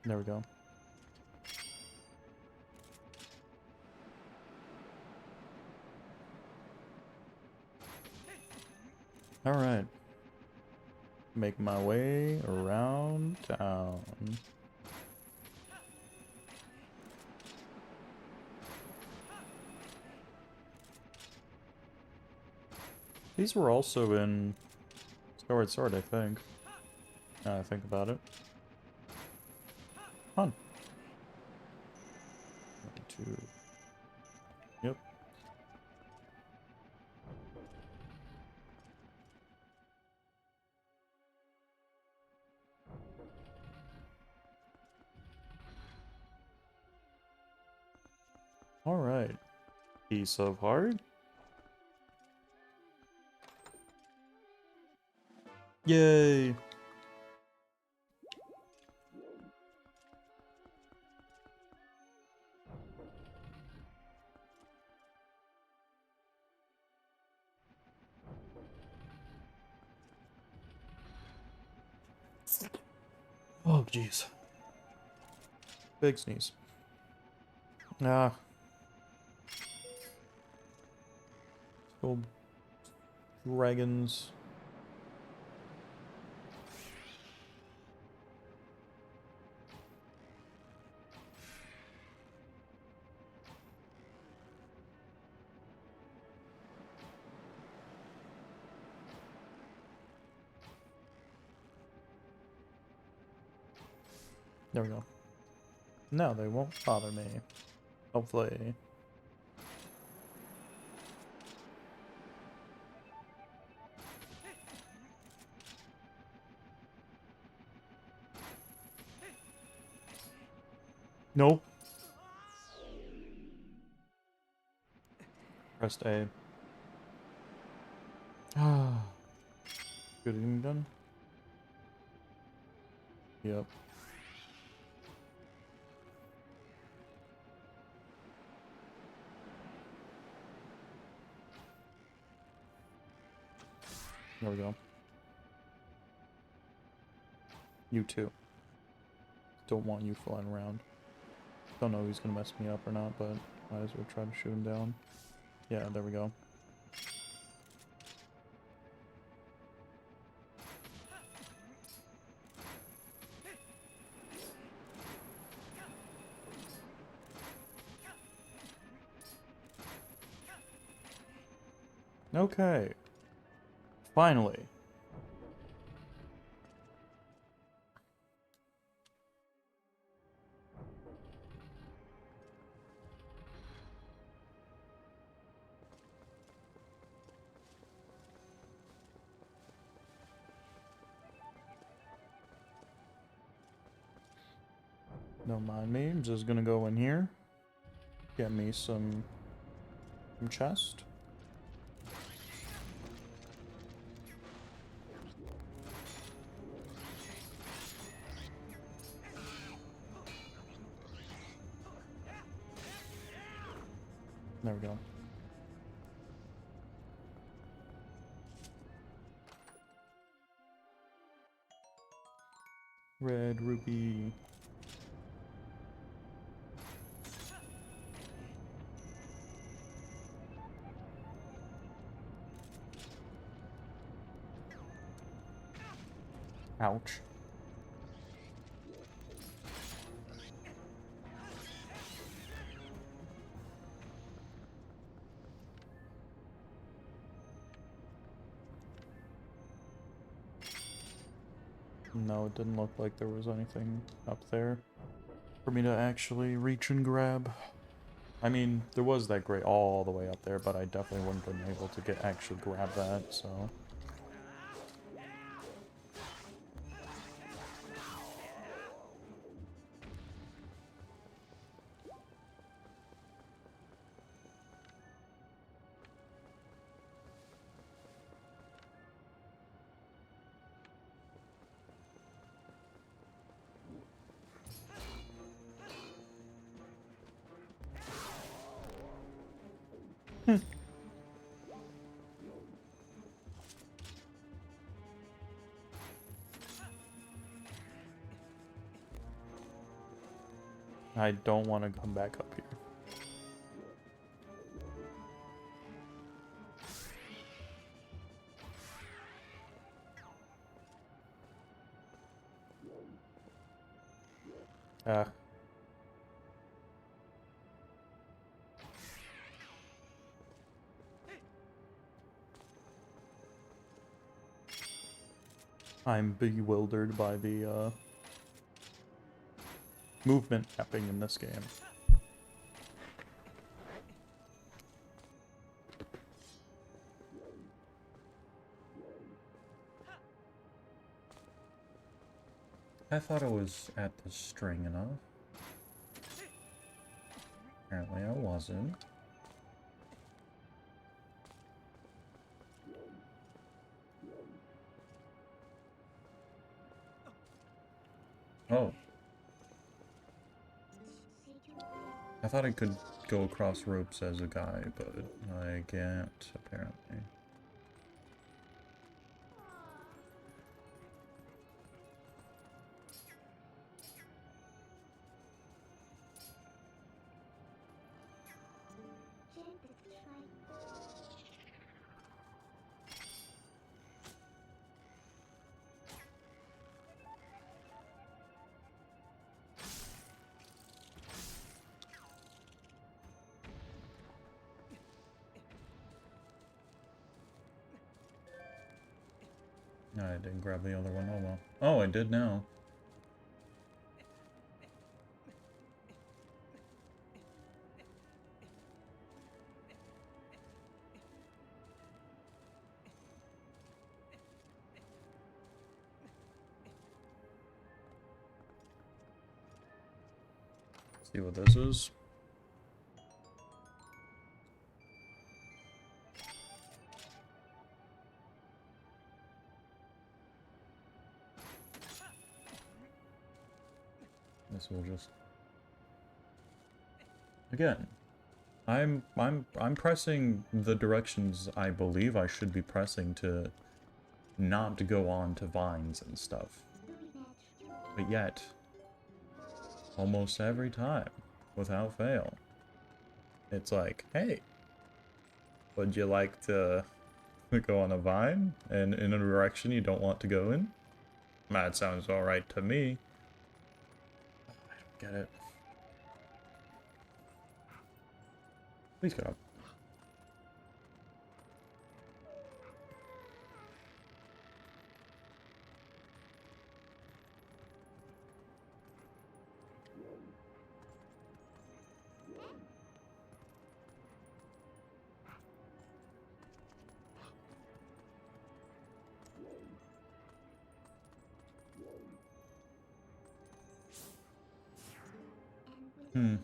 There we go. Alright. Make my way around town. These were also in Skyward Sword, I think. Now I think about it. Fun. 1, 2. Yep. Alright. Piece of heart. Yay! Oh, jeez. Big sneeze. Ah. Little dragons. There we go. No, they won't bother me. Hopefully. Nope. Pressed A. Ah. Good eating done? Yep. There we go. You too. Don't want you flying around. Don't know if he's gonna mess me up or not, but might as well try to shoot him down. Yeah, there we go. Okay. Finally. Don't mind me, I'm just gonna go in here. Get me some chest. There we go. Red ruby. Ouch. No, it didn't look like there was anything up there for me to actually reach and grab. I mean, there was that great all the way up there, but I definitely wouldn't have been able to actually grab that, so... I don't want to come back up here. Ah. I'm bewildered by the, movement mapping in this game. I thought I was at the string enough. Apparently I wasn't. Oh. I thought I could go across ropes as a guy, but I can't, apparently. No, I didn't grab the other one. Oh well. Oh, I did now. See what this is. This will just... Again, I'm pressing the directions I believe I should be pressing to not to go on to vines and stuff. But yet, almost every time, without fail, it's like, hey, would you like to go on a vine and in a direction you don't want to go in? That sounds alright to me. I don't get it. Please get up. Hmm.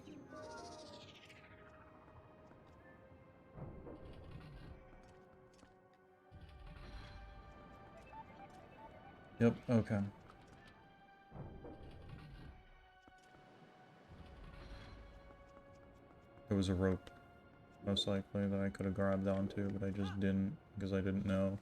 Yep, okay. There was a rope, most likely, that I could have grabbed onto, but I just didn't, because I didn't know.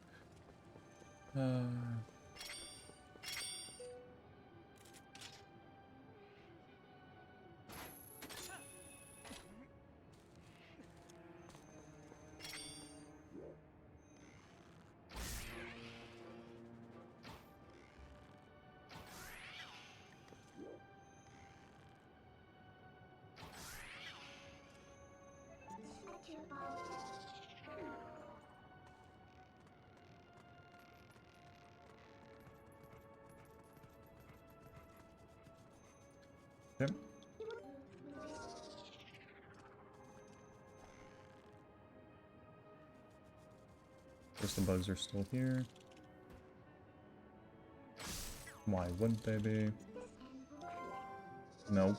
Yep. Guess the bugs are still here. Why wouldn't they be? Nope.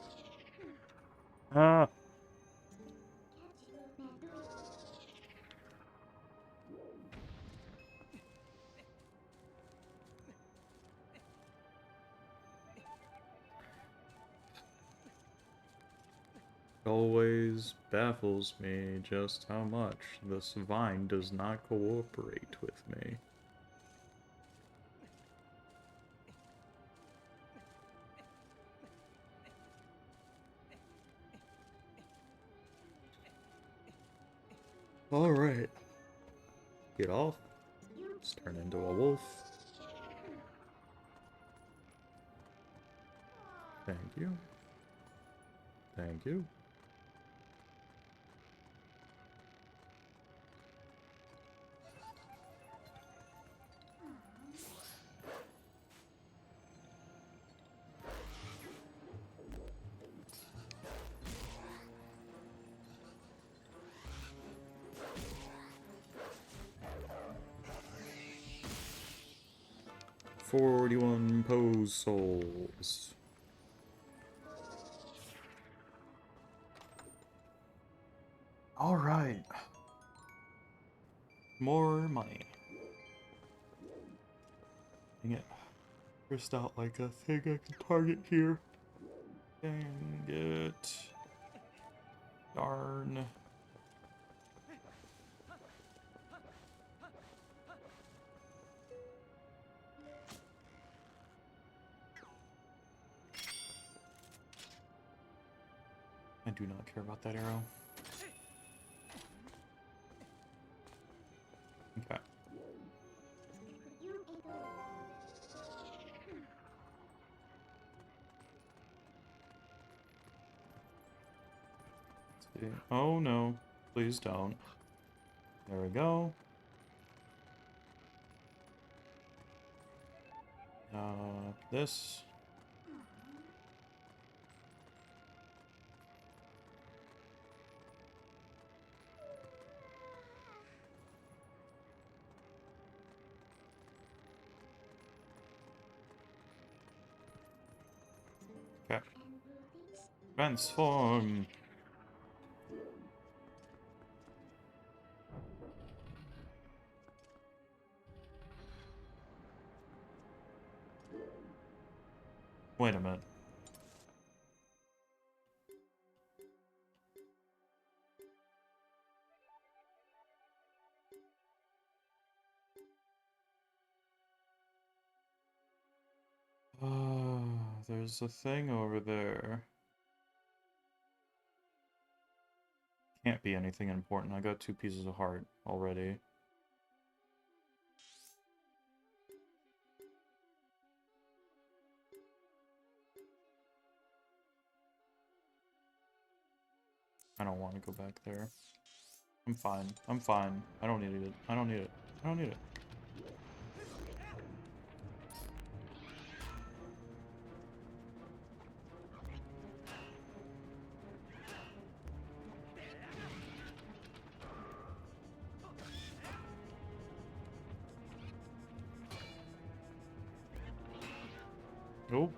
Ah! It always baffles me just how much this vine does not cooperate with me. Alright. Get off. Let's turn into a wolf. Thank you. Thank you. $41 pose souls. Alright. More money. Dang it. First out like a thing I can target here. Dang it. Darn. I do not care about that arrow. Okay. Let's see. Oh no, please don't. There we go. This. Okay. Transform. Wait a minute. there's a thing over there. Can't be anything important. I got 2 pieces of heart already. I don't want to go back there. I'm fine. I'm fine. I don't need it. I don't need it. I don't need it. Nope.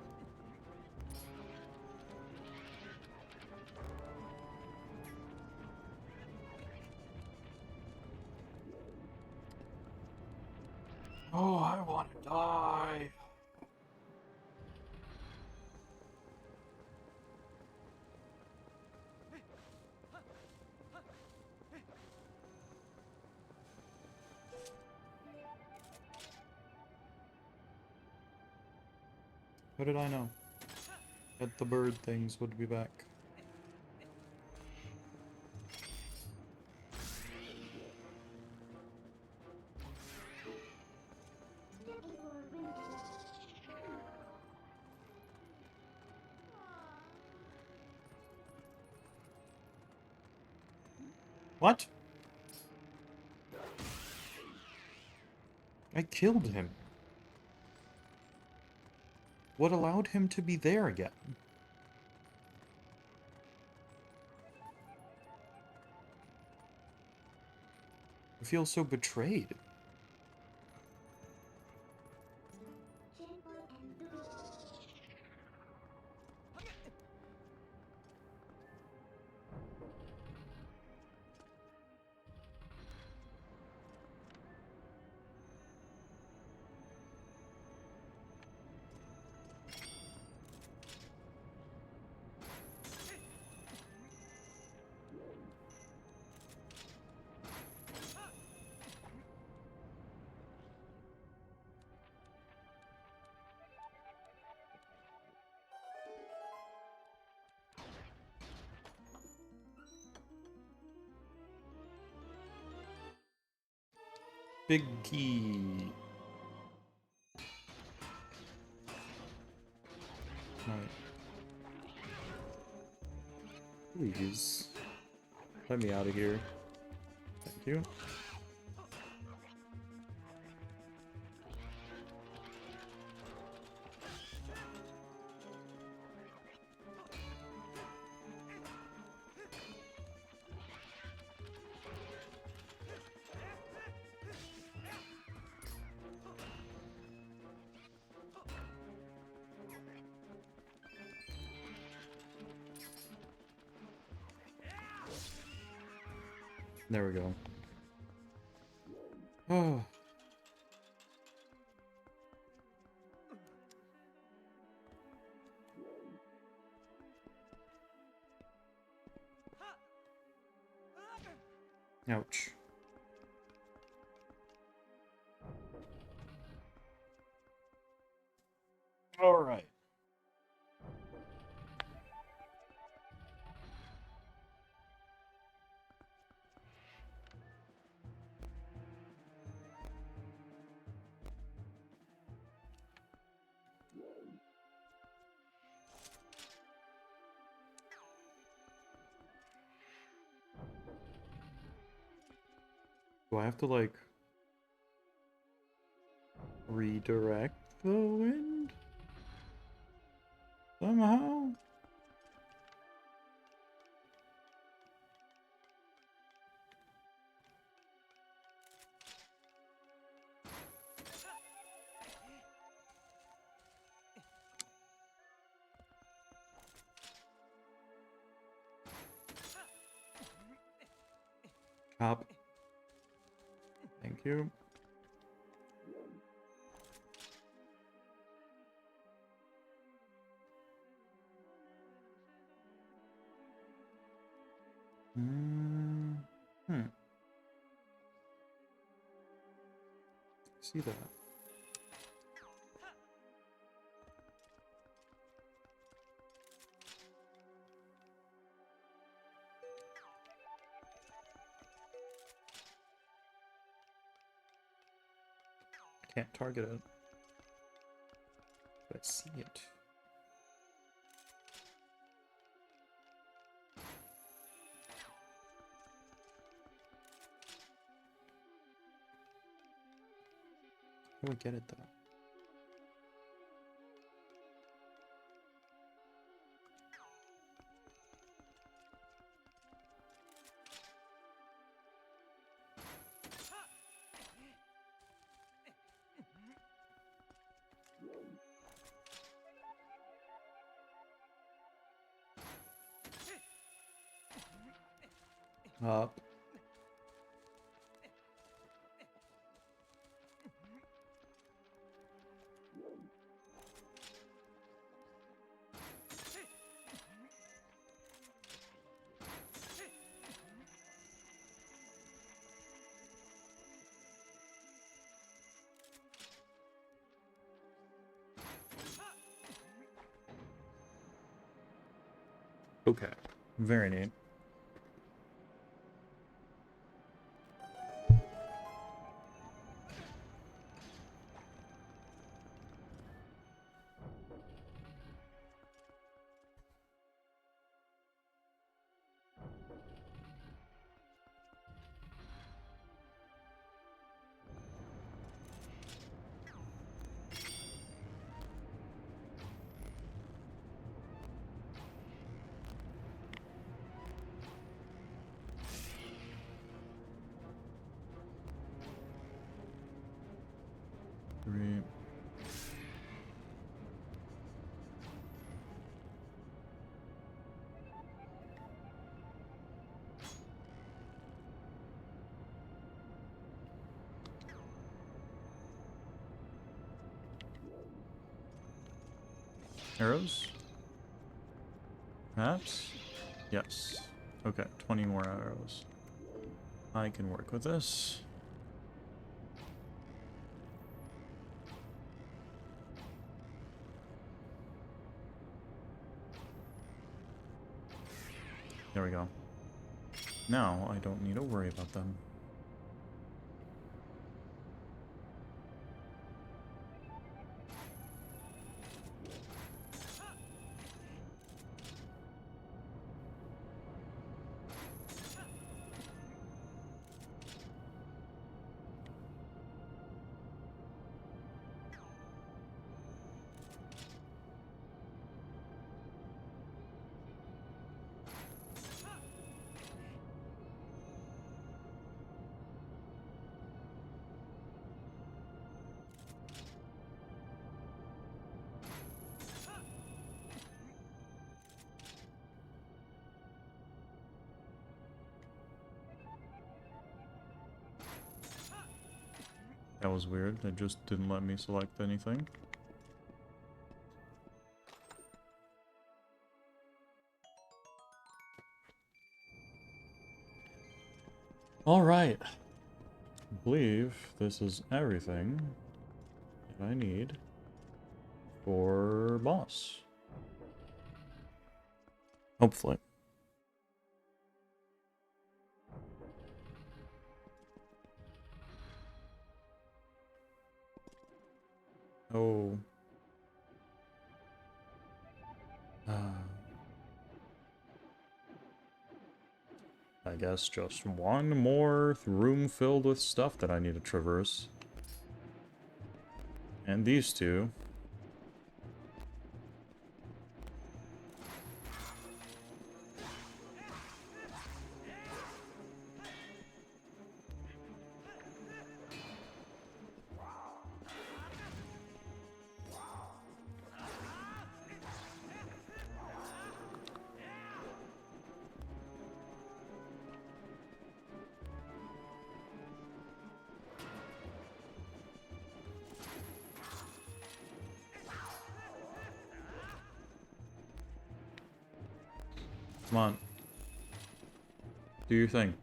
Oh, I want to die. How did I know that the bird things would be back? What? I killed him. What allowed him to be there again? I feel so betrayed. Big key. Right. Please. Let me out of here. Thank you. There we go. Oh. Ouch. All right. Do I have to, like, redirect the wind? Somehow? Up. Thank you. See that. can't target it. But I see it. How do we get it though? Up. Okay. Very neat. Three. Arrows? Perhaps? Yes. Okay, 20 more arrows. I can work with this. There we go. Now I don't need to worry about them. That was weird. It just didn't let me select anything. Alright. I believe this is everything that I need for boss. Hopefully. Oh. I guess just one more room filled with stuff that I need to traverse. And these two. Come on. Do your thing.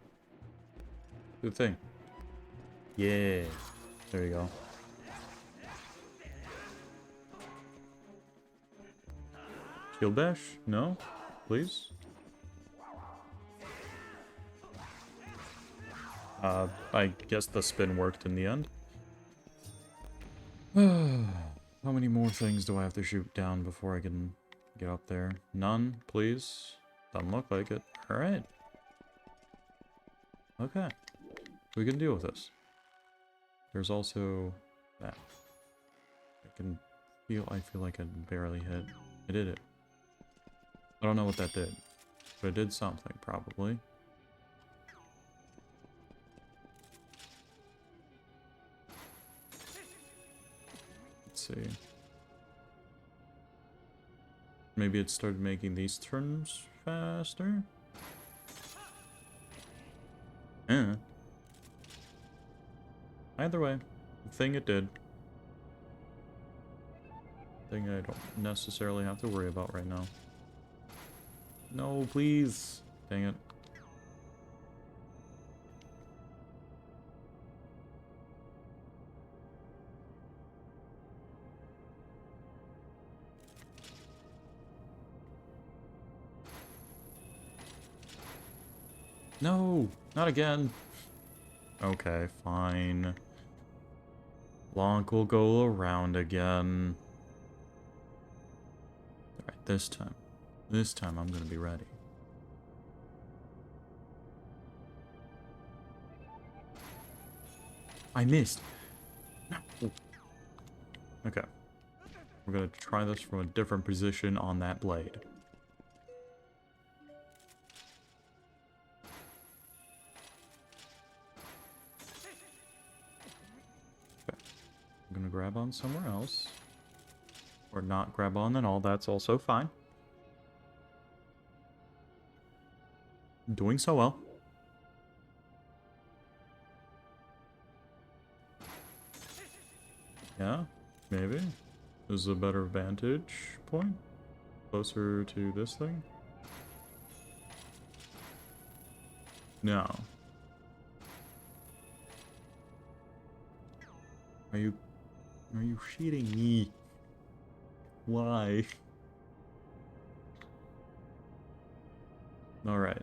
Do the thing. Yeah. There you go. Shield bash? No? Please? I guess the spin worked in the end. How many more things do I have to shoot down before I can get up there? None, please. Doesn't look like it. Alright. Okay. We can deal with this. There's also that. I feel like I barely hit. I did it. I don't know what that did. But it did something, probably. Let's see. Maybe it started making these turns faster? Yeah. Either way, the thing it did. Thing I don't necessarily have to worry about right now. No, please. Dang it. No, not again. Okay, fine. Lonk will go around again. Alright, this time. This time I'm gonna be ready. I missed. No. Okay. We're gonna try this from a different position on that blade. Okay. I'm gonna grab on somewhere else. Or not grab on at all, that's also fine. Doing so well. Yeah, maybe. This is a better vantage point. Closer to this thing. No. Are you cheating me? Why? Alright.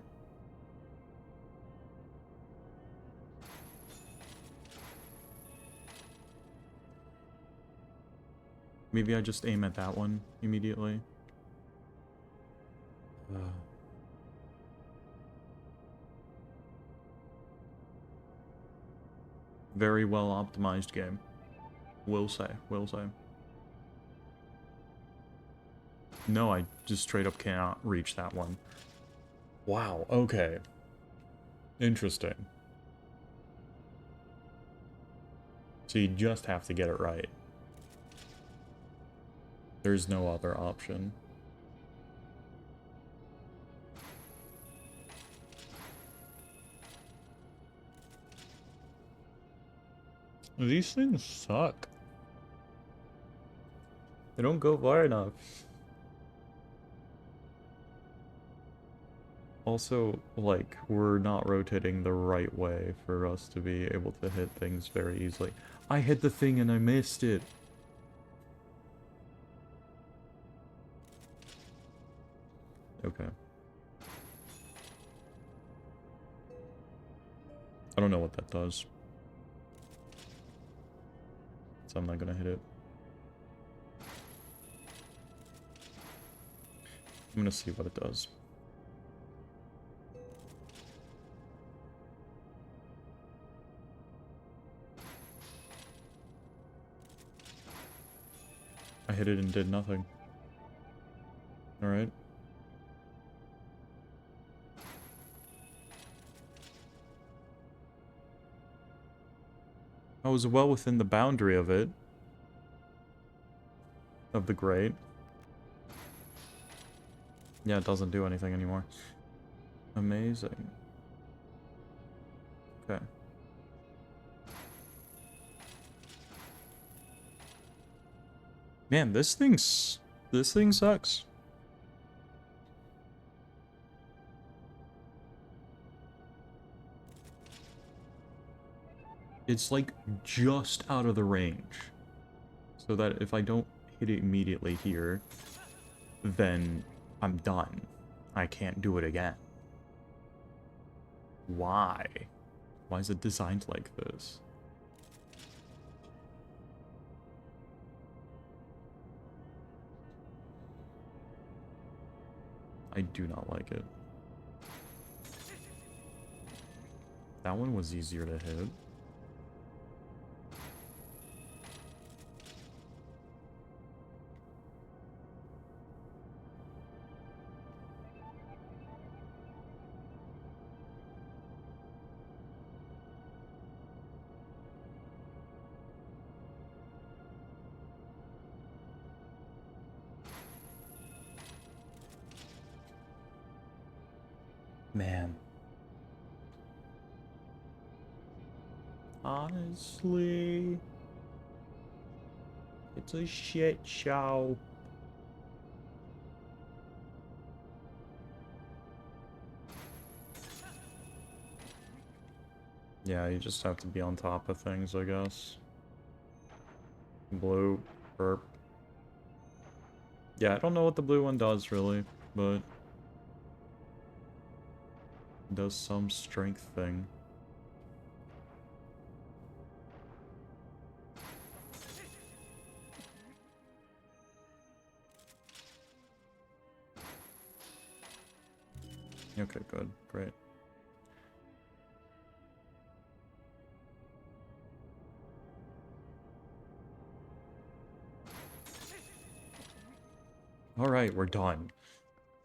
Maybe I just aim at that one immediately. Very well optimized game. Will say. No, I just straight up cannot reach that one. Wow, okay. Interesting. So you just have to get it right. There's no other option. These things suck. They don't go far enough. Also, like, we're not rotating the right way for us to be able to hit things very easily. I hit the thing and I missed it. Okay. I don't know what that does. So I'm not gonna hit it. I'm gonna see what it does. I hit it and did nothing. Alright. I was well within the boundary of it. Of the grate. Yeah, it doesn't do anything anymore. Amazing. Okay. Man, this thing sucks. It's like just out of the range. So that if I don't hit it immediately here, then I'm done. I can't do it again. Why? Why is it designed like this? I do not like it. That one was easier to hit. Man. Honestly, it's a shit show. Yeah, you just have to be on top of things, I guess. Blue, burp. Yeah, I don't know what the blue one does, really, but... it does some strength thing. Okay, good. Great. Alright, we're done.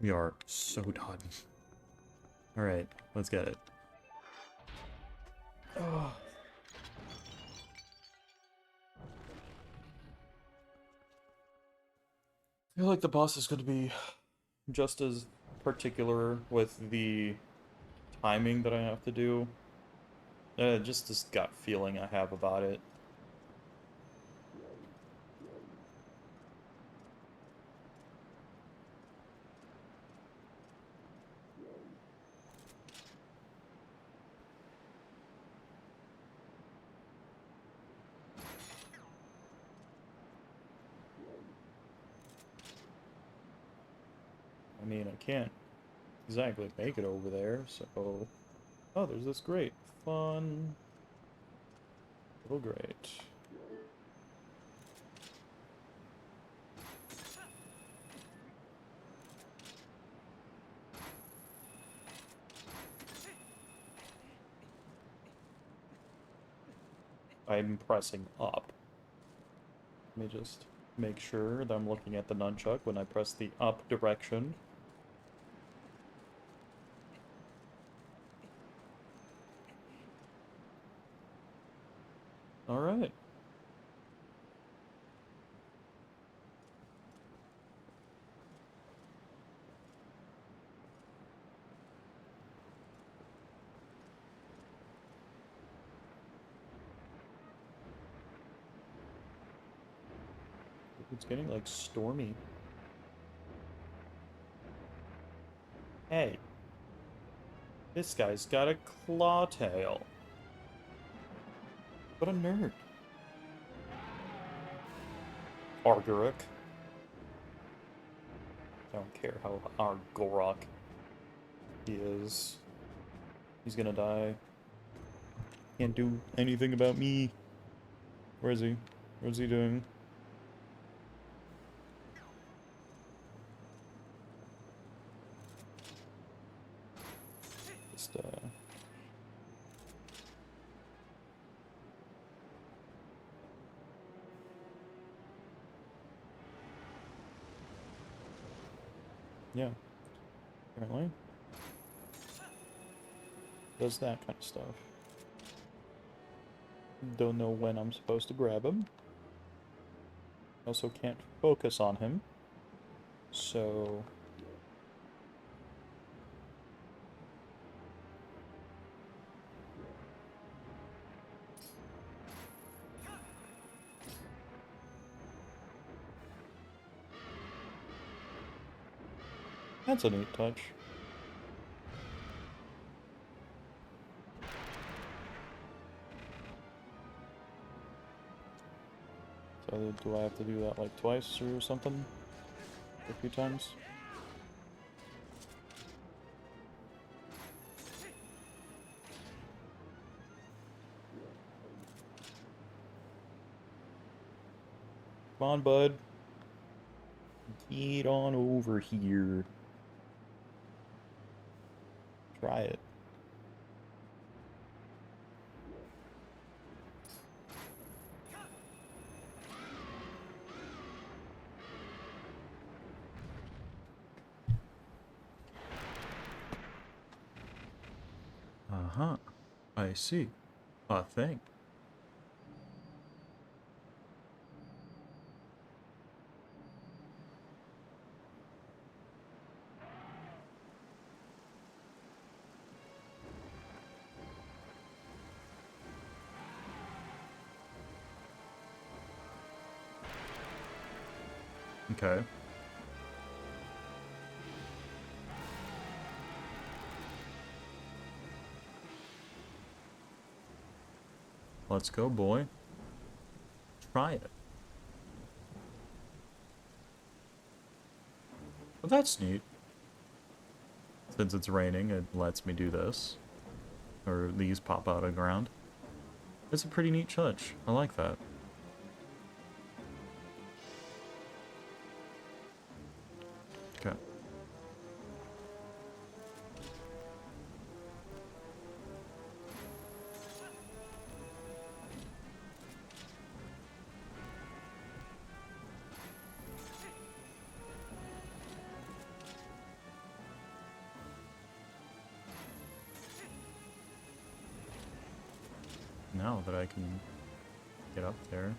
We are so done. Alright, let's get it. Oh. I feel like the boss is going to be just as particular with the timing that I have to do. Just this gut feeling I have about it. I mean, I can't exactly make it over there, so... oh, there's this grate. Fun. Little grate. I'm pressing up. Let me just make sure that I'm looking at the nunchuck when I press the up direction. Alright. It's getting, like, stormy. Hey. This guy's got a claw tail. What a nerd. Argoric. I don't care how Argorok he is. He's gonna die. Can't do anything about me. Where is he? What's he doing? Just, yeah. Apparently. Does that kind of stuff. Don't know when I'm supposed to grab him. Also can't focus on him. So... that's a neat touch. So do I have to do that like twice or something? A few times? Come on, bud. Get on over here. Try it. Uh-huh. I see. A thing. Okay. Let's go, boy. Try it. Well, that's neat. Since it's raining, it lets me do this. Or these pop out of the ground. It's a pretty neat touch. I like that. Okay. Now that I can get up there.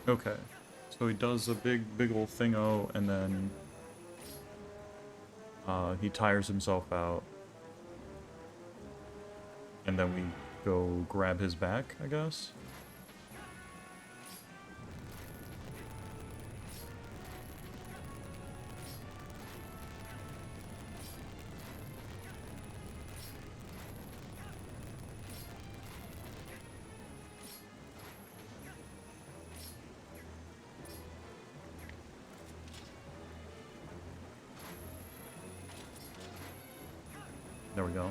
Okay. So he does a big ol' thingo, and then he tires himself out. And then we go grab his back, I guess? There we go.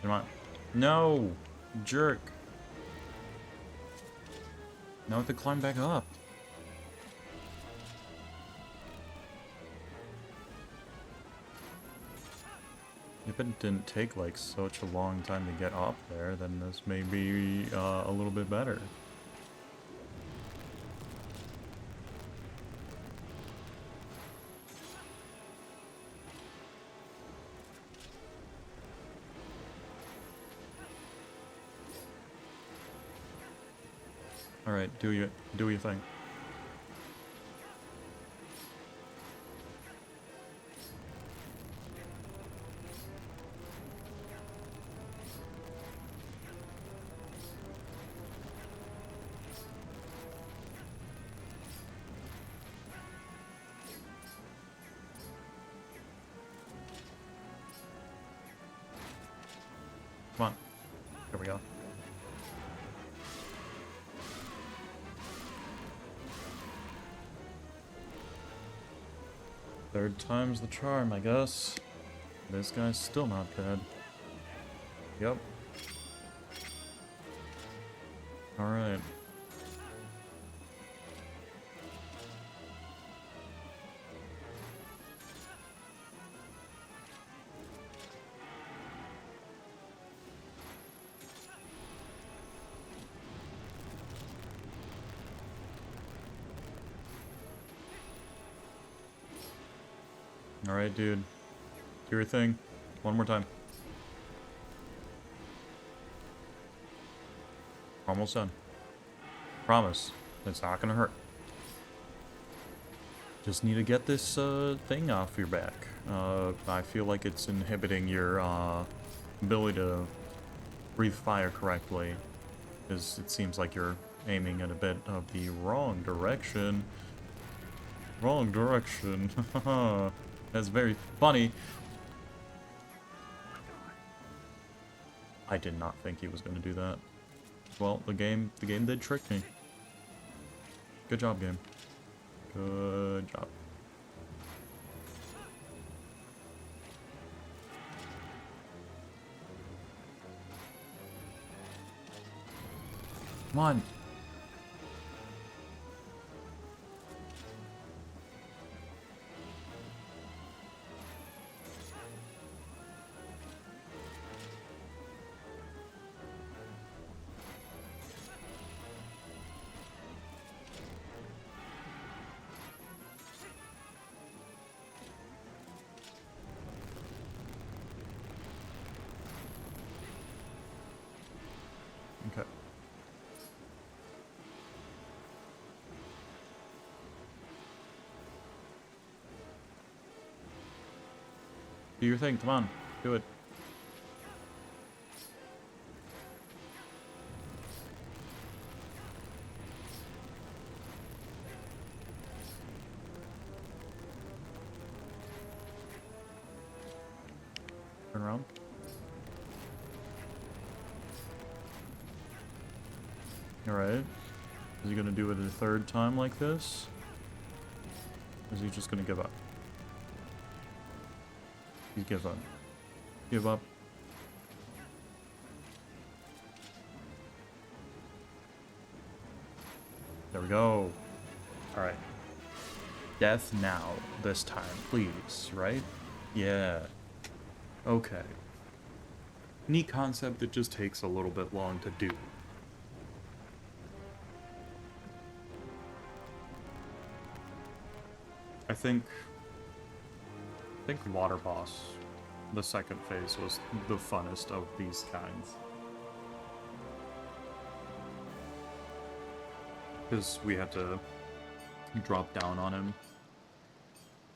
Come on. No! Jerk. Now I have to climb back up. If it didn't take like such a long time to get up there, then this may be a little bit better. Alright, do your thing. Come on. Here we go. Third time's the charm, I guess. This guy's still not dead. Yep. Alright. Alright, dude. Do your thing. One more time. Almost done. Promise. It's not gonna hurt. Just need to get this thing off your back. I feel like it's inhibiting your ability to breathe fire correctly. Because it seems like you're aiming in a bit of the wrong direction. Wrong direction. That's very funny. I did not think he was going to do that. Well, the game did trick me. Good job, game. Good job. Come on. Okay. Do your thing, come on. Do it. Turn around. Alright. Is he gonna do it a third time like this? Or is he just gonna give up? He gives up. Give up. There we go. Alright. Death now, this time, please, right? Yeah. Okay. Neat concept that just takes a little bit long to do. I think Water Boss, the second phase, was the funnest of these kinds. Because we had to drop down on him,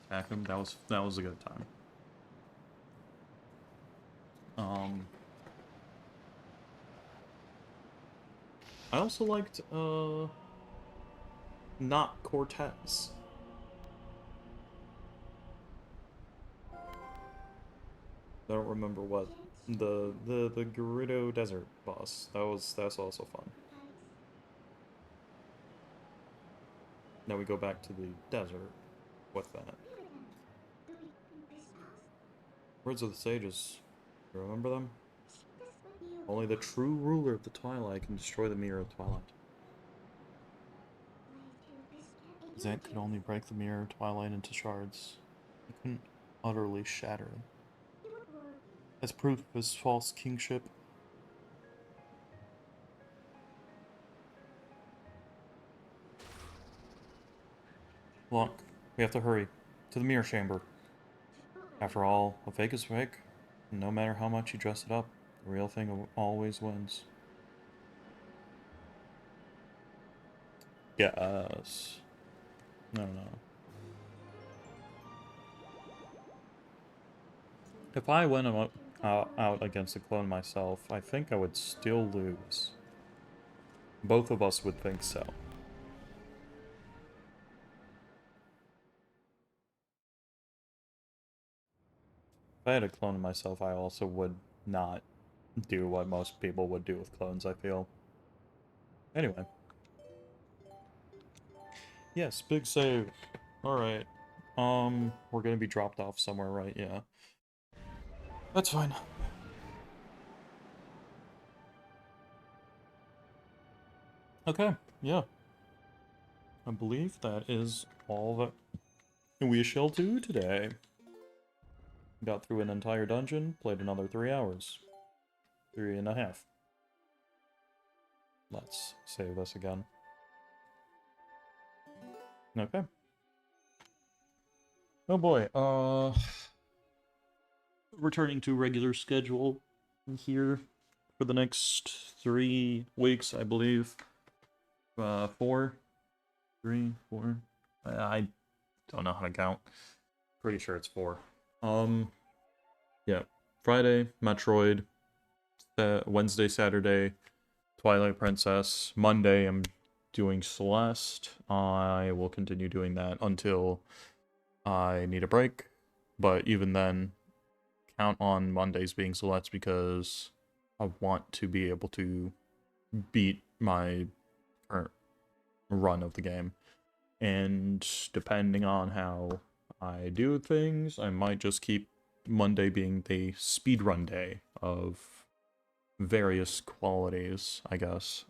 attack him. That was a good time. I also liked not Cortez. I don't remember what the Gerudo Desert boss. That's also fun. Now we go back to the desert with that. Words of the Sages. You remember them? Only the true ruler of the Twilight can destroy the mirror of Twilight. Zant could only break the mirror of Twilight into shards. He couldn't utterly shatter it. As proof of his false kingship, look, we have to hurry. To the mirror chamber. After all, a fake is fake. No matter how much you dress it up, the real thing always wins. Yes. No. If I went out against a clone myself, I think I would still lose. Both of us would think so. If I had a clone of myself, I also would not do what most people would do with clones, I feel. Anyway. Yes, big save. Alright. We're gonna be dropped off somewhere, right? Yeah. That's fine. Okay, yeah. I believe that is all that we shall do today. Got through an entire dungeon, played another 3 hours. 3.5. Let's save this again. Okay. Oh boy, returning to regular schedule here for the next 3 weeks, I believe. 4, 3, 4. I don't know how to count. Pretty sure it's 4. Yeah. Friday, Metroid. Wednesday, Saturday, Twilight Princess. Monday, I'm doing Celeste. I will continue doing that until I need a break. But even then, count on Mondays being Celeste because I want to be able to beat my current run of the game. And depending on how I do things, I might just keep Monday being the speedrun day of various qualities, I guess.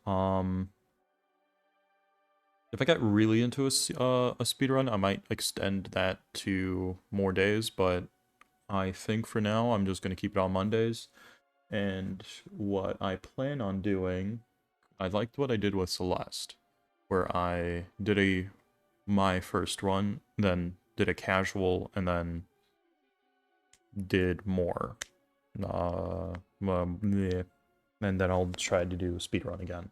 If I get really into a speedrun, I might extend that to more days, but I think for now I'm just going to keep it on Mondays. And what I plan on doing, I liked what I did with Celeste, where I did my first run, then did a casual, and then did more. Yeah. And then I'll try to do speedrun again.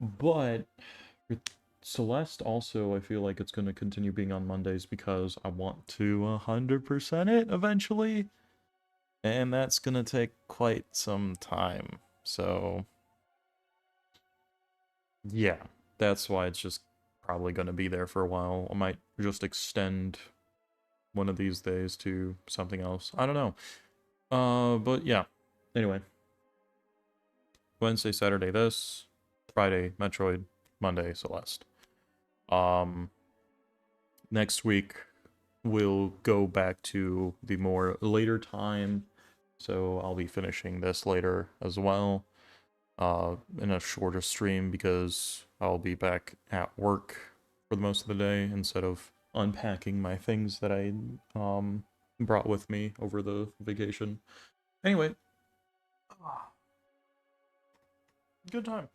But with Celeste also, I feel like it's going to continue being on Mondays because I want to 100% it eventually. And that's going to take quite some time. So, yeah, that's why it's just probably going to be there for a while. I might just extend one of these days to something else. I don't know. But yeah. Anyway. Wednesday, Saturday this. Friday, Metroid. Monday, Celeste. Next week, we'll go back to the more later time. So I'll be finishing this later as well. In a shorter stream because I'll be back at work for the most of the day instead of unpacking my things that I brought with me over the vacation. Anyway, good time.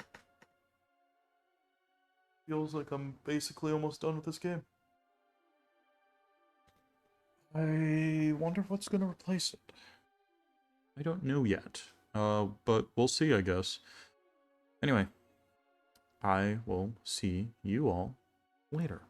Feels like I'm basically almost done with this game. I wonder what's gonna replace it. I don't know yet. But we'll see, I guess. Anyway, I will see you all later.